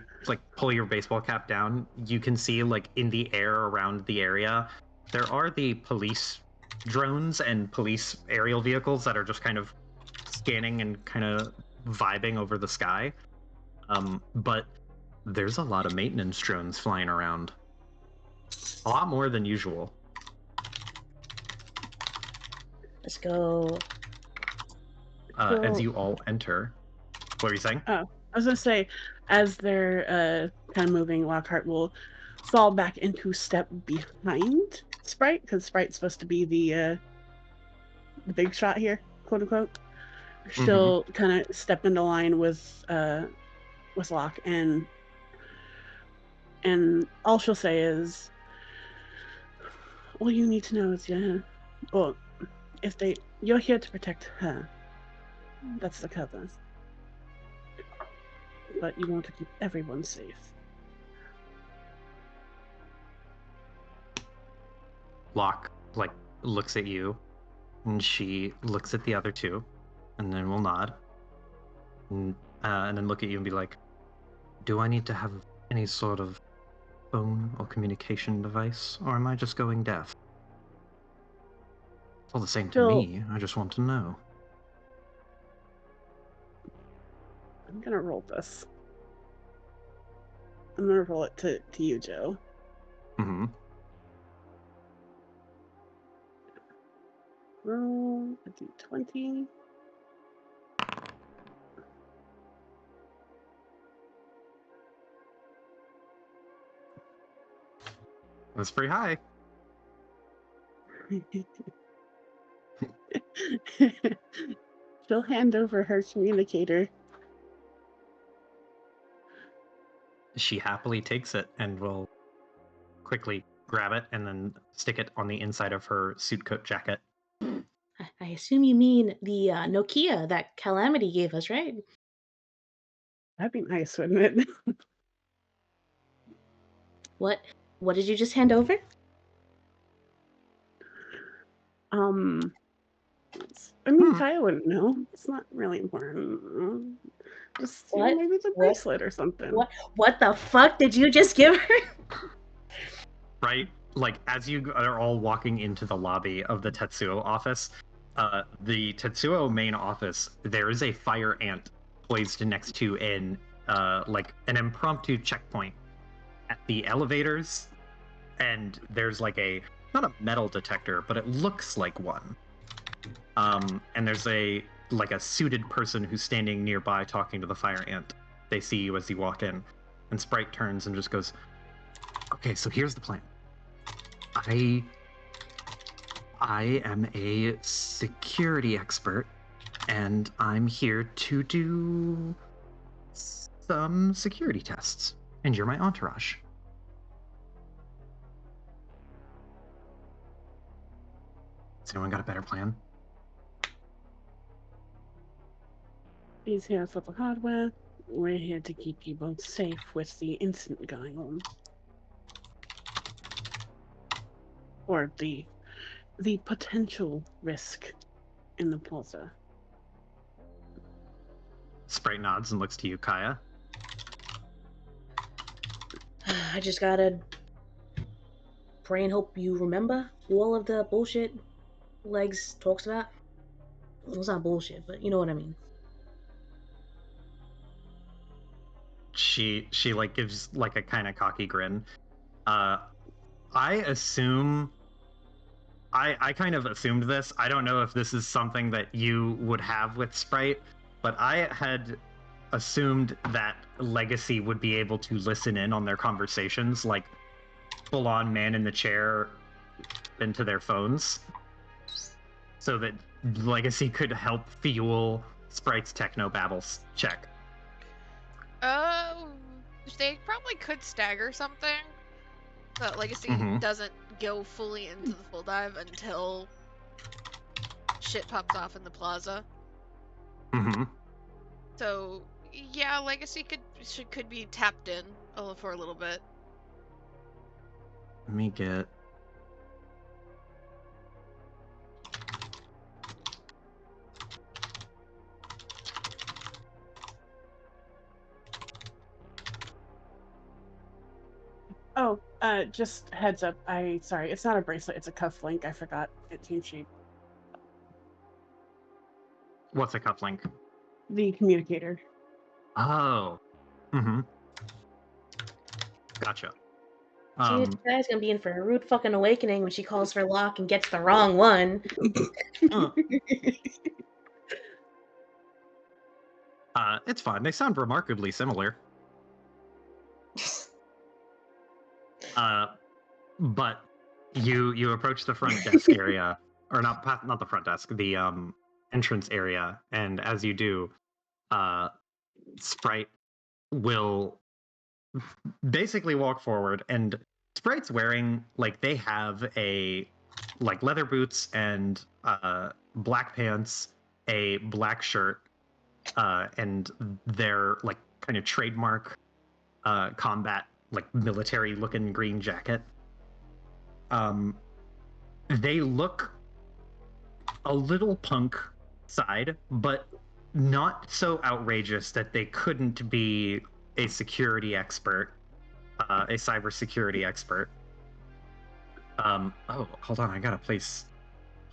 pull your baseball cap down, you can see in the air around the area, there are the police drones and police aerial vehicles that are just kind of scanning and kind of vibing over the sky. But there's a lot of maintenance drones flying around. A lot more than usual. Let's go. As you all enter, what are you saying? Oh, I was gonna say, as they're kind of moving, Lockhart will fall back into step behind Sprite, because Sprite's supposed to be the big shot here, quote unquote. She'll kind of step into line with Locke, and all she'll say is, "All you need to know is, well, you're here to protect her. That's the cover. But you want to keep everyone safe." Locke looks at you, and she looks at the other two, and then will nod, and then look at you and be like, "Do I need to have any sort of phone or communication device, or am I just going deaf? It's all the same to me. I just want to know." I'm gonna roll this. I'm gonna roll it to you, Joe. Roll a d20. That's pretty high. She'll hand over her communicator. She happily takes it and will quickly grab it and then stick it on the inside of her suit coat jacket. I assume you mean the Nokia that Calamity gave us, right? That'd be nice, wouldn't it? What did you just hand over? I mean, Kaya wouldn't know. It's not really important. Just maybe it's a bracelet or something. What the fuck did you just give her? Right? As you are all walking into the lobby of the Tetsuo office, the Tetsuo main office, there is a fire ant poised next to an impromptu checkpoint at the elevators, and there's not a metal detector, but it looks like one. And there's a suited person who's standing nearby talking to the fire ant. They see you as you walk in. And Sprite turns and just goes, okay, so here's the plan. I am a security expert, and I'm here to do some security tests. And you're my entourage. Has anyone got a better plan? He's here for the hardware. We're here to keep you both safe with the incident going on. Or the potential risk in the plaza. Sprite nods and looks to you, Kaya. I just gotta pray and hope you remember all of the bullshit Legs talks about. Well, it's not bullshit, but you know what I mean. She like gives like a kind of cocky grin. I assume I kind of assumed this. I don't know if this is something that you would have with Sprite, but I had assumed that Legacy would be able to listen in on their conversations, like full on man in the chair into their phones, so that Legacy could help fuel Sprite's techno babbles check. They probably could stagger something, but Legacy doesn't go fully into the full dive until shit pops off in the plaza. So yeah, Legacy could be tapped in for a little bit. Let me get. Oh, just heads up. Sorry, it's not a bracelet, it's a cuff link. I forgot it team sheet. What's a cuff link? The communicator. Oh. Gotcha. This guy's gonna be in for a rude fucking awakening when she calls for lock and gets the wrong one. It's fine. They sound remarkably similar. But you approach the front desk area, or not the front desk, the entrance area, and as you do, Sprite will basically walk forward, and Sprite's wearing like they have a like leather boots and black pants, a black shirt, and their like kind of trademark combat like military looking green jacket. They look a little punk side, but not so outrageous that they couldn't be a security expert, a cybersecurity expert. Oh, hold on, I gotta place.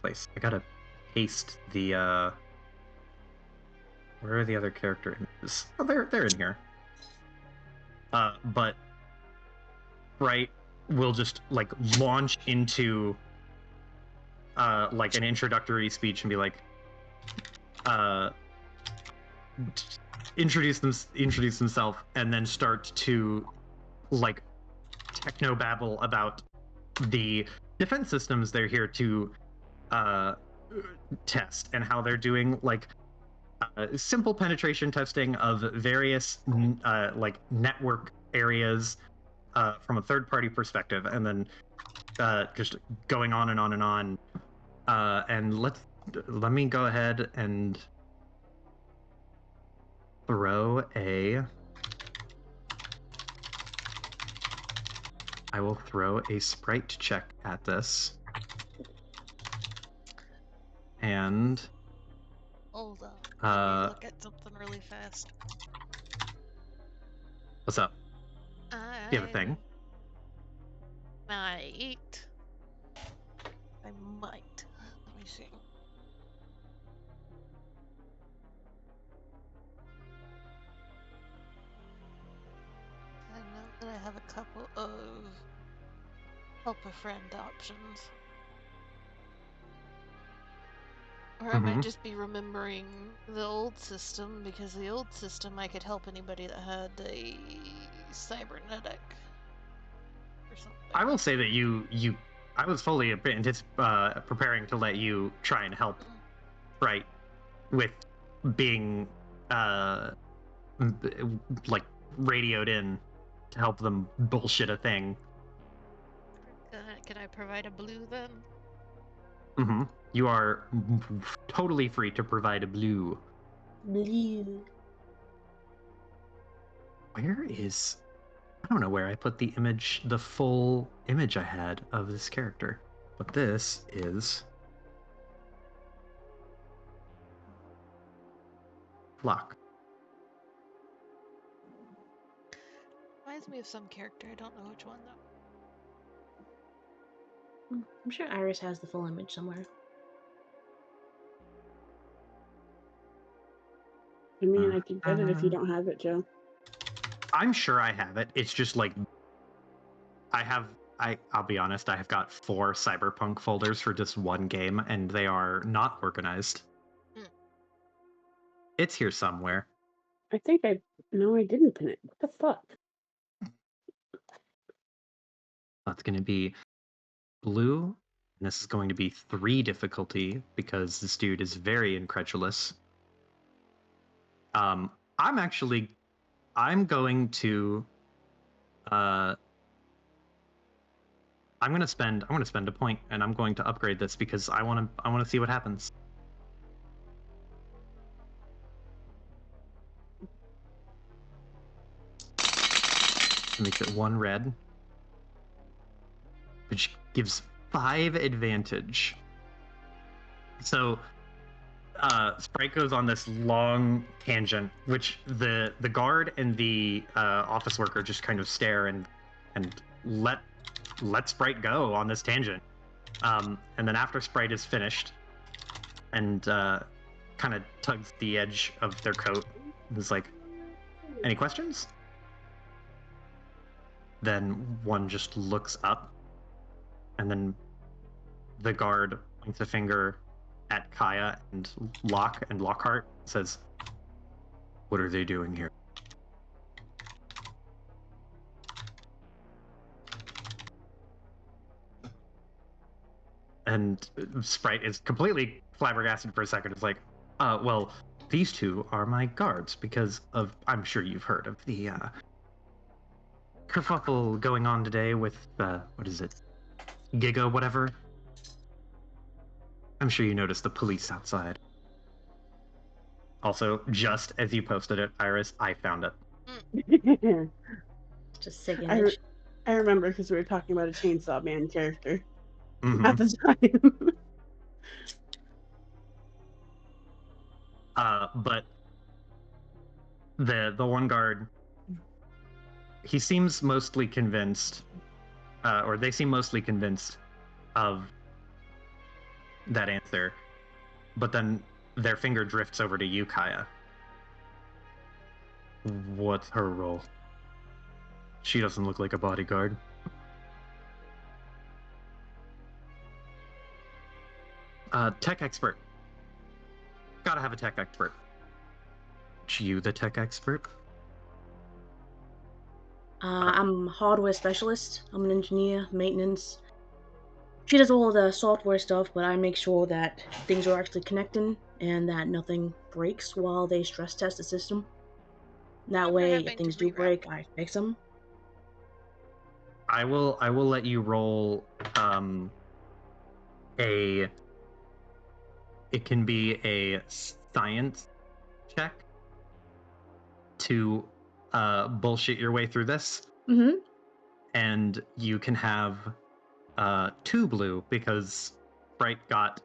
I gotta paste the. Where are the other character images? Oh, they're in here. But Bright will just like launch into like an introductory speech and be like, introduce himself, and then start to like techno babble about the defense systems they're here to test and how they're doing like simple penetration testing of various like network areas from a third-party perspective, and then just going on and on and on. And let me go ahead and throw a. I will throw a Sprite check at this. And hold on. Let me look at something really fast. What's up? Do you have a thing? I might. Let me see. I know that I have a couple of help a friend options. Or I might just be remembering the old system, because the old system I could help anybody that had a cybernetic or something. I will say that I was fully preparing to let you try and help, right, with being like radioed in to help them bullshit a thing. Can I provide a blue then? Mm-hmm. You are totally free to provide a blue. Blue. Where is... I don't know where I put the image, the full image I had of this character. But this is... Locke. Reminds me of some character. I don't know which one though. I'm sure Iris has the full image somewhere. I mean, I can get it if you don't have it, Joe. I'm sure I have it. It's just like... I'll be honest, I have got 4 Cyberpunk folders for just one game, and they are not organized. It's here somewhere. I think No, I didn't pin it. What the fuck? That's going to be blue. And this is going to be 3 difficulty because this dude is very incredulous. I'm going to I'm going to spend a point, and I'm going to upgrade this because I want to see what happens. Makes it 1 red, which gives 5 advantage. So Sprite goes on this long tangent, which the guard and the office worker just kind of stare and let Sprite go on this tangent. And then after Sprite is finished and kind of tugs the edge of their coat, is like, any questions? Then one just looks up, and then the guard points a finger at Kaya and Locke and Lockhart, says, "What are they doing here?" And Sprite is completely flabbergasted for a second. It's like, well, these 2 are my guards because of, I'm sure you've heard of the kerfuffle going on today with, what is it? Giga whatever? I'm sure you noticed the police outside. Also, just as you posted it, Iris, I found it. Just sick image. I remember because we were talking about a Chainsaw Man character at the time. But the one guard, he seems mostly convinced, or they seem mostly convinced of that answer, but then their finger drifts over to you, Kaya. What's her role? She doesn't look like a bodyguard. Tech expert. Gotta have a tech expert. You the tech expert? I'm a hardware specialist. I'm an engineer, maintenance. She does all the software stuff, but I make sure that things are actually connecting and that nothing breaks while they stress test the system. That way, if things do break, I fix them. I will let you roll it can be a science check to bullshit your way through this. Mm-hmm. And you can have 2 blue because Sprite got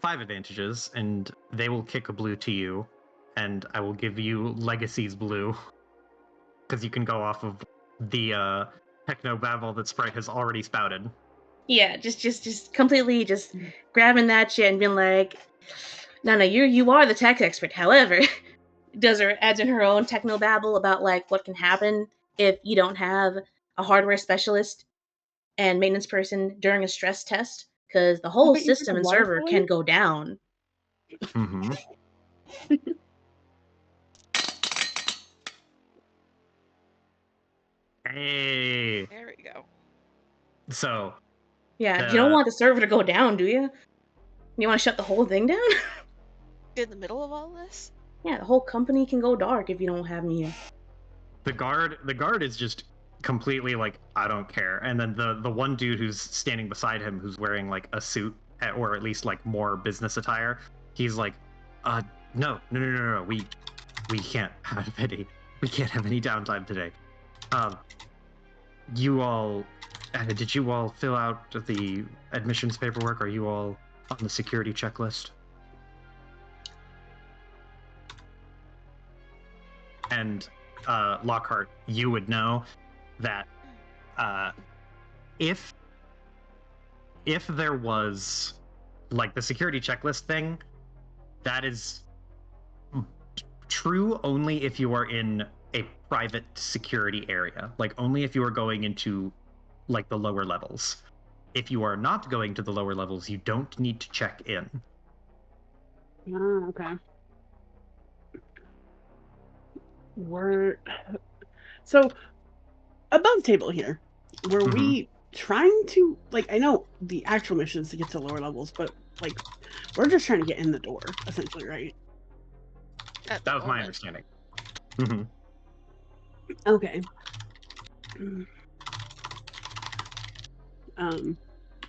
5 advantages, and they will kick a blue to you, and I will give you Legacy's blue because you can go off of the techno babble that Sprite has already spouted. Yeah, just completely just grabbing that shit and being like, no, you are the tech expert. However, adds in her own techno babble about like what can happen if you don't have a hardware specialist and maintenance person during a stress test, because the whole system and server can go down. Mm-hmm. Hey. There we go. So. Yeah, you don't want the server to go down, do you? You want to shut the whole thing down? In the middle of all this? Yeah, the whole company can go dark if you don't have me here. The guard is just completely like, I don't care. And then the one dude who's standing beside him, who's wearing like a suit or at least like more business attire, he's like, no, we can't have any downtime today. You all, did you all fill out the admissions paperwork? Are you all on the security checklist? And Lockhart, you would know that if there was like the security checklist thing, that is true only if you are in a private security area, like only if you are going into like the lower levels. If you are not going to the lower levels, you don't need to check in. Okay. So above table here, were we trying to, like, I know the actual mission is to get to lower levels, but like we're just trying to get in the door, essentially, right? That was my understanding. Okay.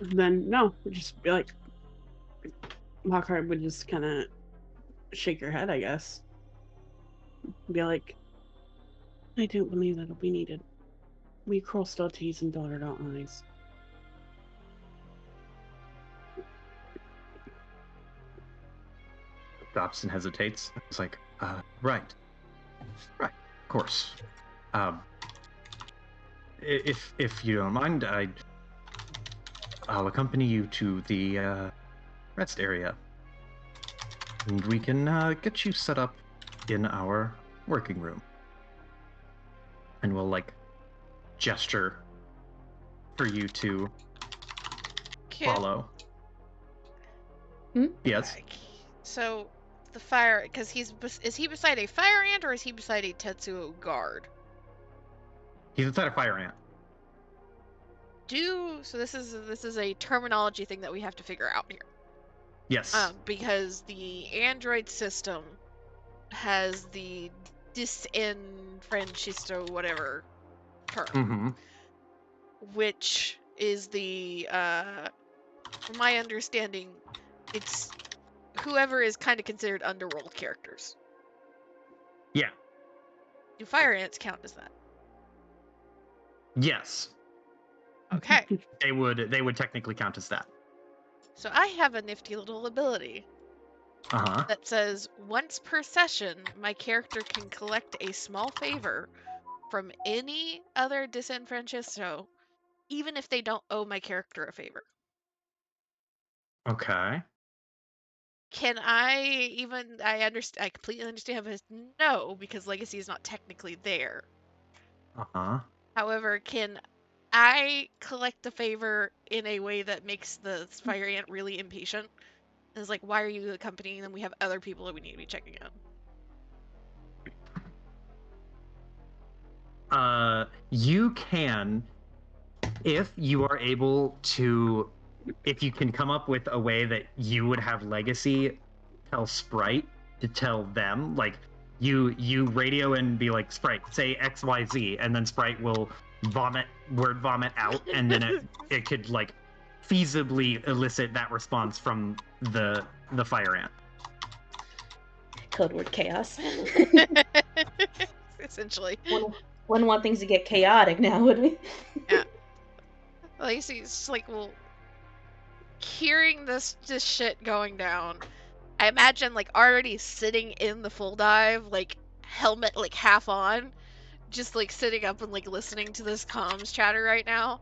Then no, we'd just be like, Lockhart would just kind of shake her head, I guess. Be like, I don't believe that'll be needed. We crossed our T's and dotted our I's. Dobson hesitates. It's like, right, of course. If you don't mind, I'll accompany you to the rest area, and we can get you set up in our working room. And we'll like gesture for you to follow. Yes. So the fire, because is he beside a fire ant or is he beside a Tetsuo guard? He's beside a fire ant. So this is a terminology thing that we have to figure out here. Yes. Because the Android system has the disenfranchised whatever term, which is the from my understanding, it's whoever is kind of considered underworld characters. Yeah. Do fire ants count as that? Yes. Okay. They would technically count as that. So I have a nifty little ability that says once per session, my character can collect a small favor from any other disenfranchised, even if they don't owe my character a favor. Okay. Can I I completely understand if it's no, because Legacy is not technically there. However, can I collect the favor in a way that makes the fire ant really impatient? It's like, why are you accompanying them? We have other people that we need to be checking out. You can, if you are able to, if you can come up with a way that you would have Legacy tell Sprite to tell them, like you radio and be like, Sprite, say XYZ, and then Sprite will word vomit out, and then it could like feasibly elicit that response from the fire ant. Code word chaos. Essentially. Wouldn't want things to get chaotic now, would we? Yeah. Lacey's like, well, hearing this shit going down, I imagine like already sitting in the full dive, like helmet like half on, just like sitting up and like listening to this comms chatter right now.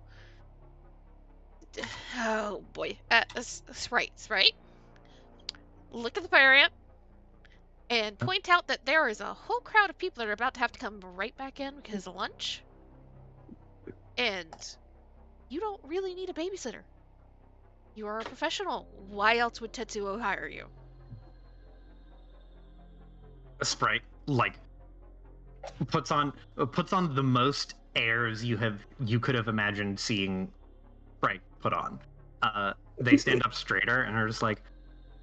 Oh boy, right. Look at the fire ant and point out that there is a whole crowd of people that are about to have to come right back in because of lunch, and you don't really need a babysitter. You are a professional. Why else would Tetsuo hire you? Sprite like puts on the most airs you could have imagined seeing Sprite put on. They stand up straighter and are just like,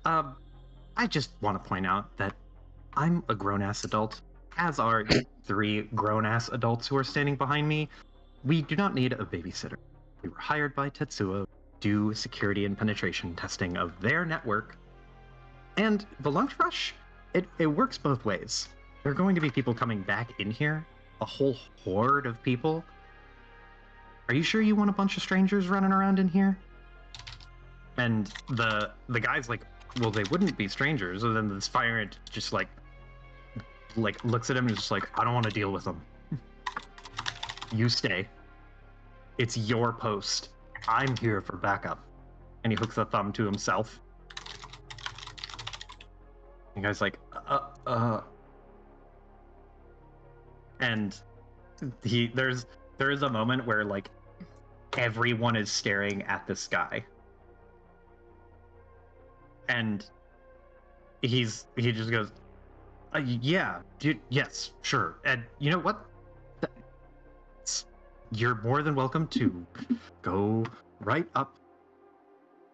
I just want to point out that I'm a grown-ass adult, as are 3 grown-ass adults who are standing behind me. We do not need a babysitter. We were hired by Tetsuo to do security and penetration testing of their network. And the lunch rush, it works both ways. There are going to be people coming back in here, a whole horde of people. Are you sure you want a bunch of strangers running around in here? And the guy's like, well, they wouldn't be strangers. And then this fire ant just like looks at him and is just like, I don't want to deal with them. You stay. It's your post. I'm here for backup. And he hooks a thumb to himself. And the guy's like, And there is a moment where like everyone is staring at this guy. And he just goes, yeah, yes, sure. And you know what? You're more than welcome to go right up.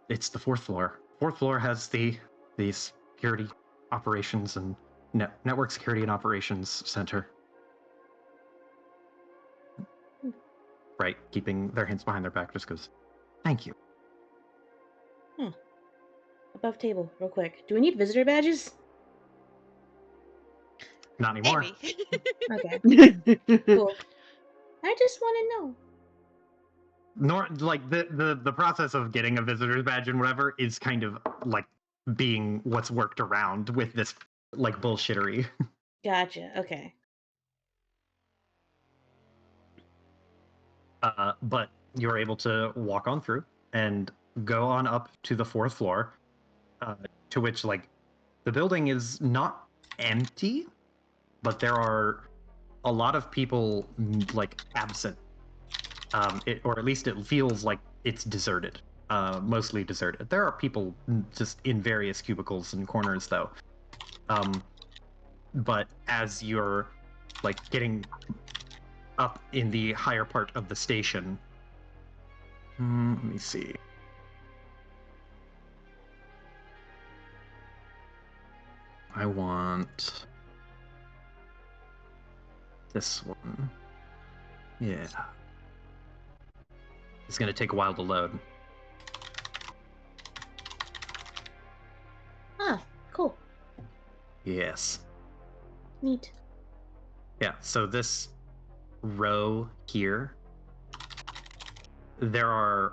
It's the 4th floor. 4th floor has the security operations and network security and operations center. Right, keeping their hands behind their back, just goes, thank you. Above table, real quick. Do we need visitor badges? Not anymore. Maybe. Okay. Cool. I just want to know. Nor like the process of getting a visitor's badge and whatever is kind of like being what's worked around with this like bullshittery. Gotcha. Okay. But you're able to walk on through and go on up to the 4th floor, to which like the building is not empty, but there are a lot of people like absent. Or at least it feels like it's deserted, mostly deserted. There are people just in various cubicles and corners, though. But as you're like getting up in the higher part of the station, let me see. I want this one. Yeah. It's going to take a while to load. Ah, cool. Yes. Neat. Yeah, so this row here, there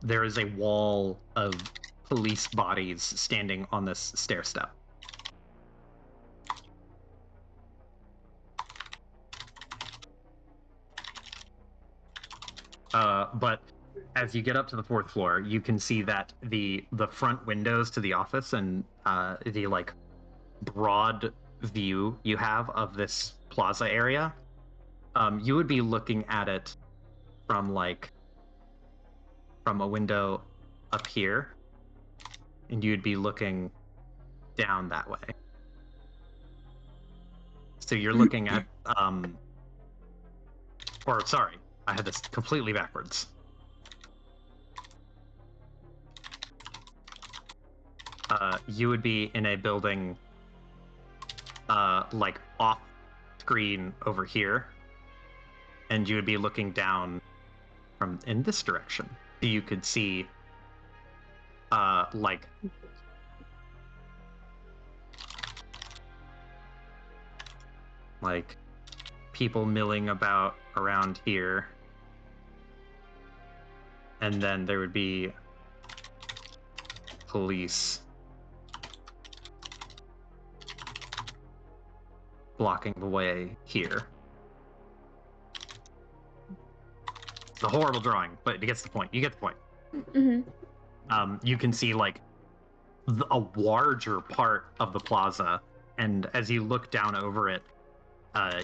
is a wall of police bodies standing on this stair step. But as you get up to the 4th floor, you can see that the front windows to the office and the like broad view you have of this plaza area, you would be looking at it from a window up here, and you'd be looking down that way. So you're looking at or sorry, I had this completely backwards. You would be in a building like off screen over here, and you would be looking down from in this direction. You could see like people milling about around here, and then there would be police blocking the way here. It's a horrible drawing, but it gets the point. You get the point. Mm-hmm. You can see like a larger part of the plaza, and as you look down over it,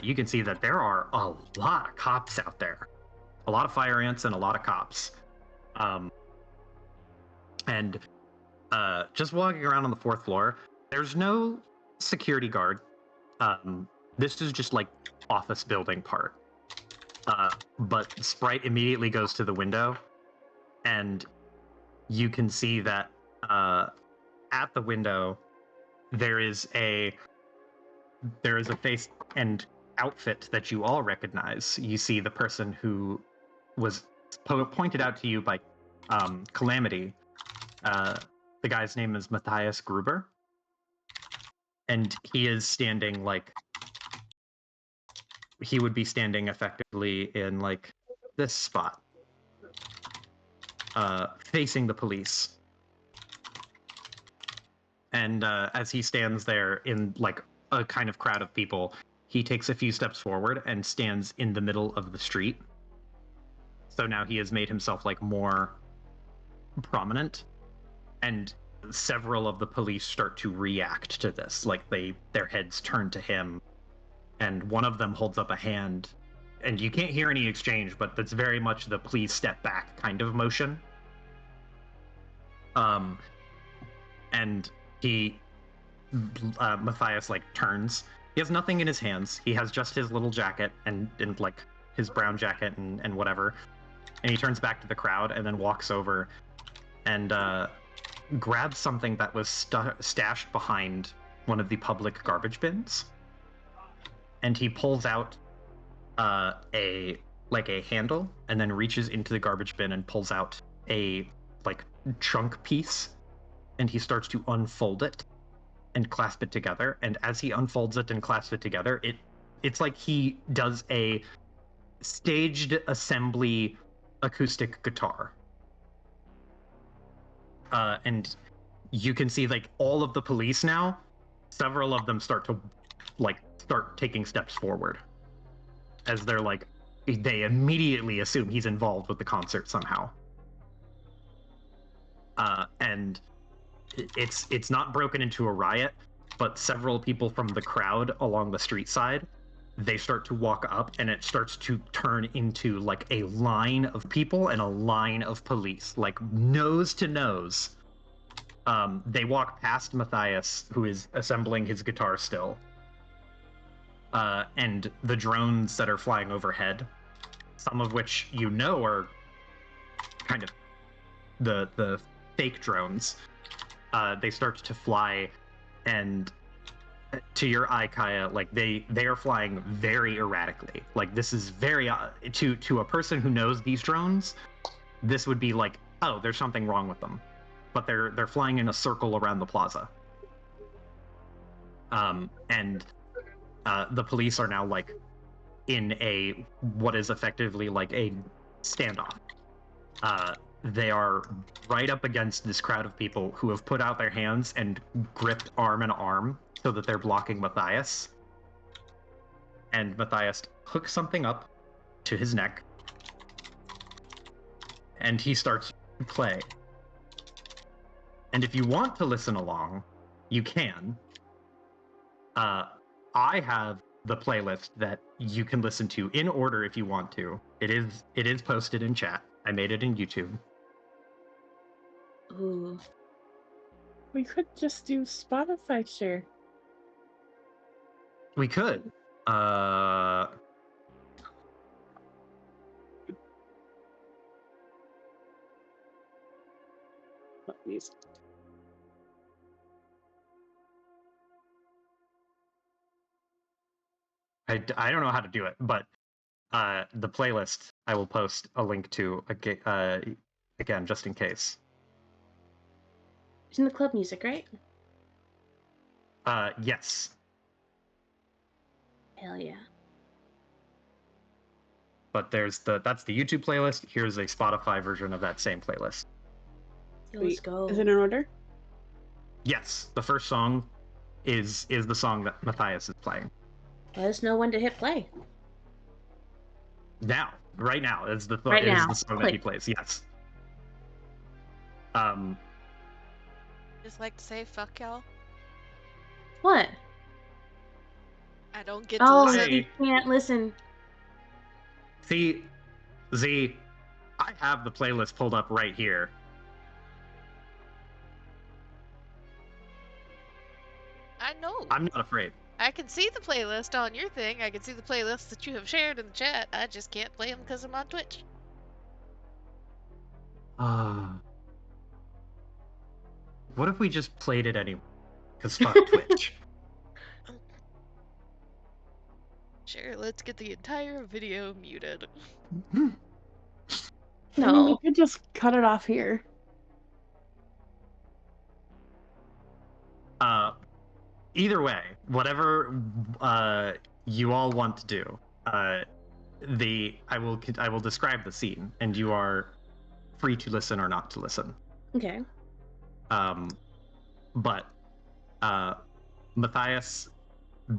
you can see that there are a lot of cops out there, a lot of fire ants and a lot of cops. And just walking around on the 4th floor, there's no security guard. This is just like office building part. But Sprite immediately goes to the window, and you can see that at the window there is a face and outfit that you all recognize. You see the person who was pointed out to you by Calamity. The guy's name is Matthias Gruber, and he is standing like he would be standing effectively in like this spot, facing the police. And as he stands there in like a kind of crowd of people, he takes a few steps forward and stands in the middle of the street. So now he has made himself like more prominent, and several of the police start to react to this. Like their heads turn to him, and one of them holds up a hand, and you can't hear any exchange, but that's very much the please step back kind of motion. And Matthias like turns. He has nothing in his hands. He has just his little jacket and like his brown jacket and whatever. And he turns back to the crowd and then walks over and grabs something that was stashed behind one of the public garbage bins. And he pulls out a handle and then reaches into the garbage bin and pulls out a like chunk piece, and he starts to unfold it and clasp it together. And as he unfolds it and clasps it together, it's like he does a staged assembly acoustic guitar. And you can see like all of the police now, several of them start taking steps forward as they're like, they immediately assume he's involved with the concert somehow. And it's not broken into a riot, but several people from the crowd along the street side, they start to walk up, and it starts to turn into like a line of people and a line of police, like nose to nose. They walk past Matthias, who is assembling his guitar still, and the drones that are flying overhead, some of which you know are kind of the fake drones. They start to fly, and to your eye, Kaya, like they are flying very erratically. Like this is very to a person who knows these drones, this would be like, oh, there's something wrong with them. But they're flying in a circle around the plaza. And the police are now like in a what is effectively like a standoff. They are right up against this crowd of people who have put out their hands and gripped arm in arm so that they're blocking Matthias. And Matthias hooks something up to his neck, and he starts to play. And if you want to listen along, you can. I have the playlist that you can listen to in order if you want to. It is posted in chat. I made it in YouTube. Ooh. We could just do Spotify share. We could. Music. I don't know how to do it, but the playlist I will post a link to again, just in case. It's in the club music, right? Yes. Hell yeah. But that's the YouTube playlist. Here's a Spotify version of that same playlist. Let's go. Is it in order? Yes. The first song is the song that Matthias is playing. Let us know when to hit play. Now. Right now. Is the song that he plays. Yes. Just like to say fuck y'all. What? I don't get to listen. You can't listen. See, Z, I have the playlist pulled up right here. I know. I'm not afraid. I can see the playlist on your thing. I can see the playlists that you have shared in the chat. I just can't play them because I'm on Twitch. What if we just played it anyway? Because fuck Twitch. Sure, let's get the entire video muted. No. I mean, we could just cut it off here. Either way, whatever you all want to do, I will describe the scene, and you are free to listen or not to listen. Okay. But Matthias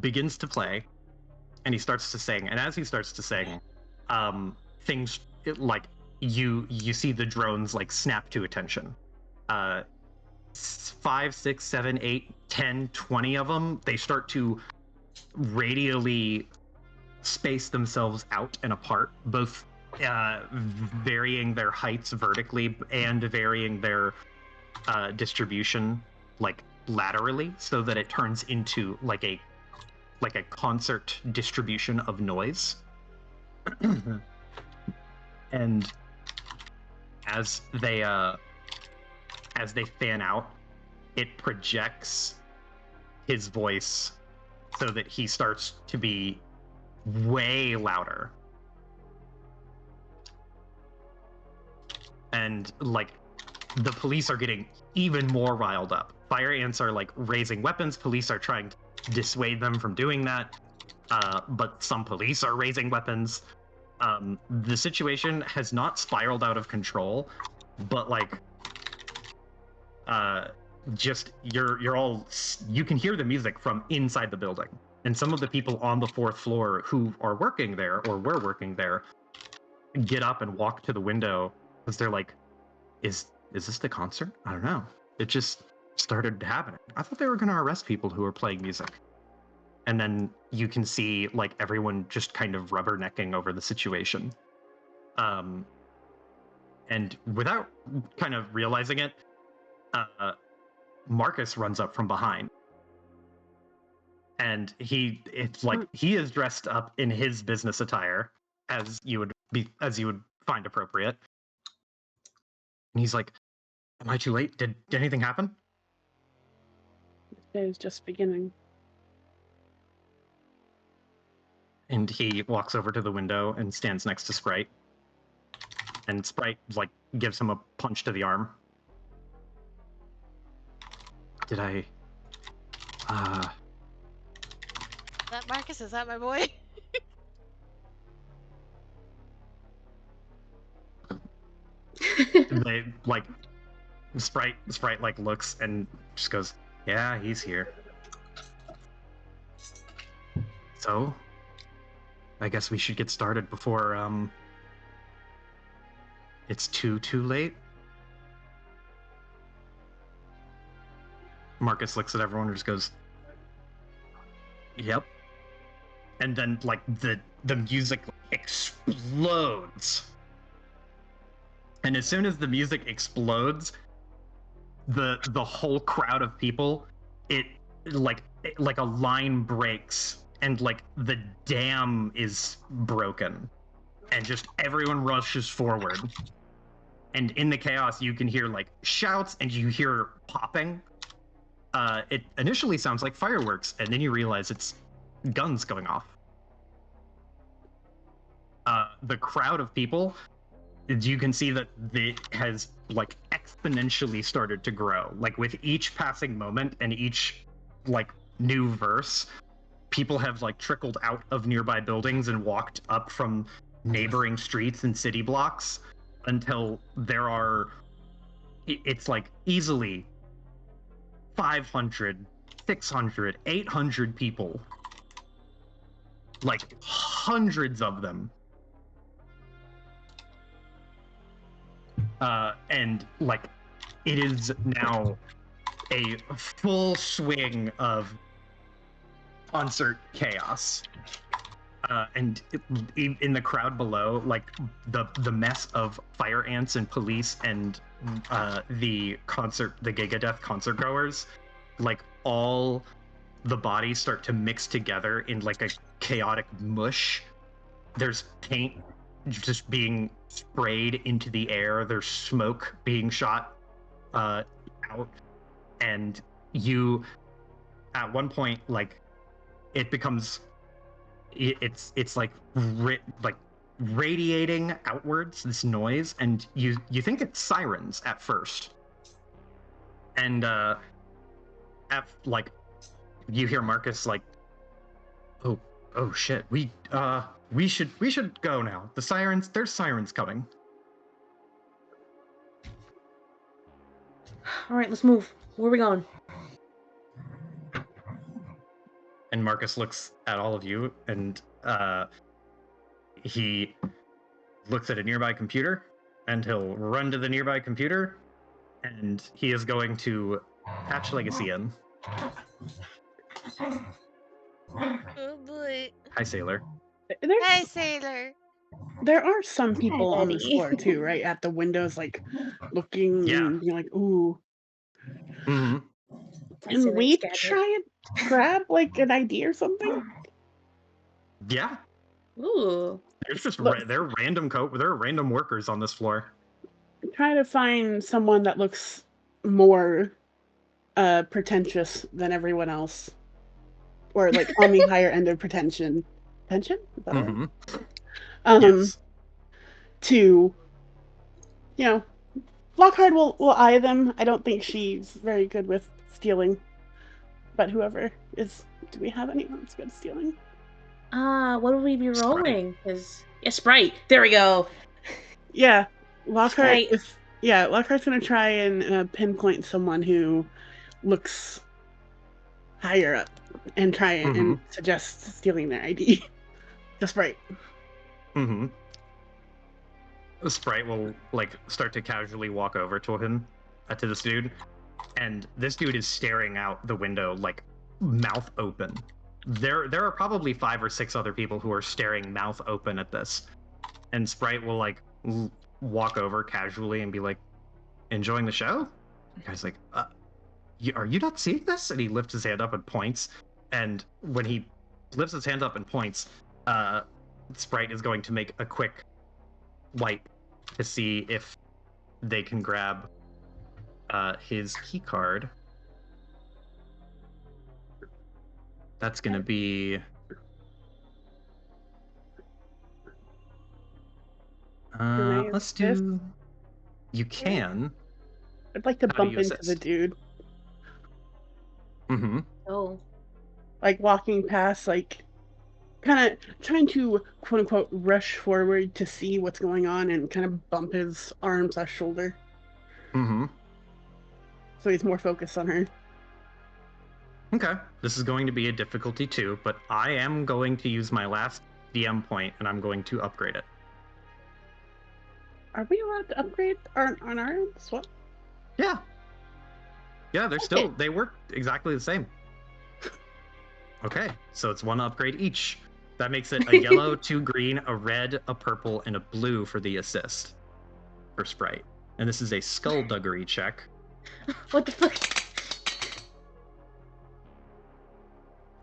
begins to play, and he starts to sing. And as he starts to sing, things like you see the drones like snap to attention. 5, 6, 7, 8, 10, 20 of them, they start to radially space themselves out and apart, both varying their heights vertically and varying their distribution like laterally, so that it turns into like a concert distribution of noise. And as they fan out, it projects his voice so that he starts to be way louder. And like the police are getting even more riled up. Fire ants are like raising weapons. Police are trying to dissuade them from doing that. But some police are raising weapons. The situation has not spiraled out of control, but like just you're all, you can hear the music from inside the building, and some of the people on the 4th floor who are working there or were working there get up and walk to the window because they're like, is this the concert? I don't know, it just started happening. I thought they were going to arrest people who were playing music. And then you can see like everyone just kind of rubbernecking over the situation, and without kind of realizing it, Marcus runs up from behind, and he is dressed up in his business attire as you would find appropriate. And he's like, "Am I too late? Did anything happen?" This day is just beginning. And he walks over to the window and stands next to Sprite. And Sprite like gives him a punch to the arm. Did I? Is that Marcus? Is that my boy? They like Sprite like looks and just goes, "Yeah, he's here." So, I guess we should get started before it's too late. Marcus looks at everyone and just goes, "Yep." And then like the music explodes. And as soon as the music explodes, the whole crowd of people, it like a line breaks, and like the dam is broken, and just everyone rushes forward. And in the chaos, you can hear like shouts, and you hear popping. It initially sounds like fireworks, and then you realize it's guns going off. The crowd of people, you can see that it has like exponentially started to grow. Like with each passing moment and each like new verse, people have like trickled out of nearby buildings and walked up from neighboring streets and city blocks until there are, it's like easily 500, 600, 800 people, like hundreds of them. And like it is now a full swing of concert chaos. And in the crowd below, like the mess of fire ants and police and the Gigadeath concert goers, like all the bodies start to mix together in like a chaotic mush. There's paint just being sprayed into the air. There's smoke being shot out, and you, at one point, like it becomes, it's like radiating outwards, this noise, and you think it's sirens at first, and at like you hear Marcus like, oh shit, we should go now. There's sirens coming. All right, let's move. Where are we going? And Marcus looks at all of you, and he looks at a nearby computer, and he'll run to the nearby computer, and he is going to patch Legacy in. Oh boy. Hi, Sailor. Hi, Sailor. There are some people on this Eddie. floor too, right? At the windows, like looking Yeah. and being like, ooh. Mm-hmm. Can we try and grab like an ID or something? Yeah. Ooh. There's just there are random workers on this floor. Try to find someone that looks more pretentious than everyone else, or like on the higher end of pretension. Pretension? Is that Mm-hmm. yes. To, you know, Lockhart will eye them. I don't think she's very good with stealing, but whoever is, do we have anyone that's good at stealing? What would we be rolling? Sprite. There we go. Yeah, Lockhart. Lockhart's gonna try and pinpoint someone who looks higher up and try and suggest stealing their ID. Just Sprite. Mm-hmm. Sprite will like start to casually walk over to him, to this dude, and this dude is staring out the window like mouth open. There are probably 5 or 6 other people who are staring mouth open at this, and Sprite will like walk over casually and be like, "Enjoying the show?" The guy's like, "Are you not seeing this?" And he lifts his hand up and points. And when he lifts his hand up and points, Sprite is going to make a quick wipe to see if they can grab his key card. That's going to be let's do. You can. I'd like to bump into the dude. Mm-hmm. Oh. Like walking past, like kind of trying to quote unquote rush forward to see what's going on and kind of bump his arm/shoulder. Mm-hmm. So he's more focused on her. Okay. This is going to be a difficulty 2, but I am going to use my last DM point and I'm going to upgrade it. Are we allowed to upgrade on our end as well? Yeah. Yeah, they work exactly the same. Okay, so it's 1 upgrade each. That makes it a yellow, 2 green, a red, a purple, and a blue for the assist for Sprite. And this is a skullduggery check. What the fuck?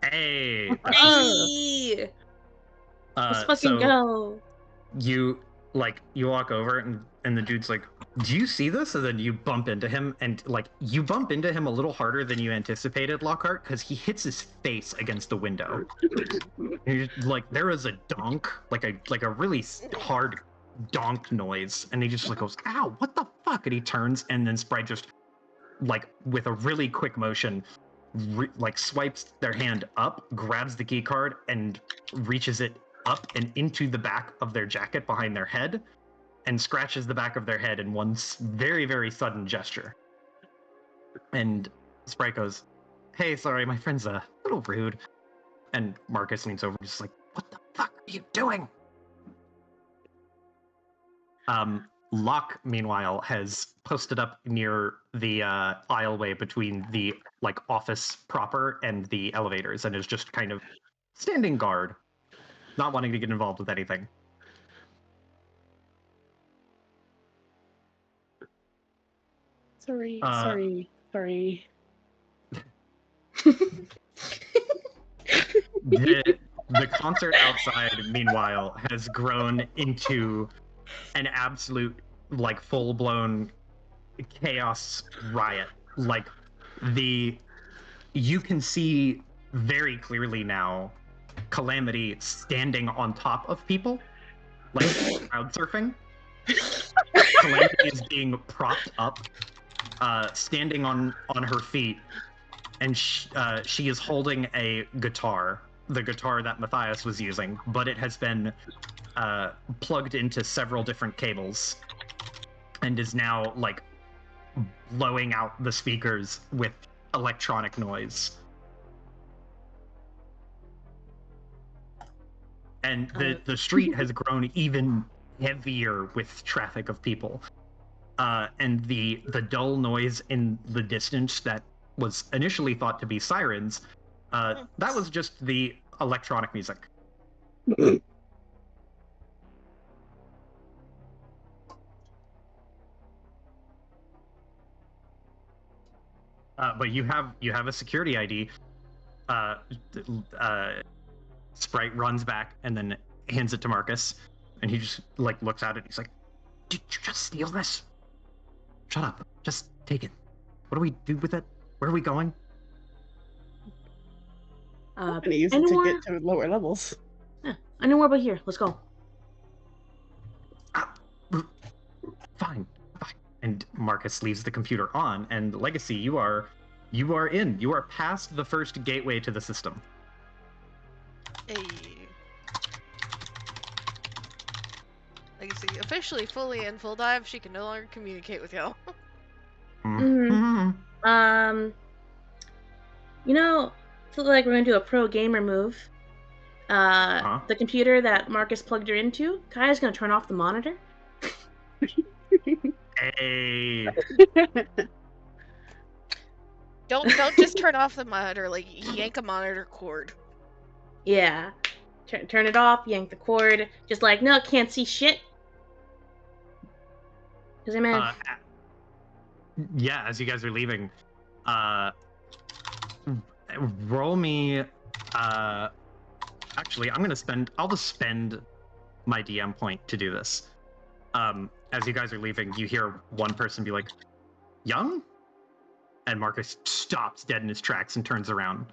Hey! Hey! Let's fucking go. You walk over and the dude's like, "Do you see this?" And then you bump into him, and like you bump into him a little harder than you anticipated, Lockhart, because he hits his face against the window. Like there is a donk, like a really hard donk noise, and he just like goes, "Ow, what the fuck?" And he turns, and then Sprite just like with a really quick motion like swipes their hand up, grabs the key card, and reaches it up and into the back of their jacket behind their head, and scratches the back of their head in one very, very sudden gesture. And Sprite goes, "Hey, sorry, my friend's a little rude." And Marcus leans over, just like, "What the fuck are you doing?" Locke, meanwhile, has posted up near the aisleway between the like office proper and the elevators, and is just kind of standing guard, not wanting to get involved with anything. Sorry. The concert outside, meanwhile, has grown into an absolute, like, full-blown chaos riot. Like, you can see very clearly now Calamity standing on top of people, like crowd surfing. Calamity is being propped up, standing on her feet, and she is holding a guitar, the guitar that Matthias was using, but it has been plugged into several different cables and is now, like, blowing out the speakers with electronic noise. And the street has grown even heavier with traffic of people. And the dull noise in the distance that was initially thought to be sirens, that was just the electronic music. But you have a security ID. Sprite runs back and then hands it to Marcus, and he just, like, looks at it. He's like, "Did you just steal this? Shut up. Just take it. What do we do with it? Where are we going?" I'm gonna use it to get to lower levels. Yeah, anywhere but here. Let's go. Fine. And Marcus leaves the computer on, and Legacy, you are in. You are past the first gateway to the system. Hey. Legacy officially fully in full dive. She can no longer communicate with y'all. You know, I feel like we're gonna do a pro gamer move. The computer that Marcus plugged her into, Kaya's gonna turn off the monitor. Hey. Don't just turn off the monitor. Like, yank a monitor cord. Yeah. Turn it off. Yank the cord. Just like, no, can't see shit. Cause I'm in. Yeah, as you guys are leaving, roll me. Actually, I'll just spend my DM point to do this. As you guys are leaving, you hear one person be like, "Young?" And Marcus stops dead in his tracks and turns around.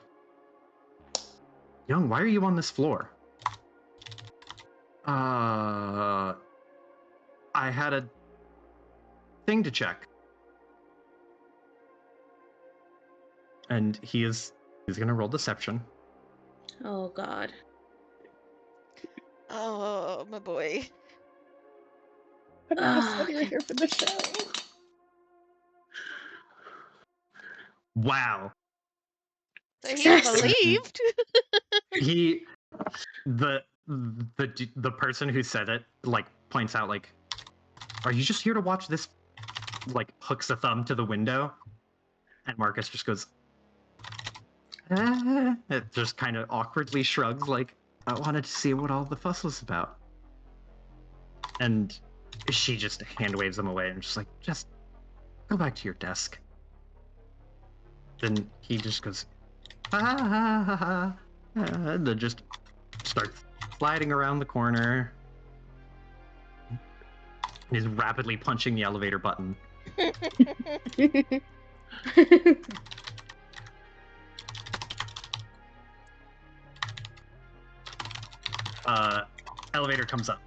"Young, why are you on this floor?" I had a thing to check. And he's gonna roll deception. Oh God. Oh, my boy. I said you were here for the show. Wow. So he believed. The person who said it, like, points out, like, "Are you just here to watch this?" Like, hooks a thumb to the window, and Marcus just goes, It just kind of awkwardly shrugs, like, "I wanted to see what all the fuss was about." And she just hand waves him away and just like, "Just go back to your desk." Then he just goes, and then just starts sliding around the corner. He's rapidly punching the elevator button. Elevator comes up,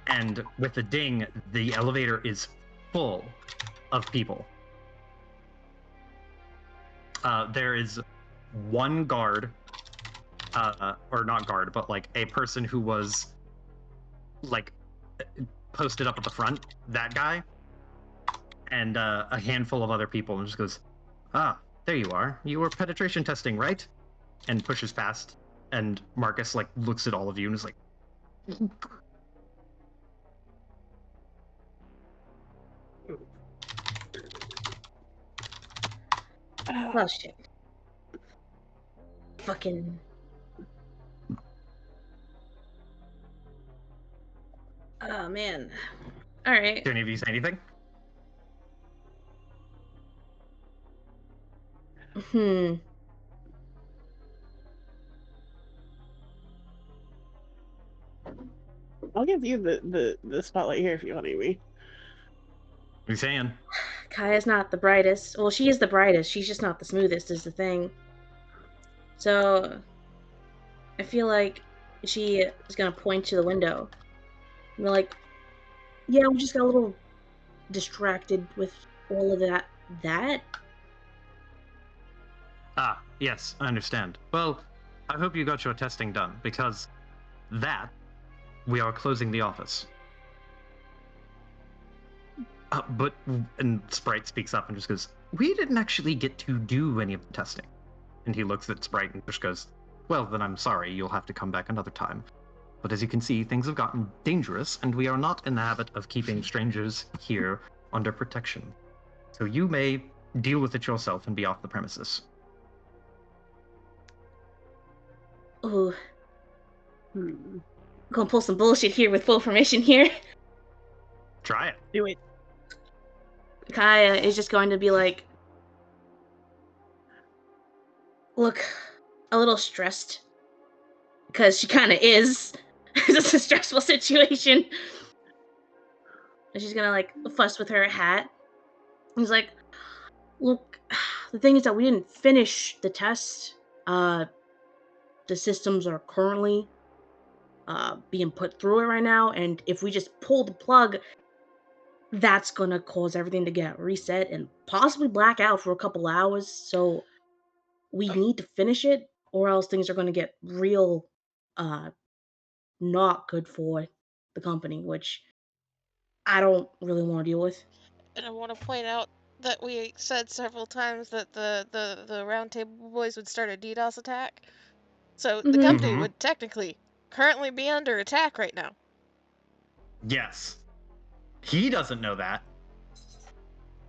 and with a ding, the elevator is full of people. There is one guard, or not guard, but like a person who was like posted up at the front, that guy, and a handful of other people, and just goes, "Ah, there you are. You were penetration testing, right?" And pushes past, and Marcus like looks at all of you and is like, Oh shit. Fucking. Oh man. Alright. "Do any of you say anything?" I'll give you the spotlight here if you want, Amy. What are you saying? Kaya's not the brightest. Well, she is the brightest. She's just not the smoothest, is the thing. So, I feel like she is gonna point to the window. And be like, yeah, we just got a little distracted with all of that. Ah, yes, I understand. Well, I hope you got your testing done, because we are closing the office. And Sprite speaks up and just goes, we didn't actually get to do any of the testing. And he looks at Sprite and just goes, well, then I'm sorry, you'll have to come back another time. But as you can see, things have gotten dangerous, and we are not in the habit of keeping strangers here under protection. So you may deal with it yourself and be off the premises. Ooh. I'm gonna pull some bullshit here with full permission here. Try it. Do it. Kaya is just going to be like, look, a little stressed. Because she kind of is. It's a stressful situation. And she's gonna, like, fuss with her hat. He's like, look, the thing is that we didn't finish the test. The systems are currently being put through it right now, and if we just pull the plug, that's gonna cause everything to get reset and possibly black out for a couple hours. So we need to finish it, or else things are gonna get real not good for the company, which I don't really want to deal with. And I want to point out that we said several times that the Round Table Boys would start a DDoS attack. So the company would technically currently be under attack right now. Yes. He doesn't know that.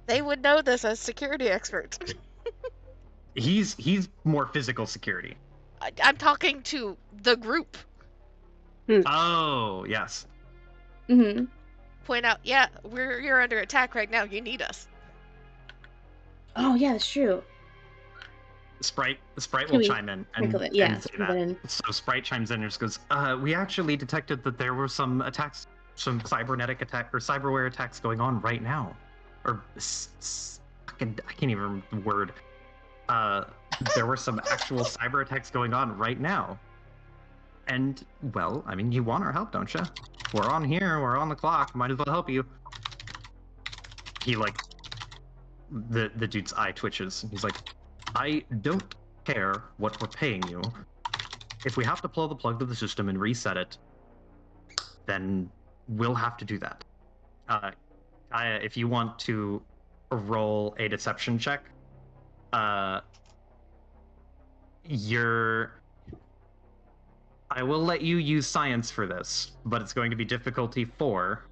They would know this as security experts. He's more physical security. I'm talking to the group. Oh, yes. Point out, yeah, you're under attack right now. You need us. Oh yeah, that's true. Sprite will chime in and say that. So Sprite chimes in and just goes, we actually detected that there were some attacks, some cybernetic attack or cyberware attacks going on right now. Or I can't even remember the word. There were some actual cyber attacks going on right now. And, well, I mean, you want our help, don't you? We're on here, we're on the clock, might as well help you. He, like, the dude's eye twitches. He's like, I don't care what we're paying you. If we have to pull the plug to the system and reset it, then we'll have to do that. Kaya, if you want to roll a deception check, I will let you use science for this, but it's going to be difficulty 4.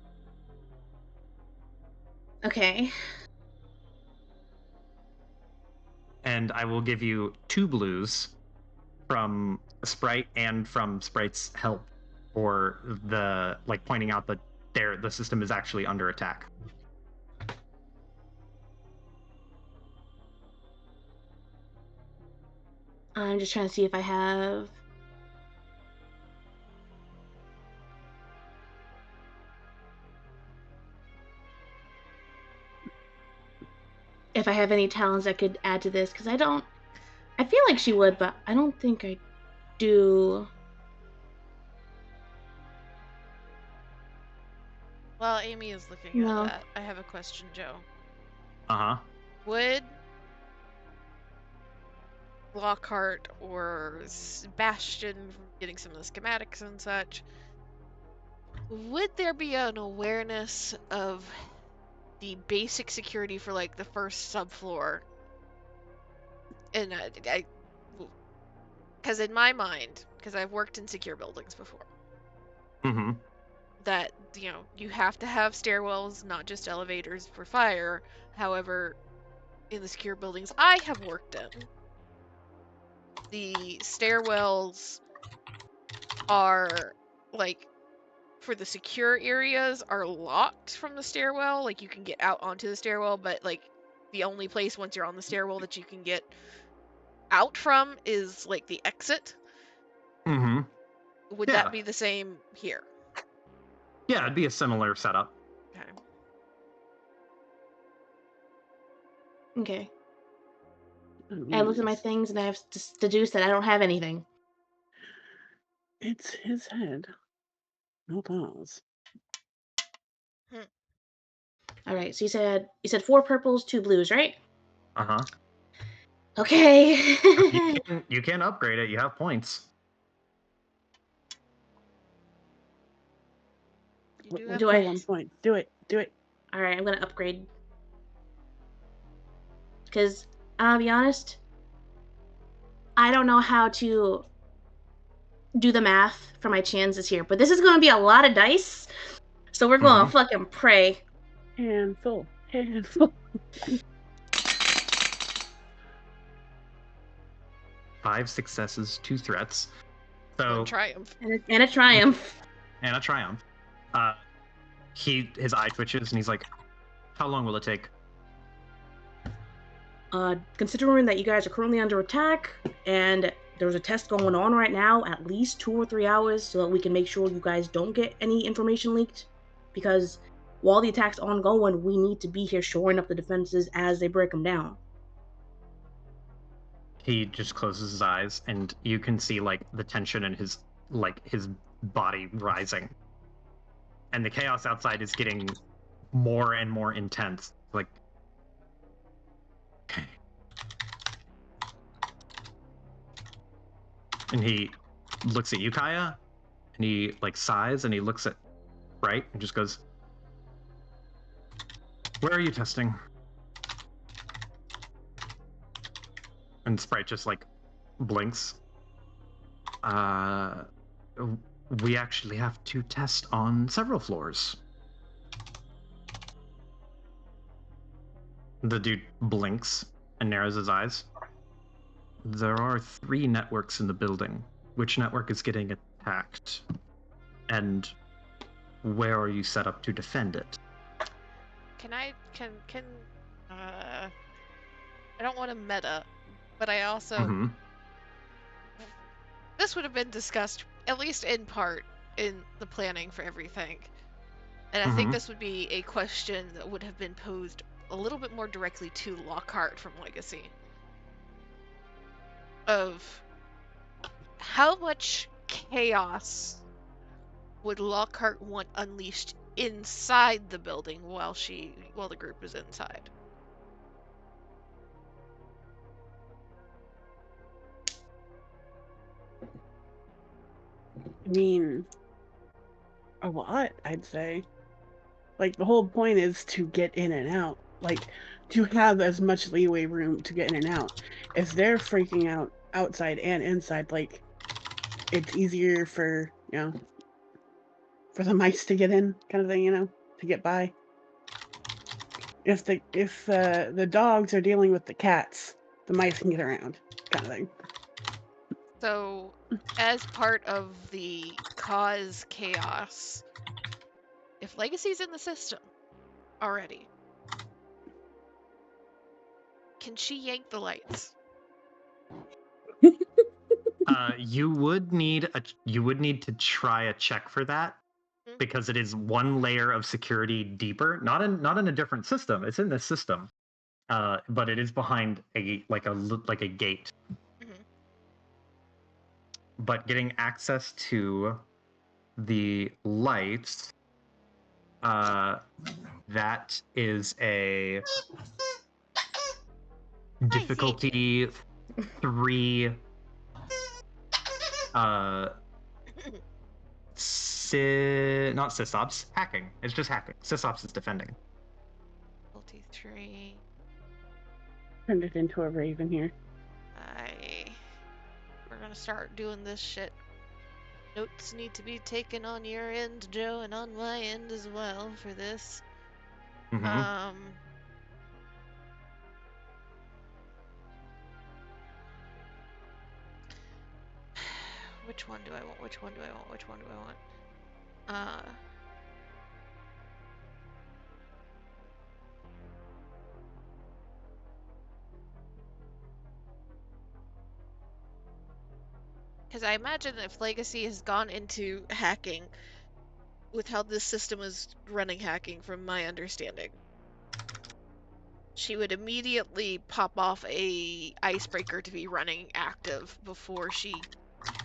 Okay. And I will give you 2 blues from Sprite and from Sprite's help for the, like, pointing out that the system is actually under attack. I'm just trying to see if I have... if I have any talents I could add to this, because I don't... I feel like she would, but I don't think I do. While Amy is looking at that, I have a question, Joe. Uh-huh. Would Lockhart or Sebastian, getting some of the schematics and such, would there be an awareness of the basic security for, like, the first subfloor? And because in my mind, because I've worked in secure buildings before, that, you know, you have to have stairwells, not just elevators for fire. However, in the secure buildings I have worked in, the stairwells are, like, for the secure areas are locked from the stairwell. Like, you can get out onto the stairwell, but, like, the only place once you're on the stairwell that you can get out from is, like, the exit. Would that be the same here? Yeah, it'd be a similar setup. Okay. I looked at my things and I have deduced that I don't have anything. It's his head. No pause. All right. So you said 4 purples, 2 blues, right? Uh-huh. Okay. you can upgrade it. You have points. You do have Do I? 1 point. Do it. Do it. All right. I'm gonna upgrade. Because I'll be honest, I don't know how to do the math for my chances here, but this is gonna be a lot of dice. So we're gonna fucking pray. Handful. Handful. 5 successes, 2 threats. So a triumph. And a triumph. And a triumph. His eye twitches and he's like, "How long will it take?" Considering that you guys are currently under attack and there's a test going on right now, at least 2 or 3 hours, so that we can make sure you guys don't get any information leaked. Because while the attack's ongoing, we need to be here shoring up the defenses as they break them down. He just closes his eyes, and you can see like the tension in his body rising, and the chaos outside is getting more and more intense. Like, okay. And he looks at you, Kaya, and he like sighs, and he looks at Sprite and just goes, "Where are you testing?" And Sprite just like blinks. We actually have to test on several floors. The dude blinks and narrows his eyes. There are 3 networks in the building. Which network is getting attacked? And where are you set up to defend it? I don't want to meta, but I also this would have been discussed, at least in part, in the planning for everything. And I think this would be a question that would have been posed a little bit more directly to Lockhart from Legacy. Of how much chaos would Lockhart want unleashed inside the building while the group is inside? I mean, a lot, I'd say. Like, the whole point is to get in and out. Like, to have as much leeway room to get in and out. If they're freaking out outside and inside, like, it's easier for, for the mice to get in, kind of thing, to get by. If the dogs are dealing with the cats, the mice can get around, kind of thing. So, as part of the cause chaos, if Legacy's in the system already, can she yank the lights? You would need to try a check for that, because it is 1 layer of security deeper. Not in a different system. It's in this system, but it is behind a gate. But getting access to the lights, that is a difficulty 3. Not sysops, hacking. It's just hacking. Sysops is defending. Difficulty 3. Turned it into a raven here. We're gonna start doing this shit. Notes need to be taken on your end, Joe, and on my end as well for this. Which one do I want? Which one do I want? Which one do I want? Because I imagine if Legacy has gone into hacking, with how this system is running hacking, from my understanding, she would immediately pop off a icebreaker to be running active before she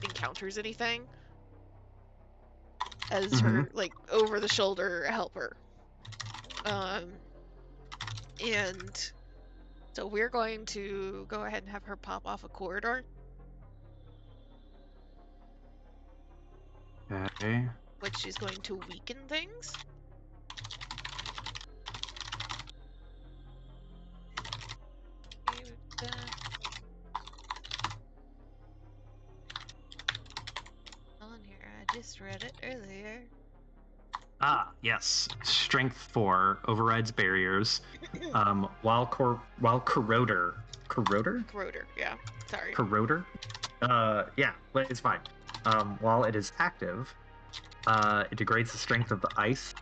encounters anything as her like over the shoulder helper. And so we're going to go ahead and have her pop off a corridor. Okay. Which is going to weaken things. On here, I just read it earlier. Ah, yes. Strength 4 overrides barriers. While corroder, yeah. Sorry. Corroder? Yeah, but it's fine. While it is active, it degrades the strength of the ice.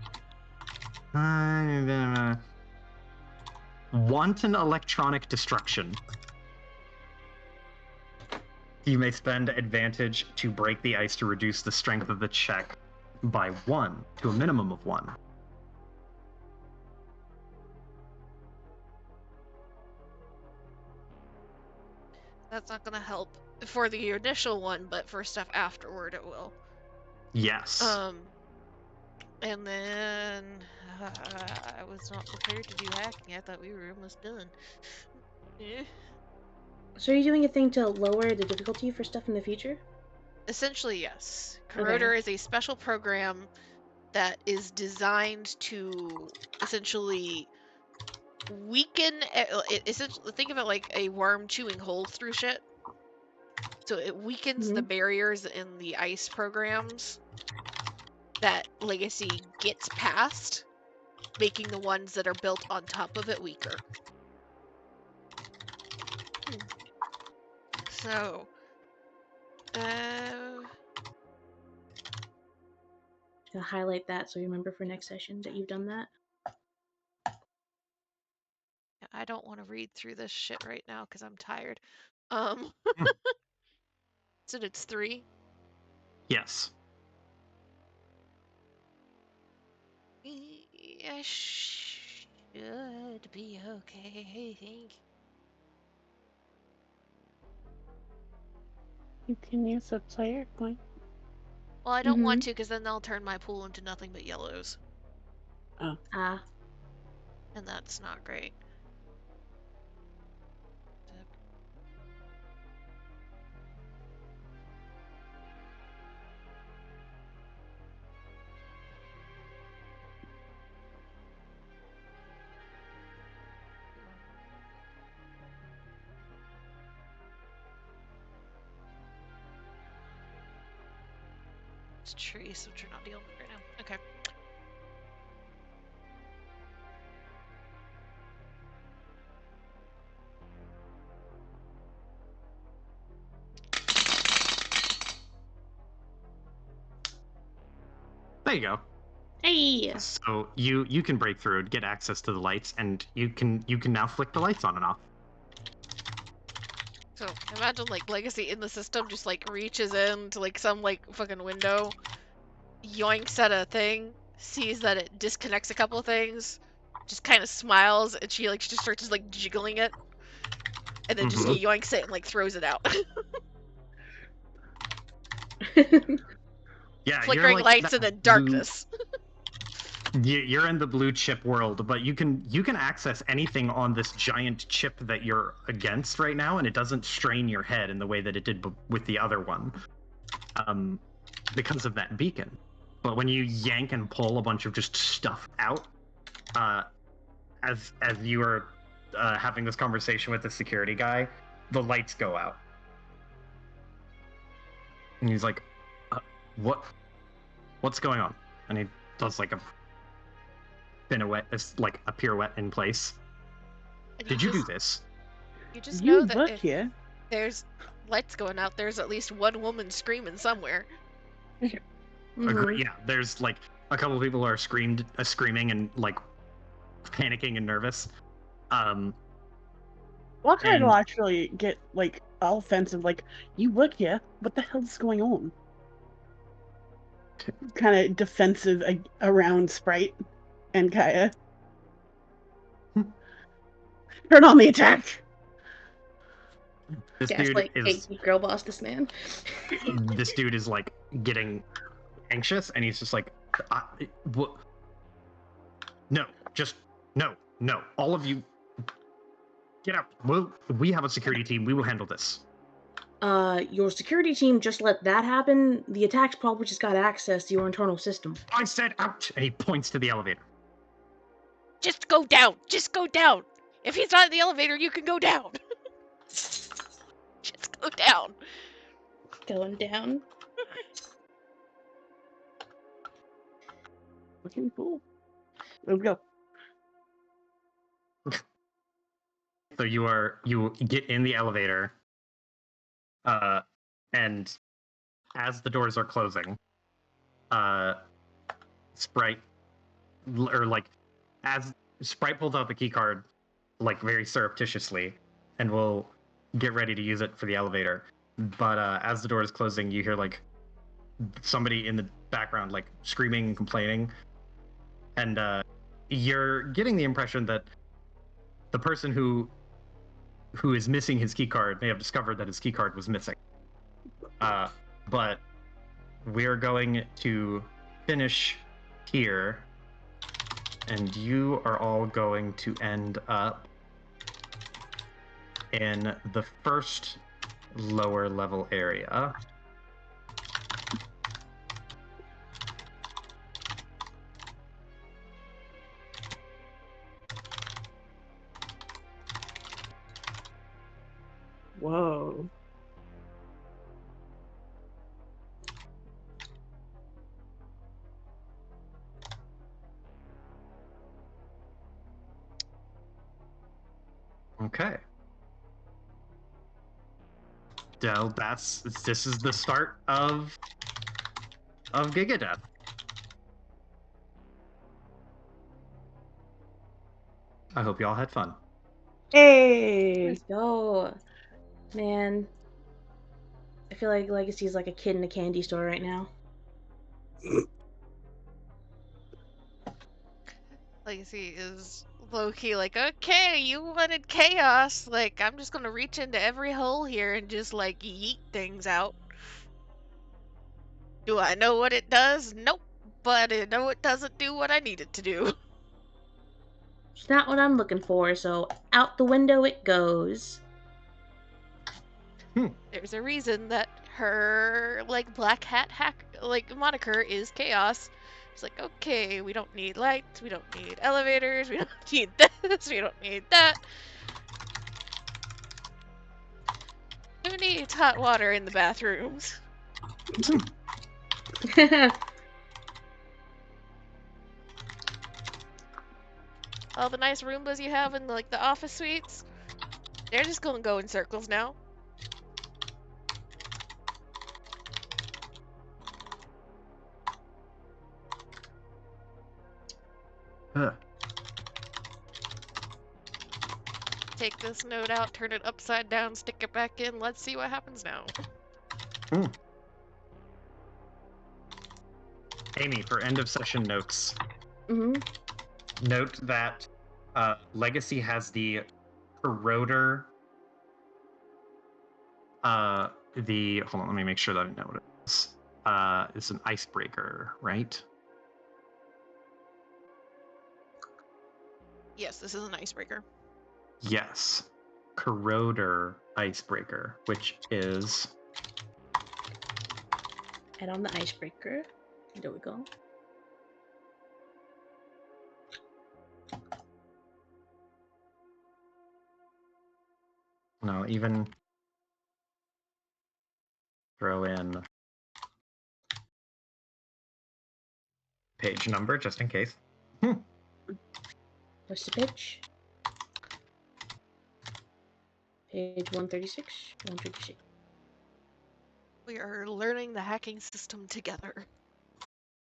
Wanton electronic destruction. You may spend advantage to break the ice to reduce the strength of the check by 1 to a minimum of 1. That's not gonna help for the initial one, but for stuff afterward it will. Yes. And then I was not prepared to do hacking. I thought we were almost done. So are you doing a thing to lower the difficulty for stuff in the future? Essentially, yes. Corroder is a special program that is designed to essentially weaken. Essentially, think of it like a worm chewing holes through shit. So it weakens the barriers in the ice programs that Legacy gets past, making the ones that are built on top of it weaker. So, I'll highlight that so you remember for next session that you've done that. I don't want to read through this shit right now because I'm tired. So it's 3? Yes. I should be okay, I think. You can use a player point. Well, I don't want to, because then they'll turn my pool into nothing but yellows. Oh. And that's not great. It's trees, which are not dealing with right now. Okay. There you go. Hey. So you can break through and get access to the lights, and you can now flick the lights on and off. So imagine like Legacy in the system just like reaches into like some like fucking window, yoinks at a thing, sees that it disconnects a couple of things, just kind of smiles, and she like just starts like jiggling it, and then just yoinks it and like throws it out. Yeah, flickering lights and then darkness. You're in the blue chip world, but you can access anything on this giant chip that you're against right now, and it doesn't strain your head in the way that it did with the other one, because of that beacon. But when you yank and pull a bunch of just stuff out, as you are having this conversation with the security guy, the lights go out, and he's like, "What's going on?" And he does like a pirouette in place. Did you do this? You just know that if there's lights going out, there's at least one woman screaming somewhere. Yeah, there's like a couple of people who are screaming and like panicking and nervous. Lockhart will actually get like all offensive, like, "You work here? What the hell is going on?" kind of defensive around Sprite and Kaya. Turn on the attack! This dude like, is... Hey, girl boss this man. This dude is, like, getting anxious, and he's just like, what? No, just, no. All of you, get out. We have a security team. We will handle this. Your security team just let that happen. The attack's probably just got access to your internal system. I said out! And he points to the elevator. Just go down! Just go down! If he's not in the elevator, you can go down! Just go down! Going down. Looking cool. Let's go. So you get in the elevator, and as the doors are closing, Sprite, as Sprite pulls out the key card, like very surreptitiously, and will get ready to use it for the elevator. But as the door is closing, you hear like somebody in the background like screaming and complaining, and you're getting the impression that the person who is missing his key card may have discovered that his key card was missing. But we're going to finish here, and you are all going to end up in the first lower level area. Whoa. Okay. Del, this is the start of Gigadeath. I hope y'all had fun. Hey! Let's go. Man, I feel like Legacy is like a kid in a candy store right now. Legacy is low-key like, okay, you wanted chaos. Like, I'm just gonna reach into every hole here and just, like, yeet things out. Do I know what it does? Nope. But I know it doesn't do what I need it to do. It's not what I'm looking for, so out the window it goes. There's a reason that her, like, black hat moniker is chaos. It's like, okay, we don't need lights, we don't need elevators, we don't need this, we don't need that. Who needs hot water in the bathrooms? All the nice Roombas you have in, like, the office suites, they're just gonna go in circles now. Take this note out, turn it upside down, stick it back in. Let's see what happens now. Amy, for end of session notes, Mm-hmm. note that Legacy has the corroder. Hold on, let me make sure that I know what it is. It's an icebreaker, right? Yes, this is an icebreaker. Yes. Corroder icebreaker, which is... Head on the icebreaker. There we go. No, even throw in page number just in case. What's the pitch? Page 136. 136. We are learning the hacking system together.